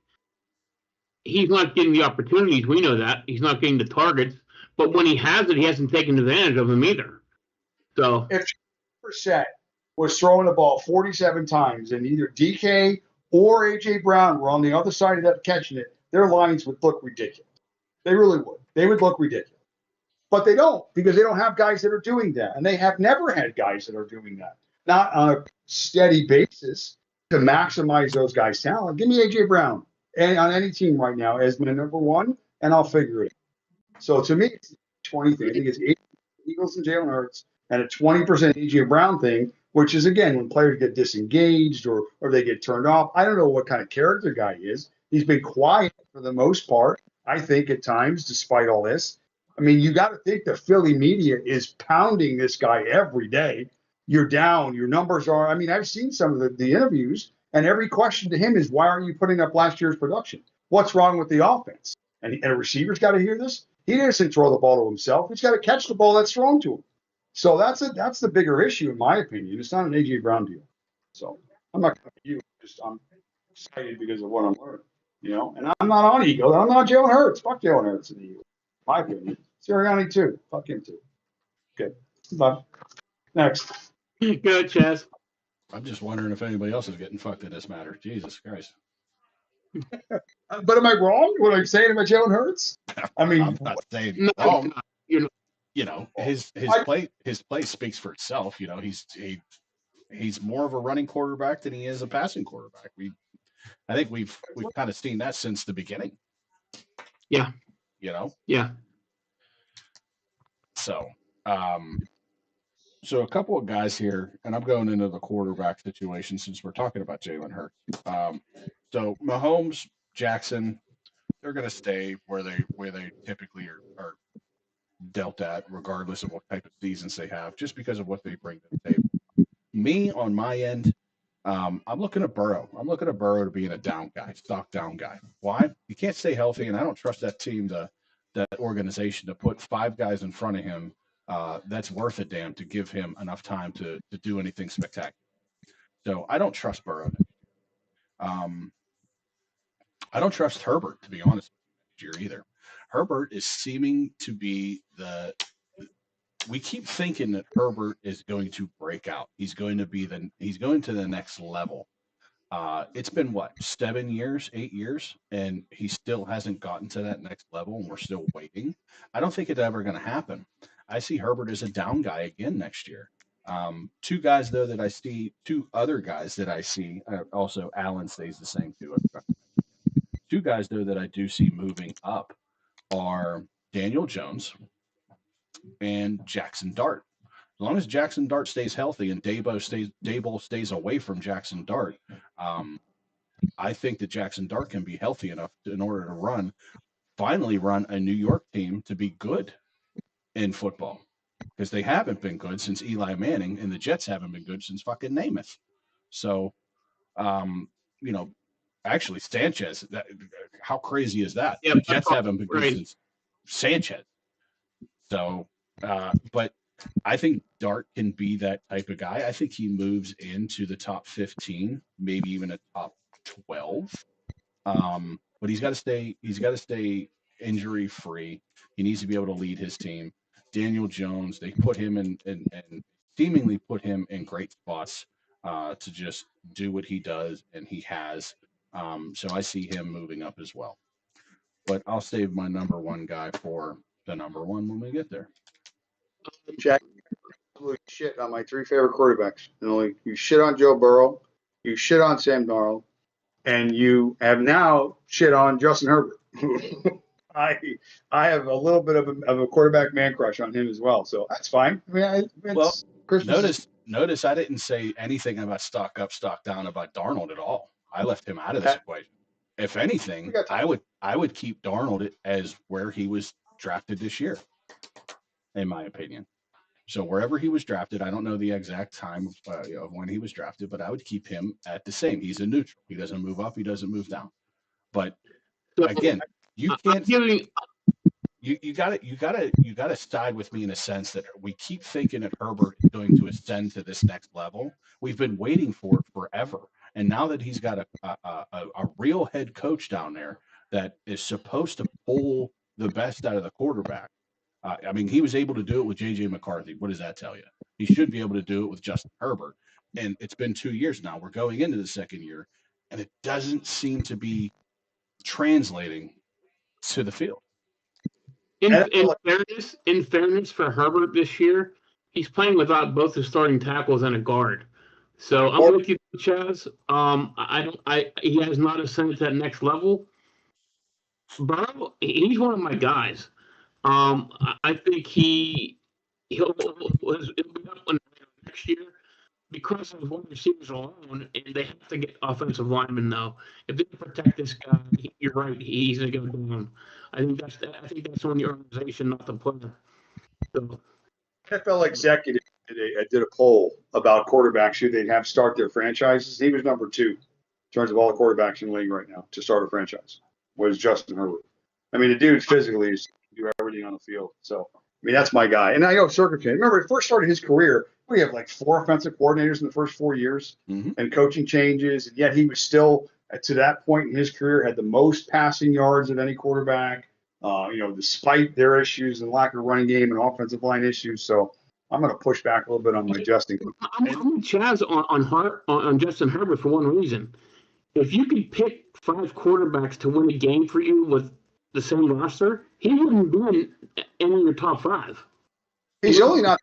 he's not getting the opportunities. We know that. He's not getting the targets. But when he has it, he hasn't taken advantage of them either. So if Brissett was throwing the ball 47 times and either DK or A.J. Brown were on the other side of that catching it, their lines would look ridiculous. They really would. They would look ridiculous. But they don't, because they don't have guys that are doing that. And they have never had guys that are doing that. Not on a steady basis to maximize those guys' talent. Give me A.J. Brown on any team right now as my number one, and I'll figure it out. So to me, it's a 20 thing. I think it's Eagles and Jalen Hurts and a 20% A.J. Brown thing, which is, again, when players get disengaged or they get turned off. I don't know what kind of character guy he is. He's been quiet for the most part, I think, at times, despite all this. I mean, you got to think the Philly media is pounding this guy every day. You're down. Your numbers are. I mean, I've seen some of the interviews, and every question to him is, why aren't you putting up last year's production? What's wrong with the offense? And a receiver's got to hear this. He doesn't throw the ball to himself. He's got to catch the ball that's thrown to him. So that's the bigger issue, in my opinion. It's not an A.J. Brown deal. So I'm not going to you. I'm excited because of what I'm learning. And I'm not on Eagles. I'm not Jalen Hurts. Fuck Jalen Hurts in the Eagles. My opinion. Sirianni too. Fuck him too. Okay. Bye. Next. Good, Chaz. I'm just wondering if anybody else is getting fucked in this matter. Jesus Christ. But am I wrong? What I'm saying about Jalen Hurts? I mean, I'm not saying No, wrong. you're not. His play speaks for itself. He's more of a running quarterback than he is a passing quarterback. I think we've kind of seen that since the beginning. Yeah. Yeah. So, so a couple of guys here, and I'm going into the quarterback situation since we're talking about Jalen Hurts. So Mahomes, Jackson, they're going to stay where they typically are dealt at, regardless of what type of seasons they have, just because of what they bring to the table. Me, on my end, I'm looking at Burrow. I'm looking at Burrow to being a down guy, stock down guy. Why? He can't stay healthy, and I don't trust that team, that organization, to put 5 guys in front of him that's worth a damn to give him enough time to do anything spectacular. So I don't trust Burrow. I don't trust Herbert, to be honest, next year either. Herbert is seeming to be we keep thinking that Herbert is going to break out. He's going to the next level. It's been 7 years, 8 years, and he still hasn't gotten to that next level, and we're still waiting. I don't think it's ever going to happen. I see Herbert as a down guy again next year. 2 guys though that I see, 2 other guys that I see. Also, Allen stays the same too. 2 guys though that I do see moving up are Daniel Jones and Jackson Dart. As long as Jackson Dart stays healthy and Daboll stays away from Jackson Dart, I think that Jackson Dart can be healthy enough in order to finally run a New York team to be good in football, because they haven't been good since Eli Manning, and the Jets haven't been good since fucking Namath. So, actually Sanchez. How crazy is that? Yeah, the Jets haven't been good since Sanchez. So, but I think Dart can be that type of guy. I think he moves into the top 15, maybe even a top 12. But he's got to stay injury free. He needs to be able to lead his team. Daniel Jones, they put him in and seemingly put him in great spots to just do what he does, and he has. So I see him moving up as well. But I'll save my number one guy for the number one when we get there. Jack, you shit on my 3 favorite quarterbacks. You shit on Joe Burrow, you shit on Sam Darnold, and you have now shit on Justin Herbert. I have a little bit of a quarterback man crush on him as well, so that's fine. I mean, Well, Christmas. notice I didn't say anything about stock up, stock down about Darnold at all. I left him out of this equation. If anything, I would keep Darnold as where he was drafted this year, in my opinion. So wherever he was drafted, I don't know the exact time of when he was drafted, but I would keep him at the same. He's a neutral. He doesn't move up. He doesn't move down. But So again, you can't. giving, You gotta side with me in a sense that we keep thinking that Herbert is going to ascend to this next level. We've been waiting for it forever, and now that he's got a real head coach down there that is supposed to pull the best out of the quarterback. I mean, he was able to do it with J.J. McCarthy. What does that tell you? He should be able to do it with Justin Herbert. And it's been 2 years now. We're going into the second year, and it doesn't seem to be translating to the field. In fairness for Herbert this year, he's playing without both the starting tackles and a guard. So I'm with you, Chaz. He has not ascended to that next level. Burrow, he's one of my guys. I think he'll be up next year because of wide receivers alone, and they have to get offensive linemen though. If they protect this guy, you're right, he's gonna go down. I think that's on the organization, not the player. So, NFL executive did a poll about quarterbacks who they'd have start their franchises. He was number 2 in terms of all the quarterbacks in the league right now to start a franchise. Was Justin Herbert. I mean, the dude physically is do everything on the field. So, I mean, that's my guy. And I know circumstance. Remember, he first started his career. We have like 4 offensive coordinators in the first 4 years and coaching changes. And yet he was still, to that point in his career, had the most passing yards of any quarterback, despite their issues and lack of running game and offensive line issues. So I'm going to push back a little bit on my Justin. I'm with Chaz on Justin Herbert for one reason. If you could pick 5 quarterbacks to win a game for you with the same roster, he wouldn't be in any of your top 5. He's only not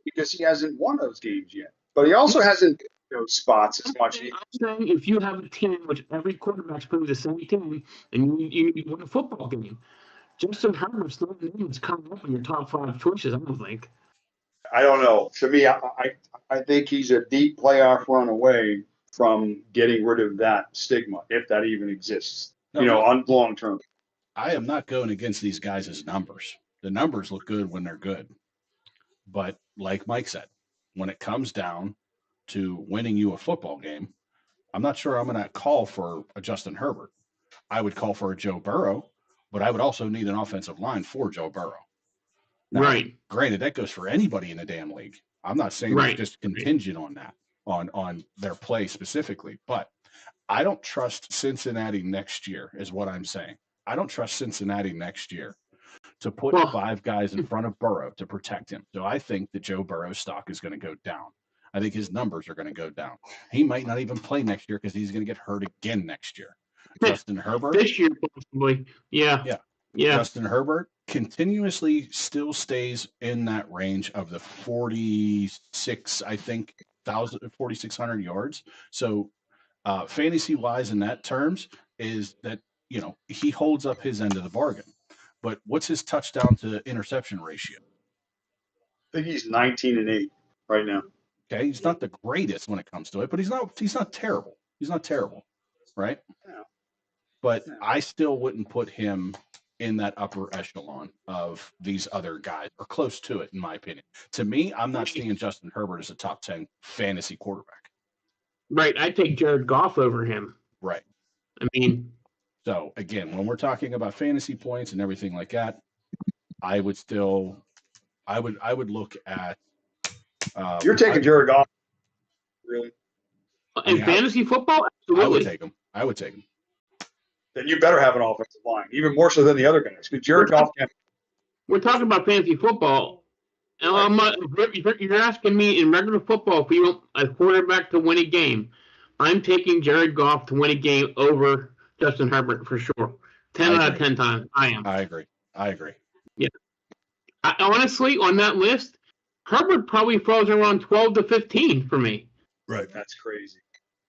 because he hasn't won those games yet. But he also hasn't those spots as much. I'm saying if you have a team which every quarterback's playing the same team and you win a football game, Justin Herbert's not the name that's coming up in your top 5 choices, I don't think. I don't know. To me, I think he's a deep playoff run away from getting rid of that stigma, if that even exists, on long term. I am not going against these guys' numbers. The numbers look good when they're good. But like Mike said, when it comes down to winning you a football game, I'm not sure I'm going to call for a Justin Herbert. I would call for a Joe Burrow, but I would also need an offensive line for Joe Burrow. Now, right. Granted, that goes for anybody in the damn league. I'm not saying it's just contingent on that, on their play specifically. But I don't trust Cincinnati next year, is what I'm saying. I don't trust Cincinnati next year to put 5 guys in front of Burrow to protect him. So I think that Joe Burrow's stock is going to go down. I think his numbers are going to go down. He might not even play next year because he's going to get hurt again next year. Justin Herbert. This year, possibly. Yeah. Justin Herbert continuously still stays in that range of the 46, I think, 4,600 yards. So fantasy-wise in that terms is that, he holds up his end of the bargain. But what's his touchdown to interception ratio? I think he's 19-8 right now. Okay, he's not the greatest when it comes to it, but he's not terrible. He's not terrible, right? Yeah. But I still wouldn't put him in that upper echelon of these other guys, or close to it, in my opinion. To me, I'm not seeing Justin Herbert as a top 10 fantasy quarterback. Right, I take Jared Goff over him. Right. I mean, so again, when we're talking about fantasy points and everything like that, I would look at. You're taking Jared Goff, really? In fantasy football, absolutely. I would take him. Then you better have an offensive line, even more so than the other guys. Because Jared Goff can't. We're talking about fantasy football. You're asking me in regular football if you want a quarterback to win a game. I'm taking Jared Goff to win a game over Justin Herbert for sure. 10 out of 10 times. I am. I agree. Yeah. Honestly, on that list, Herbert probably falls around 12 to 15 for me. Right. That's crazy.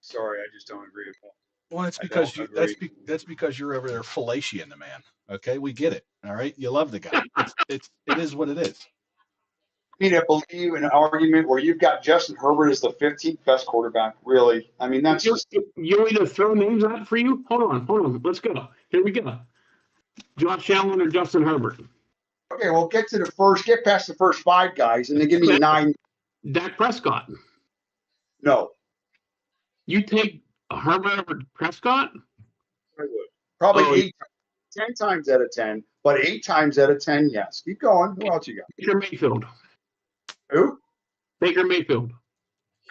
Sorry, I just don't agree with that. Well, I don't agree. that's because you're over there fellatiating the man. Okay, we get it. All right, you love the guy. It is what it is. Me to believe an argument where you've got Justin Herbert as the 15th best quarterback. Really? I mean, that's just You want me to throw names out for you? Hold on. Let's go. Here we go. Josh Allen or Justin Herbert? okay. Well, get past the first five guys, and then give me nine. Dak Prescott. No, You take Herbert over Prescott? I would. Probably Oh, 10 times out of 10, but 8 times out of 10, yes. Keep going. Who else you got? Baker Mayfield. Who? Baker Mayfield.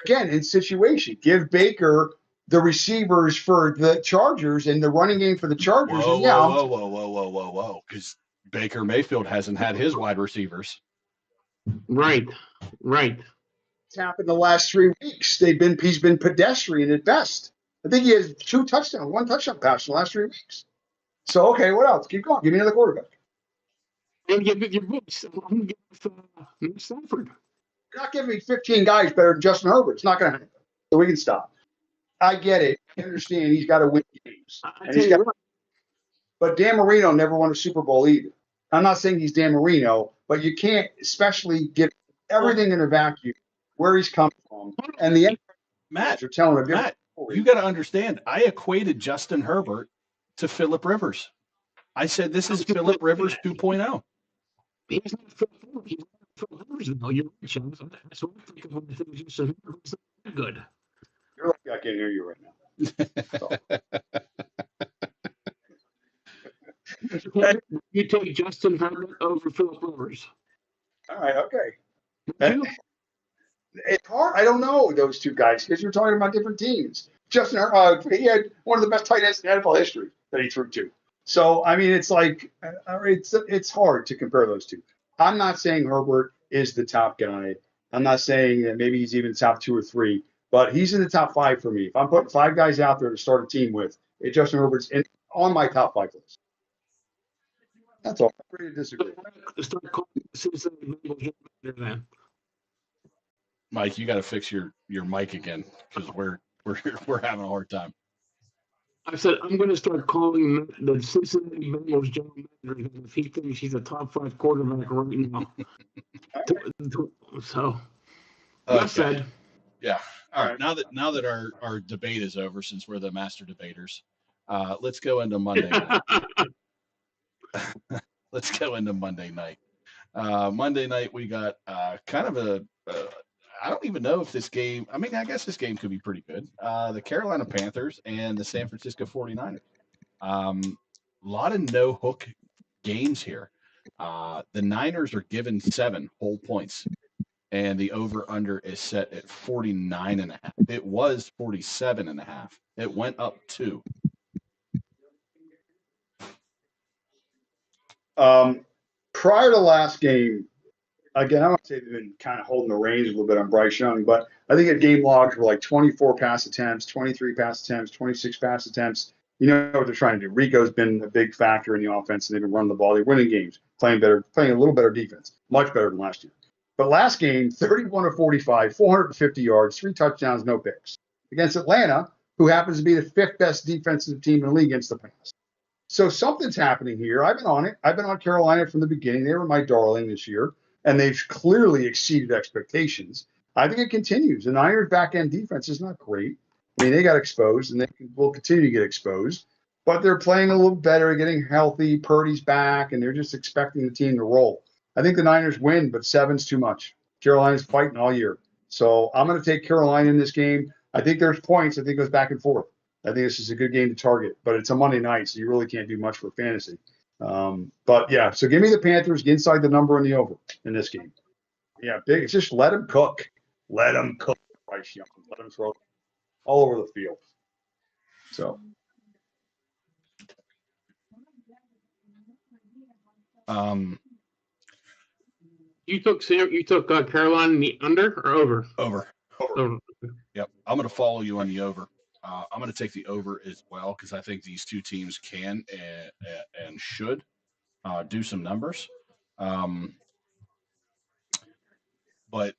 Again, in situation, give Baker the receivers for the Chargers and the running game for the Chargers. Whoa, And yeah, whoa, because Baker Mayfield hasn't had his wide receivers. Right. it's happened the last 3 weeks. He's been pedestrian at best. I think he has one touchdown pass in the last 3 weeks. So okay, what else? Keep going. Give me another quarterback. And give it your books. I'm going to give Matt Stafford. You're not giving me 15 guys better than Justin Herbert. It's not going to happen. So we can stop. I get it. I understand he's got to win games. But Dan Marino never won a Super Bowl either. I'm not saying he's Dan Marino, but you can't especially give everything in a vacuum where he's coming from. And the Matt, are telling a different story. You got to understand, I equated Justin Herbert to Phillip Rivers. I said this is Phillip Rivers 2.0. He's not Phil Rivers. He's not Phil Rivers, though. You're right, Sean. That's what I think of when I think Justin Herbert's not good. You're lucky I can't hear you right now. You take Justin Herbert over Phillip Rivers. All right, okay. It's hard. I don't know those two guys because you're talking about different teams. Justin, he had one of the best tight ends in NFL history that he threw to. So I mean, it's like it's hard to compare those two. I'm not saying Herbert is the top guy. I'm not saying that maybe he's even top 2 or 3, but he's in the top 5 for me. If I'm putting 5 guys out there to start a team with, Justin Herbert's on my top 5 list. That's all. I'm ready to disagree. Start calling then. Mike, you got to fix your mic again because we're having a hard time. I said I'm going to start calling the Cincinnati Bengals general manager if he thinks he's a top 5 quarterback right now. So, that said, yeah. All right. Now that our debate is over, since we're the master debaters, let's go into Monday night. Let's go into Monday night. Monday night we got kind of I don't even know if this game, I mean, I guess this game could be pretty good. The Carolina Panthers and the San Francisco 49ers. A lot of no-hook games here. The Niners are given 7 whole points, and the over-under is set at 49.5. It was 47.5. It went up 2. Prior to last game, again, I want to say they've been kind of holding the reins a little bit on Bryce Young, but I think at game logs were like 24 pass attempts, 23 pass attempts, 26 pass attempts. You know what they're trying to do. Rico's been a big factor in the offense, and they've been running the ball. They're winning games, playing a little better defense, much better than last year. But last game, 31 of 45, 450 yards, 3 touchdowns, no picks. Against Atlanta, who happens to be the 5th best defensive team in the league against the pass. So something's happening here. I've been on it. I've been on Carolina from the beginning. They were my darling this year, and they've clearly exceeded expectations. I think it continues. The Niners' back-end defense is not great. I mean, they got exposed, and they will continue to get exposed. But they're playing a little better, getting healthy. Purdy's back, and they're just expecting the team to roll. I think the Niners win, but 7's too much. Carolina's fighting all year. So I'm going to take Carolina in this game. I think there's points. I think it goes back and forth. I think this is a good game to target, but it's a Monday night, so you really can't do much for fantasy. But yeah, so give me the Panthers, get inside the number and the over in this game. Yeah, big. It's just let them cook. Let them cook. Bryce Young. Let them throw all over the field. So. You took Carolina in the under or over? Over. Yep. I'm going to follow you on the over. I'm going to take the over as well because I think these two teams can and should do some numbers. But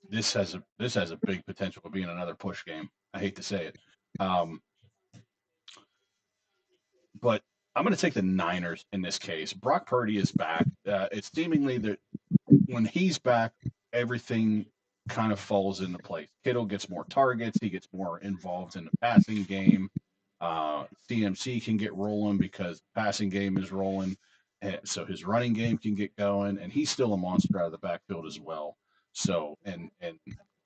this has a big potential for being another push game. I hate to say it. But I'm going to take the Niners in this case. Brock Purdy is back. It's seemingly that when he's back, everything kind of falls into place. Kittle gets more targets. He gets more involved in the passing game. CMC can get rolling because the passing game is rolling. So his running game can get going, and he's still a monster out of the backfield as well. So, and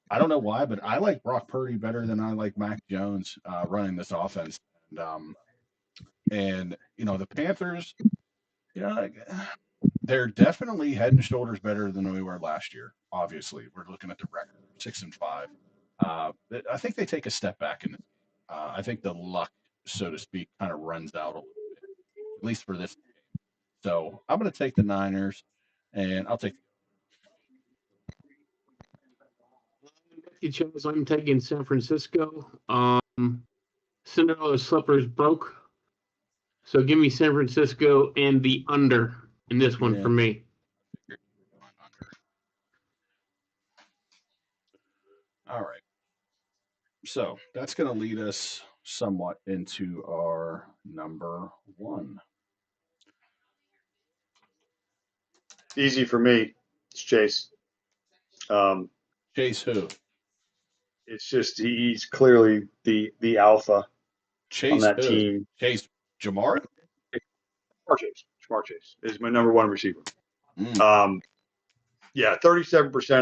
I don't know why, but I like Brock Purdy better than I like Mac Jones running this offense. And the Panthers, they're definitely head and shoulders better than we were last year. Obviously, we're looking at the record 6-5. I think they take a step back in. I think the luck, so to speak, kind of runs out a little bit, at least for this game. So I'm going to take the Niners, and I'll take. I'm taking San Francisco. Cinderella slippers broke. So give me San Francisco and the under in this one for me. All right. So that's going to lead us somewhat into our number one. Easy for me. It's Chase. Chase who? It's just he's clearly the alpha Chase on that who? team. Chase Jamar? Jamar Chase is my number one receiver. 37%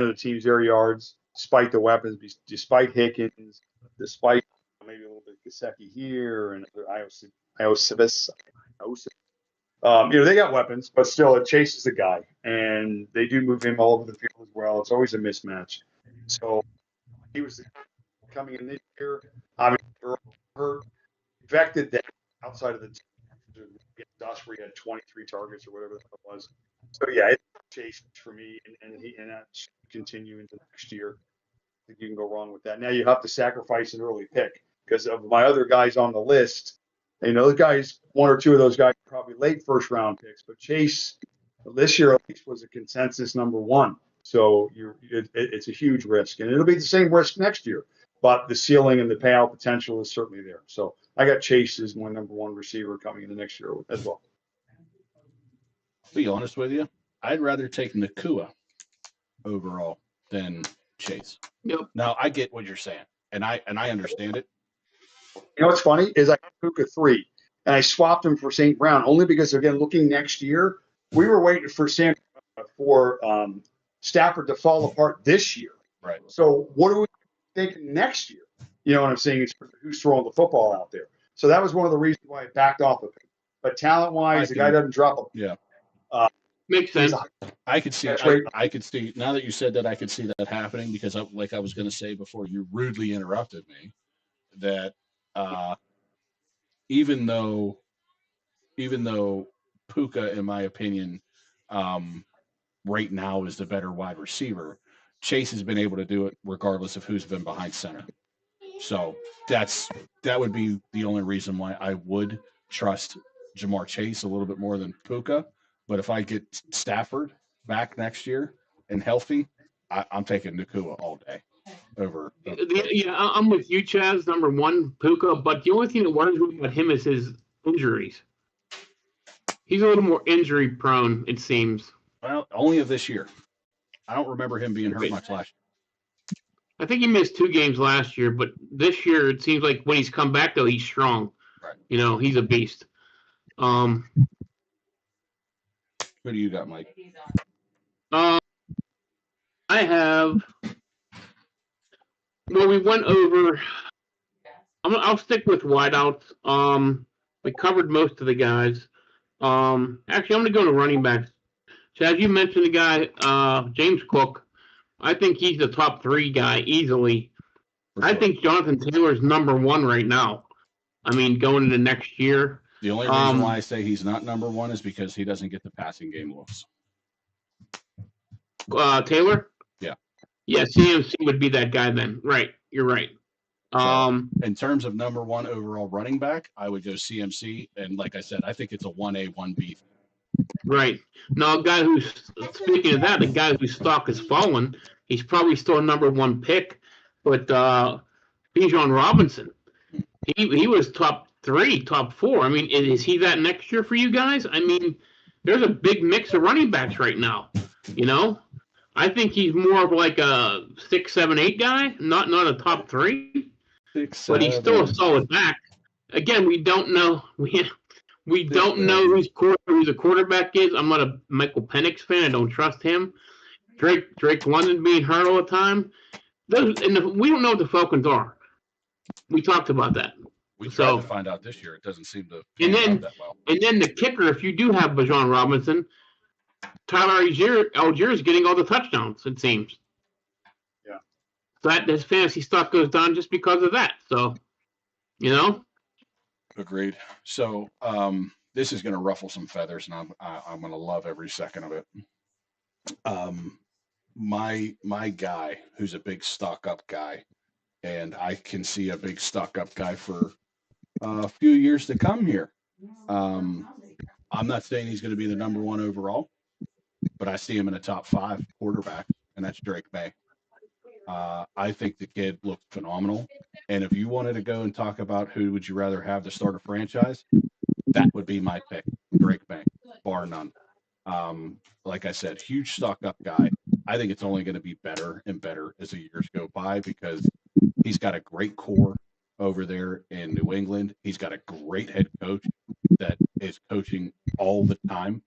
of the team's air yards, despite the weapons, despite Hickens, despite maybe a little bit of Gesicki here and Iosivas. They got weapons, but still, it chases the guy, and they do move him all over the field as well. It's always a mismatch. So he was coming in this year. Obviously, hurt, vected that outside of the dust where he had 23 targets or whatever that was. So yeah, it's Chase for me, and that should continue into next year. I think you can go wrong with that. Now you have to sacrifice an early pick because of my other guys on the list. The guys, one or two of those guys are probably late first round picks, but Chase this year at least was a consensus number one. So it's a huge risk, and it'll be the same risk next year. But the ceiling and the payout potential is certainly there. So I got Chase as my number one receiver coming into next year as well. To be honest with you, I'd rather take Nakua overall than Chase. Yep. Now I get what you're saying, and I understand it. What's funny is I got Puka 3, and I swapped him for St. Brown only because, again, looking next year, we were waiting for Stafford to fall apart this year. Right. So what do we think next year? You know what I'm saying? It's who's throwing the football out there. So that was one of the reasons why I backed off of it. But talent-wise, the guy doesn't drop a yeah. Makes sense. I could see. I could see. Now that you said that, I could see that happening because, like I was going to say before, you rudely interrupted me. That even though Puka, in my opinion, right now is the better wide receiver, Chase has been able to do it regardless of who's been behind center. So that would be the only reason why I would trust Jamar Chase a little bit more than Puka. But if I get Stafford back next year and healthy, I'm taking Nakua all day over. Yeah, I'm with you, Chaz. Number one, Puka. But the only thing that worries me about him is his injuries. He's a little more injury prone, it seems. Well, only of this year. I don't remember him being hurt much last year. I think he missed 2 games last year, but this year it seems like when he's come back, though, he's strong. Right. He's a beast. Who do you got, Mike? I have. Well, we went over. I'll stick with wideouts. We covered most of the guys. Actually, I'm going to go to running backs. Chad, you mentioned the guy, James Cook. I think he's the top 3 guy easily. Sure. I think Jonathan Taylor's number 1 right now. I mean, going into next year. The only reason why I say he's not number 1 is because he doesn't get the passing game looks. Taylor? Yeah. Yeah, CMC would be that guy then. Right. You're right. So, in terms of number 1 overall running back, I would go CMC. And like I said, I think it's a 1A, 1B. Right. Now, speaking of that, the guy whose stock has fallen, he's probably still a number 1 pick, but Bijan Robinson. He was top 3, top 4. I mean, is he that next year for you guys? I mean, there's a big mix of running backs right now. You know, I think he's more of like a 6, 7, 8 guy, not a top 3, 6, but he's still a 7. solid back. Again, we don't know. We don't know 6, who the quarterback is. I'm not a Michael Penix fan. I don't trust him. Drake London being hurt all the time. We don't know what the Falcons are. We talked about that. We tried to find out this year. It doesn't seem to And pan then out that well. and then the kicker, if you do have Bijan Robinson, Tyler Algier is getting all the touchdowns, it seems. Yeah. That his fantasy stock goes down just because of that. So, you know. Agreed. So this is going to ruffle some feathers, and I'm going to love every second of it. My guy, who's a big stock up guy, and I can see a big stock up guy for a few years to come here. I'm not saying he's going to be the number 1 overall, but I see him in a top 5 quarterback, and that's Drake May. I think the kid looked phenomenal. And if you wanted to go and talk about who would you rather have to start a franchise, that would be my pick, Drake May, bar none. Like I said, huge stock up guy. I think it's only going to be better and better as the years go by because he's got a great core over there in New England. He's got a great head coach that is coaching all the time.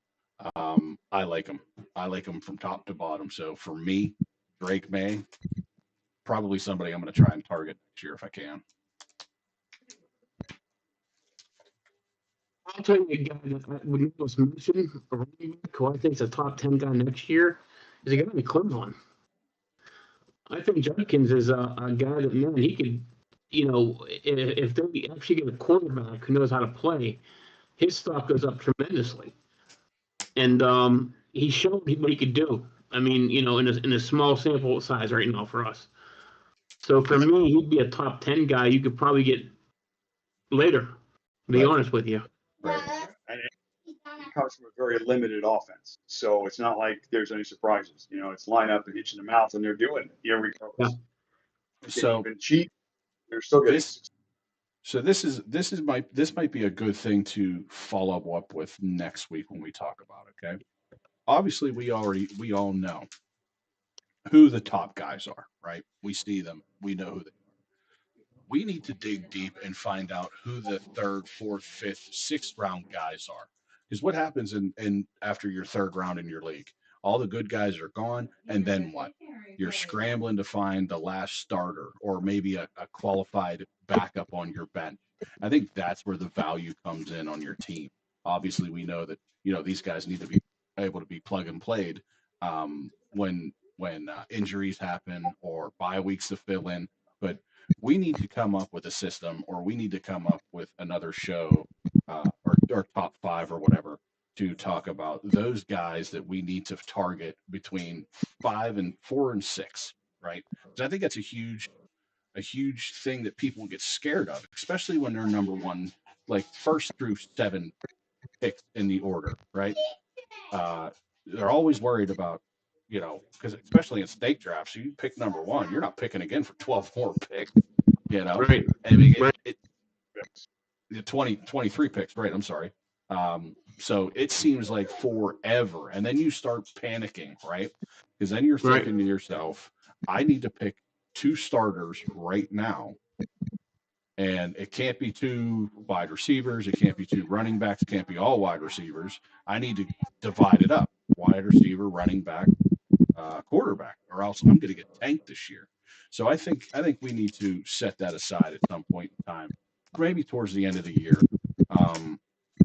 I like him. I like him from top to bottom. So for me, Drake May, probably somebody I'm going to try and target next year if I can. I'll tell you a guy that we was mentioned, who I think is a top 10 guy next year, is a guy in Cleveland. I think Judkins is a guy that, man, he could, if they actually get a quarterback who knows how to play, his stock goes up tremendously. And he showed what he could do. I mean, in a small sample size right now for us. So for me, he'd be a top 10 guy you could probably get later, to be honest with you. Right. And he comes from a very limited offense. So it's not like there's any surprises. It's line up and hit you in the mouth, and they're doing it. Here we go. Yeah. So even cheap, they're still getting this might be a good thing to follow up with next week when we talk about it, okay? Obviously we all know who the top guys are, right? We see them, we know who they are. We need to dig deep and find out who the 3rd, 4th, 5th, 6th round guys are. Because what happens in after your 3rd round in your league? All the good guys are gone, and then what? You're scrambling to find the last starter or maybe a qualified backup on your bench. I think that's where the value comes in on your team. Obviously, we know that these guys need to be able to be plug and played when injuries happen or bye weeks to fill in. But we need to come up with a system, or we need to come up with another show or top 5 or whatever to talk about those guys that we need to target between 4 and 6, right? Because I think that's a huge thing that people get scared of, especially when they're number 1, like 1st through 7 picks in the order, right? They're always worried about, because especially in snake drafts, you pick number 1, you're not picking again for 12 more picks, Right. I mean, 23 picks, right? I'm sorry. So it seems like forever. And then you start panicking, right? Because then you're thinking to yourself, I need to pick 2 starters right now. And it can't be 2 wide receivers. It can't be 2 running backs. It can't be all wide receivers. I need to divide it up. Wide receiver, running back, quarterback, or else I'm going to get tanked this year. So I think we need to set that aside at some point in time, maybe towards the end of the year,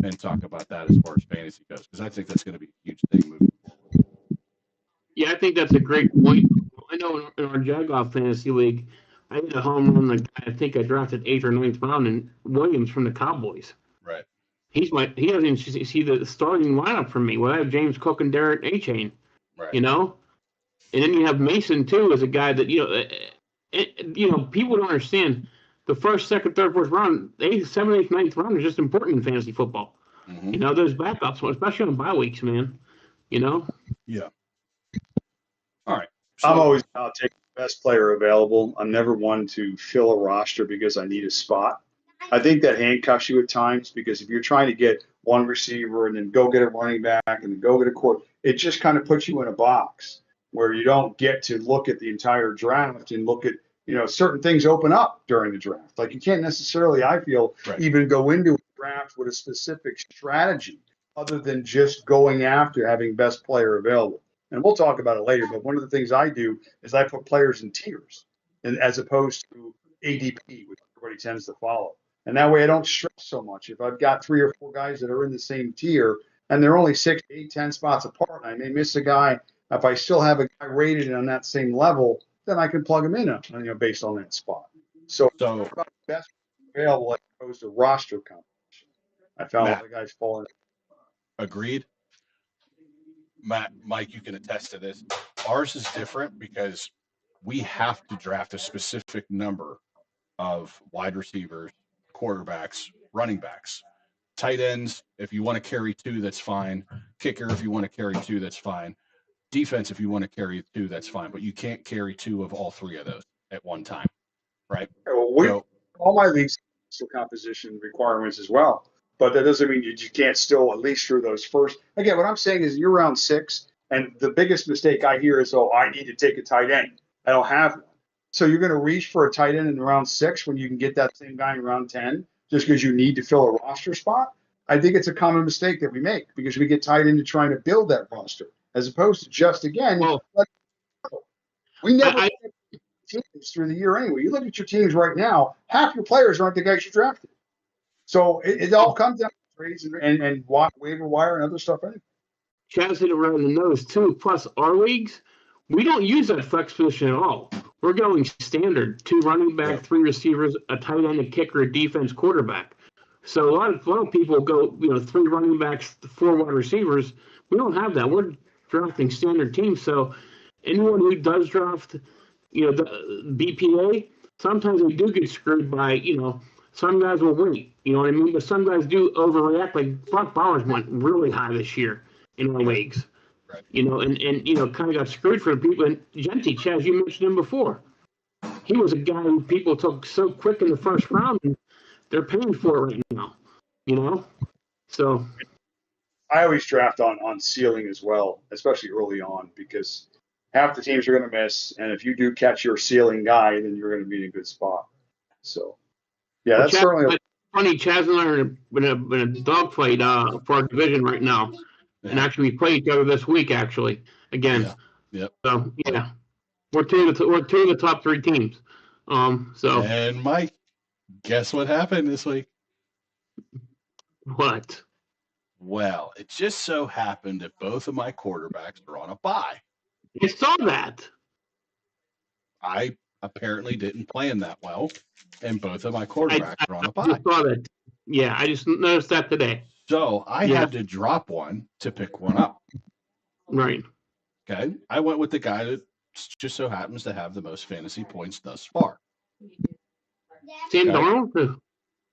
and talk about that as far as fantasy goes, because I think that's going to be a huge thing moving forward. Yeah, I think that's a great point. I know in our Jagoff Fantasy League, I hit a home run. I think I drafted 8th or 9th round, and Williams from the Cowboys. Right. He doesn't even see the starting lineup for me. Well, I have James Cook and Derek Achane. Right. And then you have Mason too as a guy that people don't understand. The 1st, 2nd, 3rd, 4th round, 8th, 7th, 8th, 9th round is just important in fantasy football. Mm-hmm. Those backups, especially on bye weeks, man. Yeah. All right. So, I'll take the best player available. I'm never one to fill a roster because I need a spot. I think that handcuffs you at times because if you're trying to get one receiver and then go get a running back and then go get a court, it just kind of puts you in a box where you don't get to look at the entire draft and look at, certain things open up during the draft. Like you can't necessarily, I feel, even go into a draft with a specific strategy other than just going after having best player available. And we'll talk about it later, but one of the things I do is I put players in tiers and as opposed to ADP, which everybody tends to follow. And that way I don't stress so much. If I've got 3 or 4 guys that are in the same tier and they're only 6, 8, 10 spots apart, and I may miss a guy, if I still have a guy rated on that same level, then I can plug him in, based on that spot. So about best available as opposed to roster competition. I found the guys falling. Agreed. Matt, Mike, you can attest to this. Ours is different because we have to draft a specific number of wide receivers, quarterbacks, running backs, tight ends. If you want to carry 2, that's fine. Kicker, if you want to carry 2, that's fine. Defense, if you want to carry 2, that's fine. But you can't carry 2 of all 3 of those at one time, right? Well, all my leagues have composition requirements as well. But that doesn't mean you can't still at least through those first. Again, what I'm saying is you're round 6, and the biggest mistake I hear is, I need to take a tight end. I don't have one. So you're going to reach for a tight end in round 6 when you can get that same guy in round 10 just because you need to fill a roster spot? I think it's a common mistake that we make because we get tied into trying to build that roster as opposed to just, again, we never teams through the year anyway. You look at your teams right now, half your players aren't the guys you drafted. So it all comes down to trades and waiver wire and other stuff anyway. Chaz hit it right on the nose, too. Plus, our leagues, we don't use that flex position at all. We're going standard: 2 running back, 3 receivers, a tight end, a kicker, a defense, quarterback. So a lot of people go, 3 running backs, 4 wide receivers. We don't have that. We're drafting standard teams. So anyone who does draft, the BPA, sometimes they do get screwed by, some guys will wait. You know what I mean? But some guys do overreact. Like Brock Bowers went really high this year in our leagues. Right. And kind of got screwed for the people. And Genty, Chaz, you mentioned him before. He was a guy who people took so quick in the first round, and they're paying for it right now. So I always draft on ceiling as well, especially early on, because half the teams are going to miss, and if you do catch your ceiling guy, then you're going to be in a good spot. So, yeah, that's certainly funny. Chaz and I are in a dogfight for our division right now. Yeah. And actually, we play each other this week. Actually, again. Yeah. Yep. So we're two of the top 3 teams. And Mike, guess what happened this week? What? Well, it just so happened that both of my quarterbacks are on a bye. I saw that. I apparently didn't plan that well, and both of my quarterbacks are on a bye. I saw that. Yeah, I just noticed that today. So I had to drop one to pick one up. Right. Okay. I went with the guy that just so happens to have the most fantasy points thus far. Sam Darnold?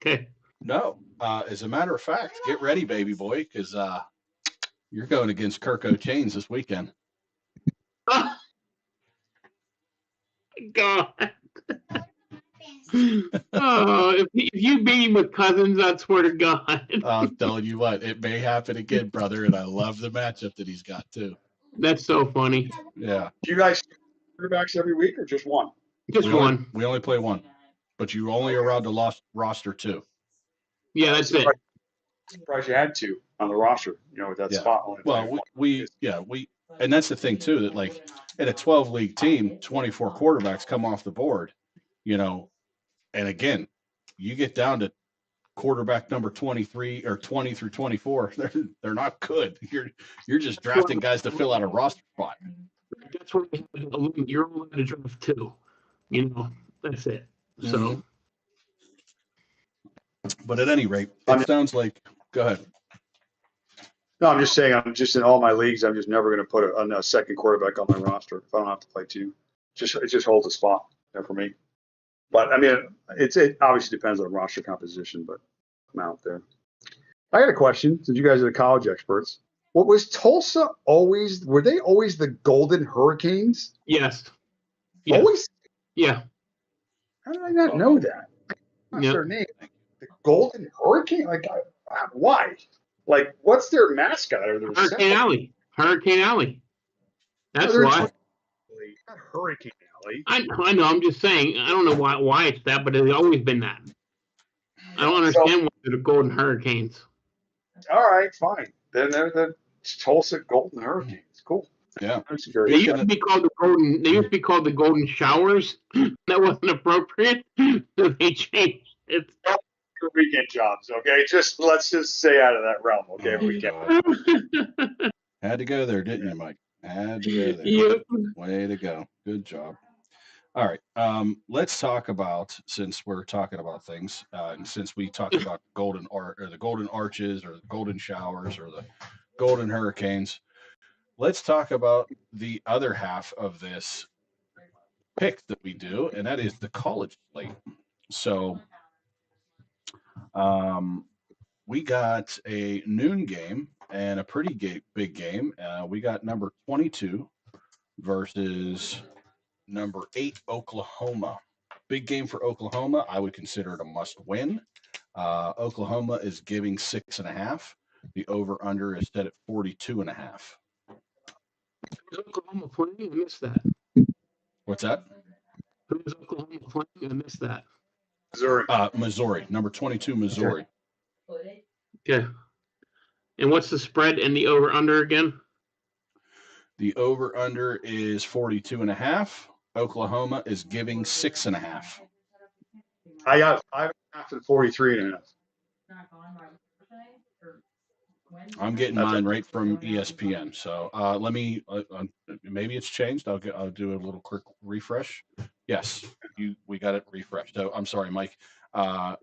Okay. No. As a matter of fact, get ready, baby boy, because you're going against Kirk O'Chains this weekend. Oh, God. If you beat him with Cousins, I swear to God. I'm telling you what, it may happen again, brother, and I love the matchup that he's got, too. That's so funny. Yeah. Do you guys quarterbacks every week or just one? Just one. We only play one, but you only are allowed to roster 2. Yeah, that's it. Surprised you had 2 on the roster, with that spot. Well, we and that's the thing, too, that, like, in a 12-league team, 24 quarterbacks come off the board, and again, you get down to quarterback number 23 or 20 through 24, they're not good. You're just drafting guys to fill out a roster spot. That's where you're only allowed to draft 2. That's it. So. Mm-hmm. But at any rate, it sounds like. Go ahead. No, I'm just saying. I'm just in all my leagues. I'm just never going to put a second quarterback on my roster if I don't have to play 2. It just holds a spot there for me. But I mean, it obviously depends on roster composition. But I'm out there. I got a question. Since you guys are the college experts, what was Tulsa always? Were they always the Golden Hurricanes? Yes. Always. Yeah. How did I not know that? That's their name. The Golden Hurricane? Like, why? Like, what's their mascot or their Hurricane symbol? Alley. Hurricane Alley. That's they're why. Not Hurricane Alley. I know. I'm just saying. I don't know why it's that, but it's always been that. I don't understand why they're the Golden Hurricanes. All right, fine. Then they're the Tulsa Golden Hurricanes. Cool. Yeah. They used to be called the Golden. They used to be called the Golden Showers. That wasn't appropriate, so they changed it. Weekend jobs, okay? Let's just stay out of that realm, okay? Oh, we can. Had to go there, didn't you, Mike? Had to go there. Yep. Way to go. Good job. All right. Let's talk about, since we're talking about things, and since we talked about the golden arches or the golden showers or the golden hurricanes, let's talk about the other half of this pick that we do, and that is the college slate. So, we got a noon game and a pretty big game. We got number 22 versus number 8 Oklahoma. Big game for Oklahoma. I would consider it a must win. Oklahoma is giving 6.5. The over under is set at 42.5. Who's Oklahoma playing? I missed that. What's that? Who's Oklahoma playing? I missed that. Missouri. Number 22, Missouri. Okay. And what's the spread and the over under again? The over under is 42.5. Oklahoma is giving 6.5. I got 5.5 and 43.5. I'm getting mine right from ESPN. So let me. Maybe it's changed. I'll do a little quick refresh. Yes, we got it refreshed. So I'm sorry, Mike.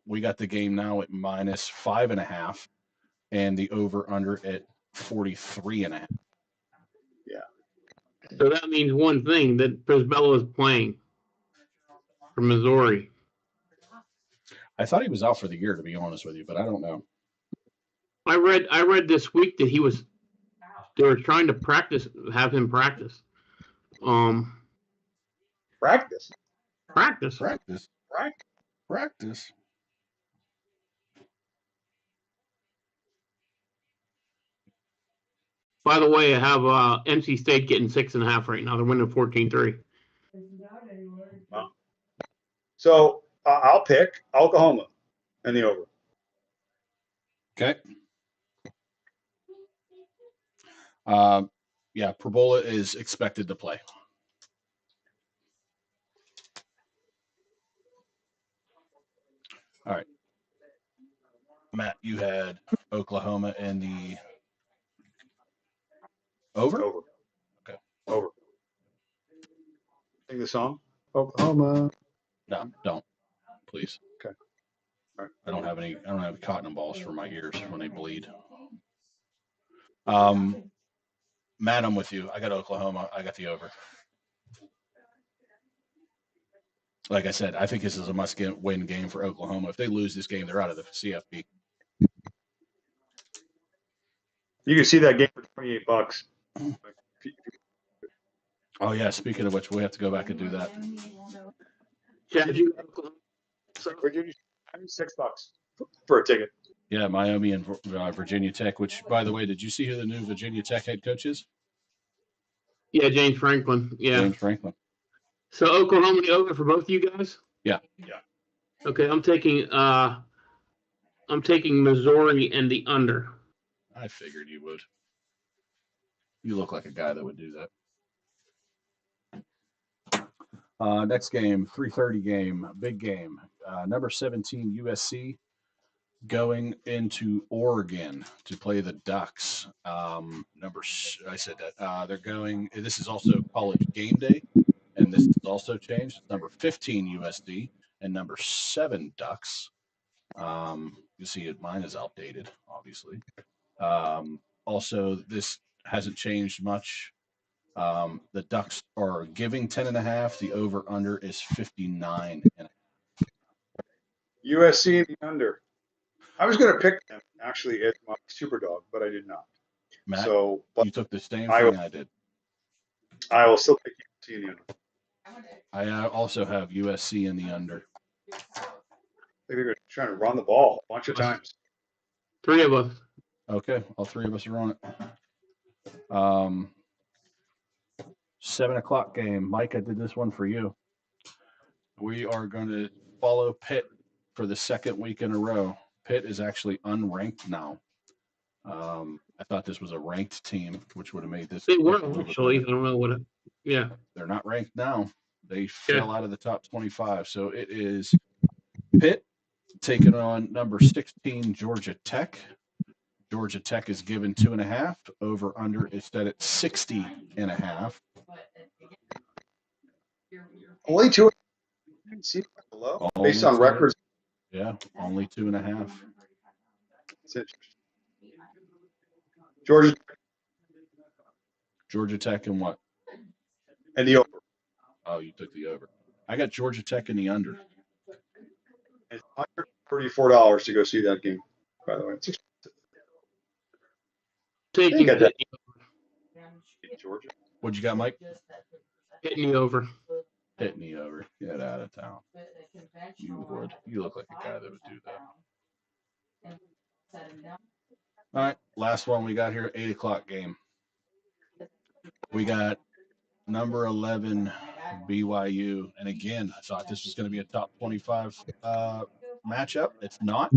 We got the game now at minus 5.5, and the over under at 43.5. Yeah. So that means one thing, that Brisbello is playing for Missouri. I thought he was out for the year, to be honest with you, but I don't know. I read this week that they were trying to have him practice. Practice. By the way, I have NC State getting 6.5 right now. They're winning 14-3. Wow. So I'll pick Oklahoma and the over. Okay. Yeah, Perbola is expected to play. All right. Matt, you had Oklahoma and the over? Over. Okay. Over. Sing the song? Oklahoma. No, don't. Please. Okay. All right. I don't have cotton balls for my ears when they bleed. Matt, I'm with you. I got Oklahoma. I got the over. Like I said, I think this is a must-win game for Oklahoma. If they lose this game, they're out of the CFP. You can see that game for $28. Oh yeah. Speaking of which, we have to go back and do that. Yeah, Virginia, $6 for a ticket. Yeah, Miami and Virginia Tech. Which, by the way, did you see who the new Virginia Tech head coach is? Yeah, James Franklin. Yeah. James Franklin. So Oklahoma the over for both of you guys? Yeah. Okay, I'm taking Missouri and the under. I figured you would. You look like a guy that would do that. Next game, 3:30 game, big game. Number 17 USC going into Oregon to play the Ducks. I said that they're going. This is also college game day, and this is also changed. Number 15 USD and number 7 Ducks. You see it. Mine is outdated, obviously. Also, this hasn't changed much. The Ducks are giving 10.5. The over under is 59. USC and the under. I was going to pick them actually as my super dog, but I did not. Matt, so you took the same thing I did. I will still pick USC and the under. I also have USC in the under. They're trying to run the ball a bunch of times. 3 of us. Okay, all 3 of us are on it. 7 o'clock game. Mike, I did this one for you. We are going to follow Pitt for the second week in a row. Pitt is actually unranked now. I thought this was a ranked team, which would have made this. They were actually. I don't know what. Yeah. They're not ranked now. They fell out of the top 25. So it is Pitt taking on number 16, Georgia Tech. Georgia Tech is given 2.5. Over under is set at 60.5. Only 2. See below based on records. Yeah, only 2.5. It's interesting. Georgia Tech and what? And the over. Oh, you took the over. I got Georgia Tech in the under. It's $134 to go see that game, by the way. It's taking Pitt. Georgia. What'd you got, Mike? Hitting me over. Hitting me over. Get out of town. You would. You look like a guy that would do that. All right, last one we got here, 8 o'clock game. We got number 11 BYU, and again, I thought this was going to be a top 25 matchup. It's not.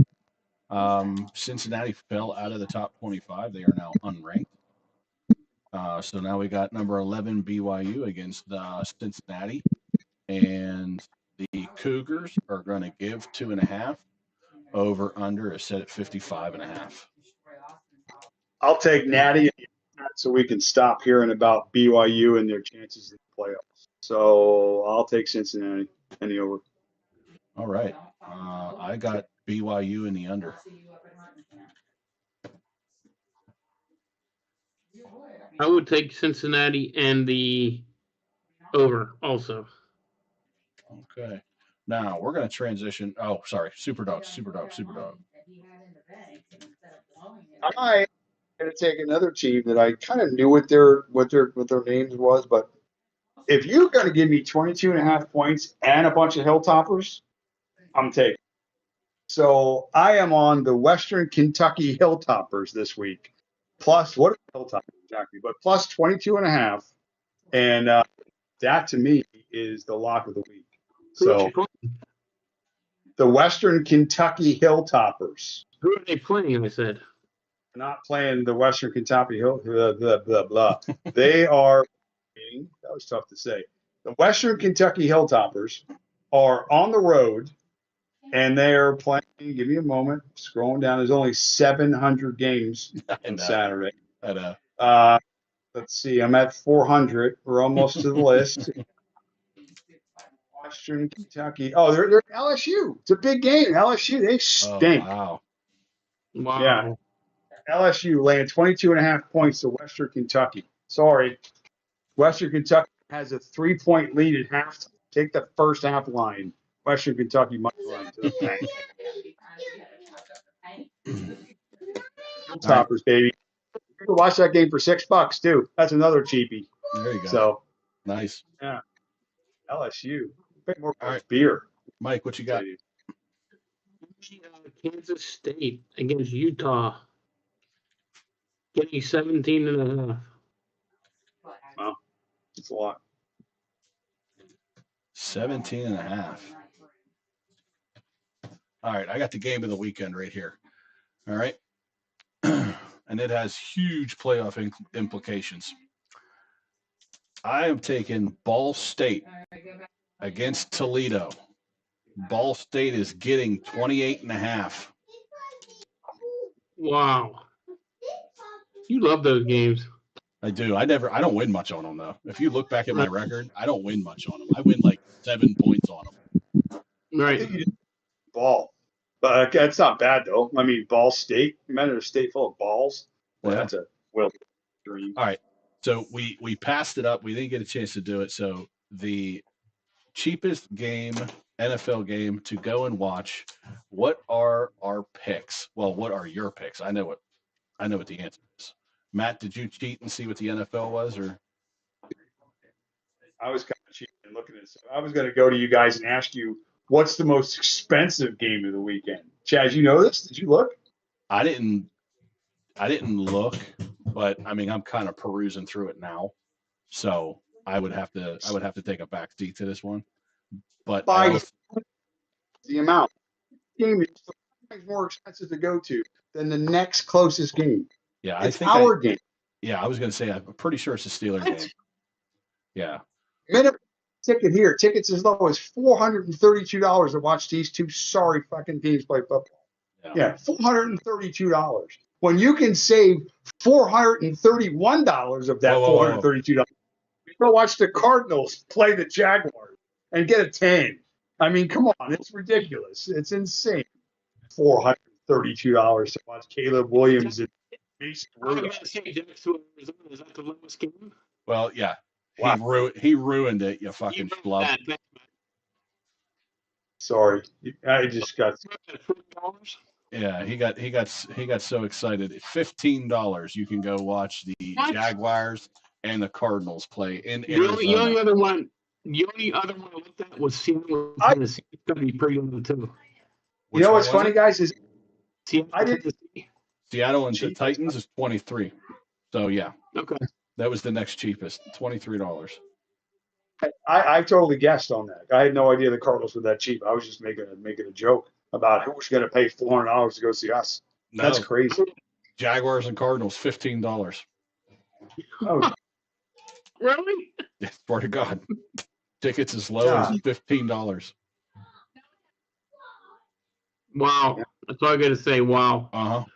Cincinnati fell out of the top 25. They are now unranked. So now we got number 11 BYU against Cincinnati, and the Cougars are going to give 2.5. Over under is set at 55.5. I'll take Natty so we can stop hearing about BYU and their chances in the playoffs. So I'll take Cincinnati and the over. All right. I got BYU in the under. I would take Cincinnati and the over also. Okay. Now we're going to transition. Oh, sorry. Superdog. I'm going to take another team that I kind of knew what their names was, but if you're going to give me 22.5 points and a bunch of Hilltoppers, I'm taking. So I am on the Western Kentucky Hilltoppers this week. Plus, what are Hilltoppers exactly? But plus 22.5, and that to me is the lock of the week. So the Western Kentucky Hilltoppers. Who are they playing? I said. Not playing the Western Kentucky blah. They are. That was tough to say. The Western Kentucky Hilltoppers are on the road, and they are playing. Give me a moment. Scrolling down. There's only 700 games on Saturday. Let's see. I'm at 400. We're almost to the list. Western Kentucky. Oh, they're LSU. It's a big game. LSU. They stink. Oh, wow. Yeah. LSU laying 22.5 points to Western Kentucky. Sorry. Western Kentucky has a 3-point lead at halftime. Take the first half line. Western Kentucky might run to the bank. Toppers, baby. You can watch that game for $6 too. That's another cheapie. There you go. So nice. Yeah. LSU. Pay more for All right. beer. Mike, what you got? Kansas State against Utah. Getting 17.5. Wow. It's a lot. 17.5. All right, I got the game of the weekend right here. All right. And it has huge playoff implications. I am taking Ball State against Toledo. Ball State is getting 28.5. Wow. You love those games. I do. I don't win much on them, though. If you look back at my record, I don't win much on them. I win like 7 points on them. Right. Ball. But that's not bad, though. I mean, Ball State. You imagine a state full of balls? Well, Yeah. that's a wild dream. All right. So we passed it up. We didn't get a chance to do it. So the cheapest game, NFL game to go and watch. What are our picks? Well, what are your picks? I know what the answer is. Matt, did you cheat and see what the NFL was, or? I was kind of cheating and looking at this. I was going to go to you guys and ask you what's the most expensive game of the weekend? Chaz, you know this? Did you look? I didn't look, but I mean I'm kind of perusing through it now, so I would have to take a back seat to this one. But By the amount, game is 5 times more expensive to go to than the next closest game. Yeah, it's our game. Yeah, I was going to say I'm pretty sure it's a Steelers game. Yeah. Minimum ticket here. Tickets as low as $432 to watch these two sorry fucking teams play football. Yeah, $432. When you can save $431 of that $432, you go watch the Cardinals play the Jaguars and get a 10. I mean, come on, it's ridiculous. It's insane. $432 to watch Caleb Williams and Mason Rudolph. Is that the lowest game? Well, yeah. Wow. He ruined it, you fucking schlub. Sorry, I just got. Yeah, he got so excited. $15, you can go watch the Jaguars and the Cardinals play in Arizona. The only other one I looked at was Seattle. Tennessee. It's going to be pretty low too. You know what's funny, guys? Is Seattle and the Titans is 23. So yeah. Okay. That was the next cheapest, $23. I totally guessed on that. I had no idea the Cardinals were that cheap. I was just making a joke about who was going to pay $400 to go see us. No. That's crazy. Jaguars and Cardinals, $15. Oh, really? Yeah, swear to God. Tickets as low as $15. Wow, that's all I got to say. Wow.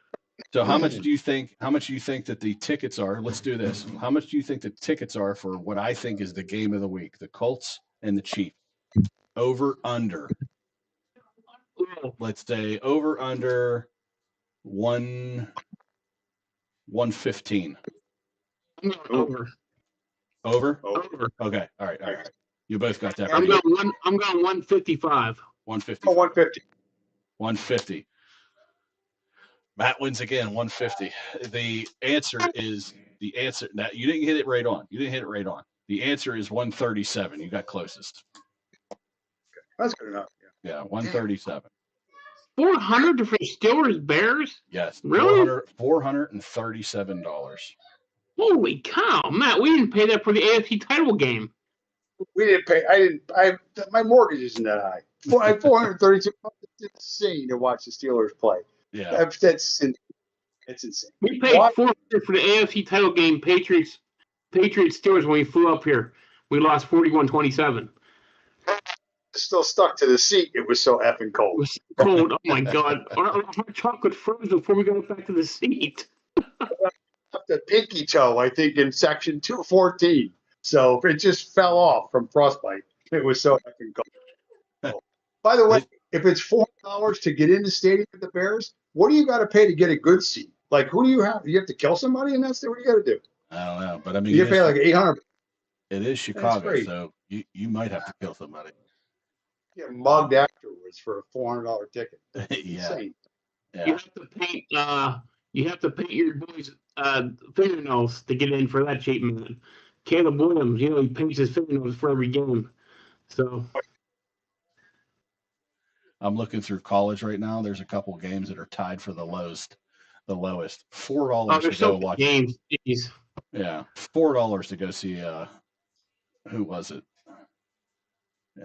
So how much do you think that the tickets are? Let's do this. How much do you think the tickets are for what I think is the game of the week, the Colts and the Chiefs? Over under. Let's say over under 115. Over. Over? Over. Okay. All right. You both got that. I'm going 155. 150. Oh, 150. 150. Matt wins again, 150. The answer. Now you didn't hit it right on. The answer is 137. You got closest. That's good enough. Yeah, 137. 400 for Steelers Bears? Yes. Really? $437. Holy cow, Matt! We didn't pay that for the AFC title game. We didn't pay. My mortgage isn't that high. 432. It's insane to watch the Steelers play. Yeah, it's insane. We paid $400 for the AFC title game, Patriots Steelers, when we flew up here. We lost 41-27. Still stuck to the seat. It was so effing cold. It was so cold. Oh my God! Our chocolate froze before we got back to the seat. The pinky toe, I think, in section 214. So it just fell off from frostbite. It was so effing cold. By the way, if it's $4 to get in the stadium with the Bears, what do you got to pay to get a good seat? Like, who do you have? You have to kill somebody in that state? What do you got to do? I don't know, but I mean, you pay like $800. It is Chicago, so you might have to kill somebody. Get mugged afterwards for a $400 ticket. Yeah. Insane. Yeah. You have to paint your boys' fingernails to get in for that cheap man. Caleb Williams, he paints his fingernails for every game. So I'm looking through college right now. There's a couple games that are tied for the lowest. $4 to go watch games. Jeez. Yeah, $4 to go see. Who was it?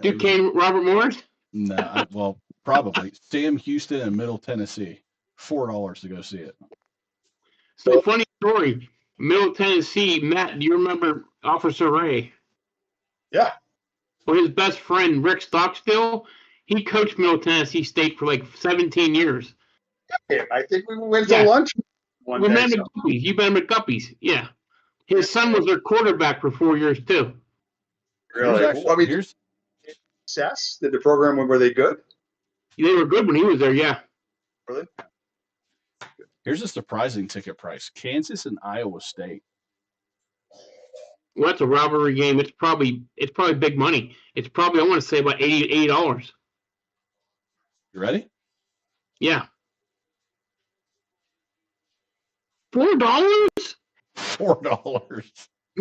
Duquesne, Robert Morris? No, well, probably Sam Houston and Middle Tennessee. $4 to go see it. So funny story. Middle Tennessee, Matt, do you remember Officer Ray? Yeah. Well, his best friend, Rick Stockstill, he coached Middle Tennessee State for like 17 years. Yeah, I think we went to lunch one day. Met McGuppies. You met McGuppies. Yeah. His son was their quarterback for 4 years, too. Really? Success? Did the program, were they good? They were good when he was there, yeah. Really? Here's a surprising ticket price. Kansas and Iowa State. Well, that's a rivalry game. It's probably big money. It's probably, I want to say, about $80. You ready? Yeah. $4? $4.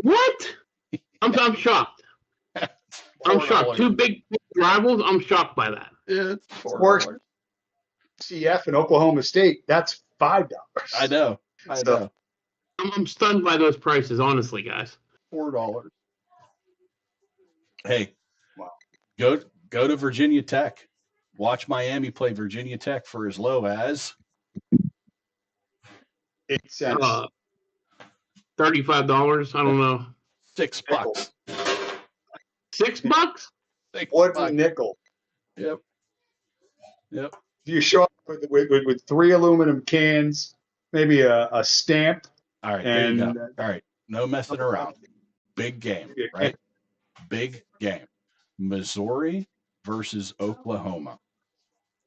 What? I'm shocked. I'm shocked. Two big rivals, I'm shocked by that. Yeah, it's Sports $4. CF and Oklahoma State, that's $5. I know. I'm stunned by those prices, honestly, guys. $4. Hey, wow. Go to Virginia Tech. Watch Miami play Virginia Tech for as low as 8 cents. $35. I don't know. $6. $6? $6. What's a nickel? Yep. You show up with 3 aluminum cans, maybe a stamp. All right, there you go. All right, no messing around. Big game, right? Big game. Missouri versus Oklahoma.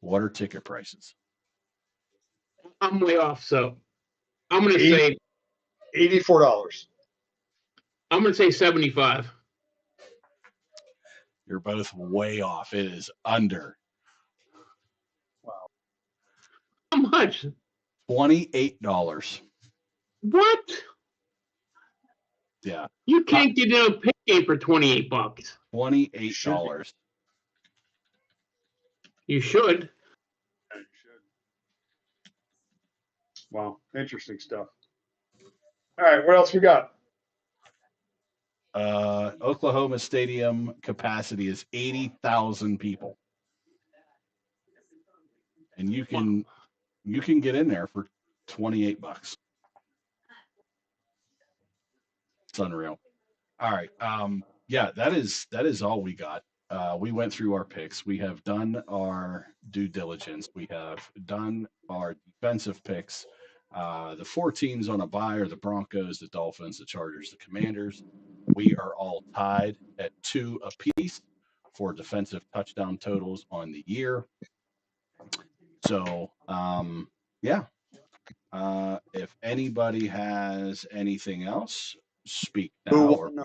What are ticket prices? I'm way off, so I'm going to say $84. I'm going to say 75. You're both way off. It is under. Wow. How much? $28. What? Yeah. You can't get in a pit game for $28. $28. You should. Wow, interesting stuff. All right, what else we got? Oklahoma Stadium capacity is 80,000 people, and you can get in there for $28. It's unreal. All right, yeah, that is all we got. We went through our picks. We have done our due diligence. We have done our defensive picks. The 4 teams on a bye are the Broncos, the Dolphins, the Chargers, the Commanders. We are all tied at 2 apiece for defensive touchdown totals on the year. So, yeah. If anybody has anything else, speak now. Who won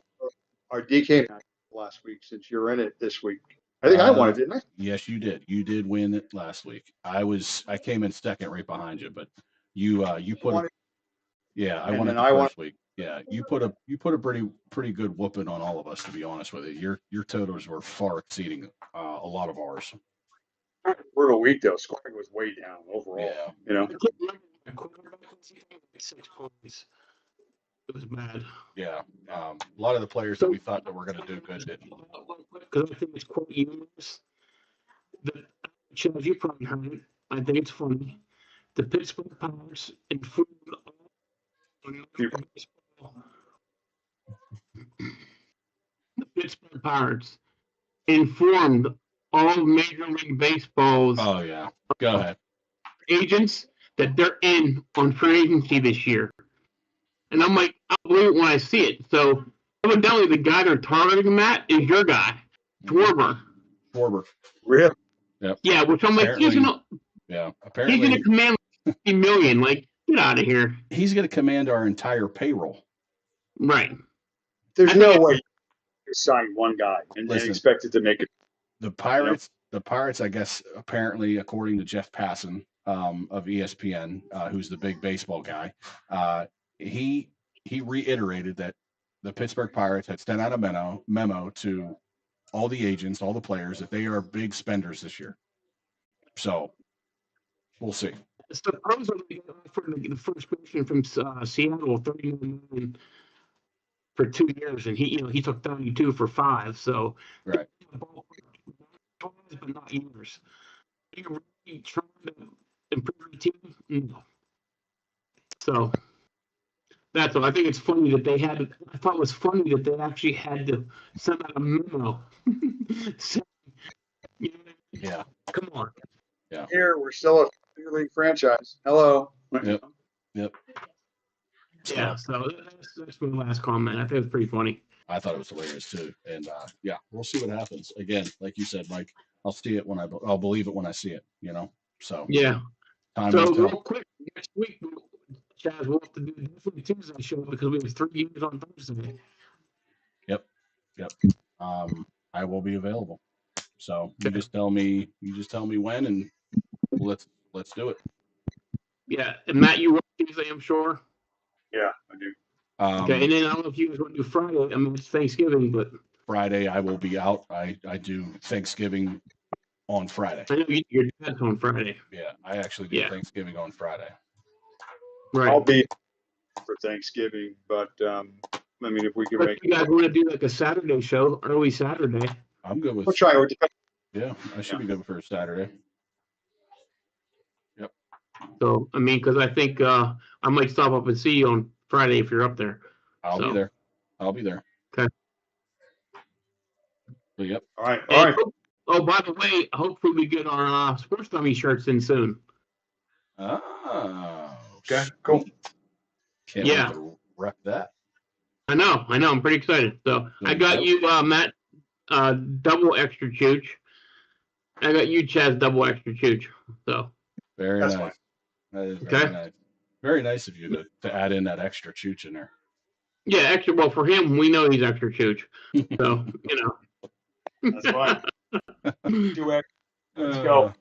our DK match last week since you're in it this week? I think I won it, didn't I? Yes, you did. You did win it last week. I came in second right behind you, but you put I won it the first week. Yeah, you put a pretty good whooping on all of us, to be honest with you. Your totals were far exceeding a lot of ours. Brutal week though. Scoring was way down overall. Yeah. You know. 6 points. It was bad. Yeah. A lot of the players that we thought that were going to do good didn't. Because I think it's quite humorous. Chaz, you probably heard it. I think it's funny. The Pittsburgh Pirates informed all Major League Baseball's Oh yeah. Go ahead. agents that they're in on free agency this year. And I'm like, I'll believe it when I see it. So evidently the guy they're targeting, Matt, is your guy, Schwarber. Really? Yep. Yeah, which I'm like, apparently, he's gonna command $50 million. Like, get out of here. He's gonna command our entire payroll. Right. There's no way you sign one guy and then expect it to make it. The Pirates, I guess, apparently, according to Jeff Passan of ESPN, who's the big baseball guy, he reiterated that the Pittsburgh Pirates had sent out a memo to all the agents, all the players, that they are big spenders this year. So we'll see. Supposedly, they offered the first baseman from Seattle $30 million for 2 years, and he took 32 for 5. So right. But not years. Are you really trying to improve the team? No. So that's all. I think it's funny that they had. I thought it was funny that they actually had to send out a memo. Yeah. Come on. Yeah. Here we're still a Premier League franchise. Hello. Yep. Yeah. So that's my last comment. I think it was pretty funny. I thought it was hilarious too, and yeah, we'll see what happens. Again, like you said, Mike, I'll see it I'll believe it when I see it. So yeah. So real quick, next week, Chaz, we'll have to do definitely Tuesday show because we have 3 games on Thursday. Yep. I will be available. So you just tell me when, and let's do it. Yeah, and Matt, you work Tuesday, I'm sure. Yeah, I do. Okay, and then I don't know if you guys want to do Friday. I mean, it's Thanksgiving, but Friday I will be out. I do Thanksgiving on Friday. I know your dad's on Friday. Yeah, I actually do Thanksgiving on Friday. Right. I'll be for Thanksgiving, but I mean, if we can make you guys want to do like a Saturday show, early Saturday. I'm good with. we'll try it. Yeah, I should be good for a Saturday. Yep. So I mean, because I think I might stop up and see you on Friday if you're up there. I'll be there. I'll be there. Okay. But, yep. All right. All right. Oh, by the way, hopefully we get our sports dummy shirts in soon. Oh. Okay. Cool. Can't wait to rep that. I know. I'm pretty excited. So I got you, Matt, double extra chooch. I got you, Chaz, double extra chooch. So very That's nice. fine. That is very nice. Very nice of you to add in that extra chooch in there. Yeah, extra. Well, for him, we know he's extra chooch. So That's fine. 2X. Let's go.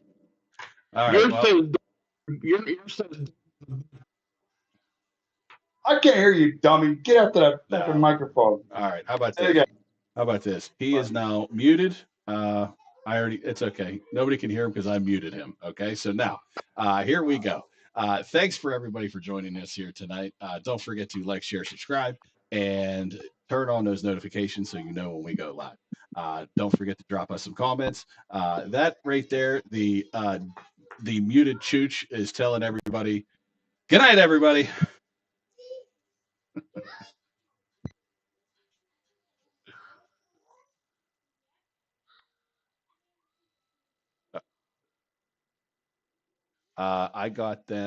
All right. Yours says. I can't hear you, dummy. Get out that microphone. All right. How about this? How about this? He is now muted. It's okay. Nobody can hear him because I muted him. Okay. So now, here we go. Thanks for everybody for joining us here tonight. Don't forget to like, share, subscribe, and turn on those notifications so you know when we go live. Don't forget to drop us some comments. That right there, the muted chooch is telling everybody, good night, everybody. I got them.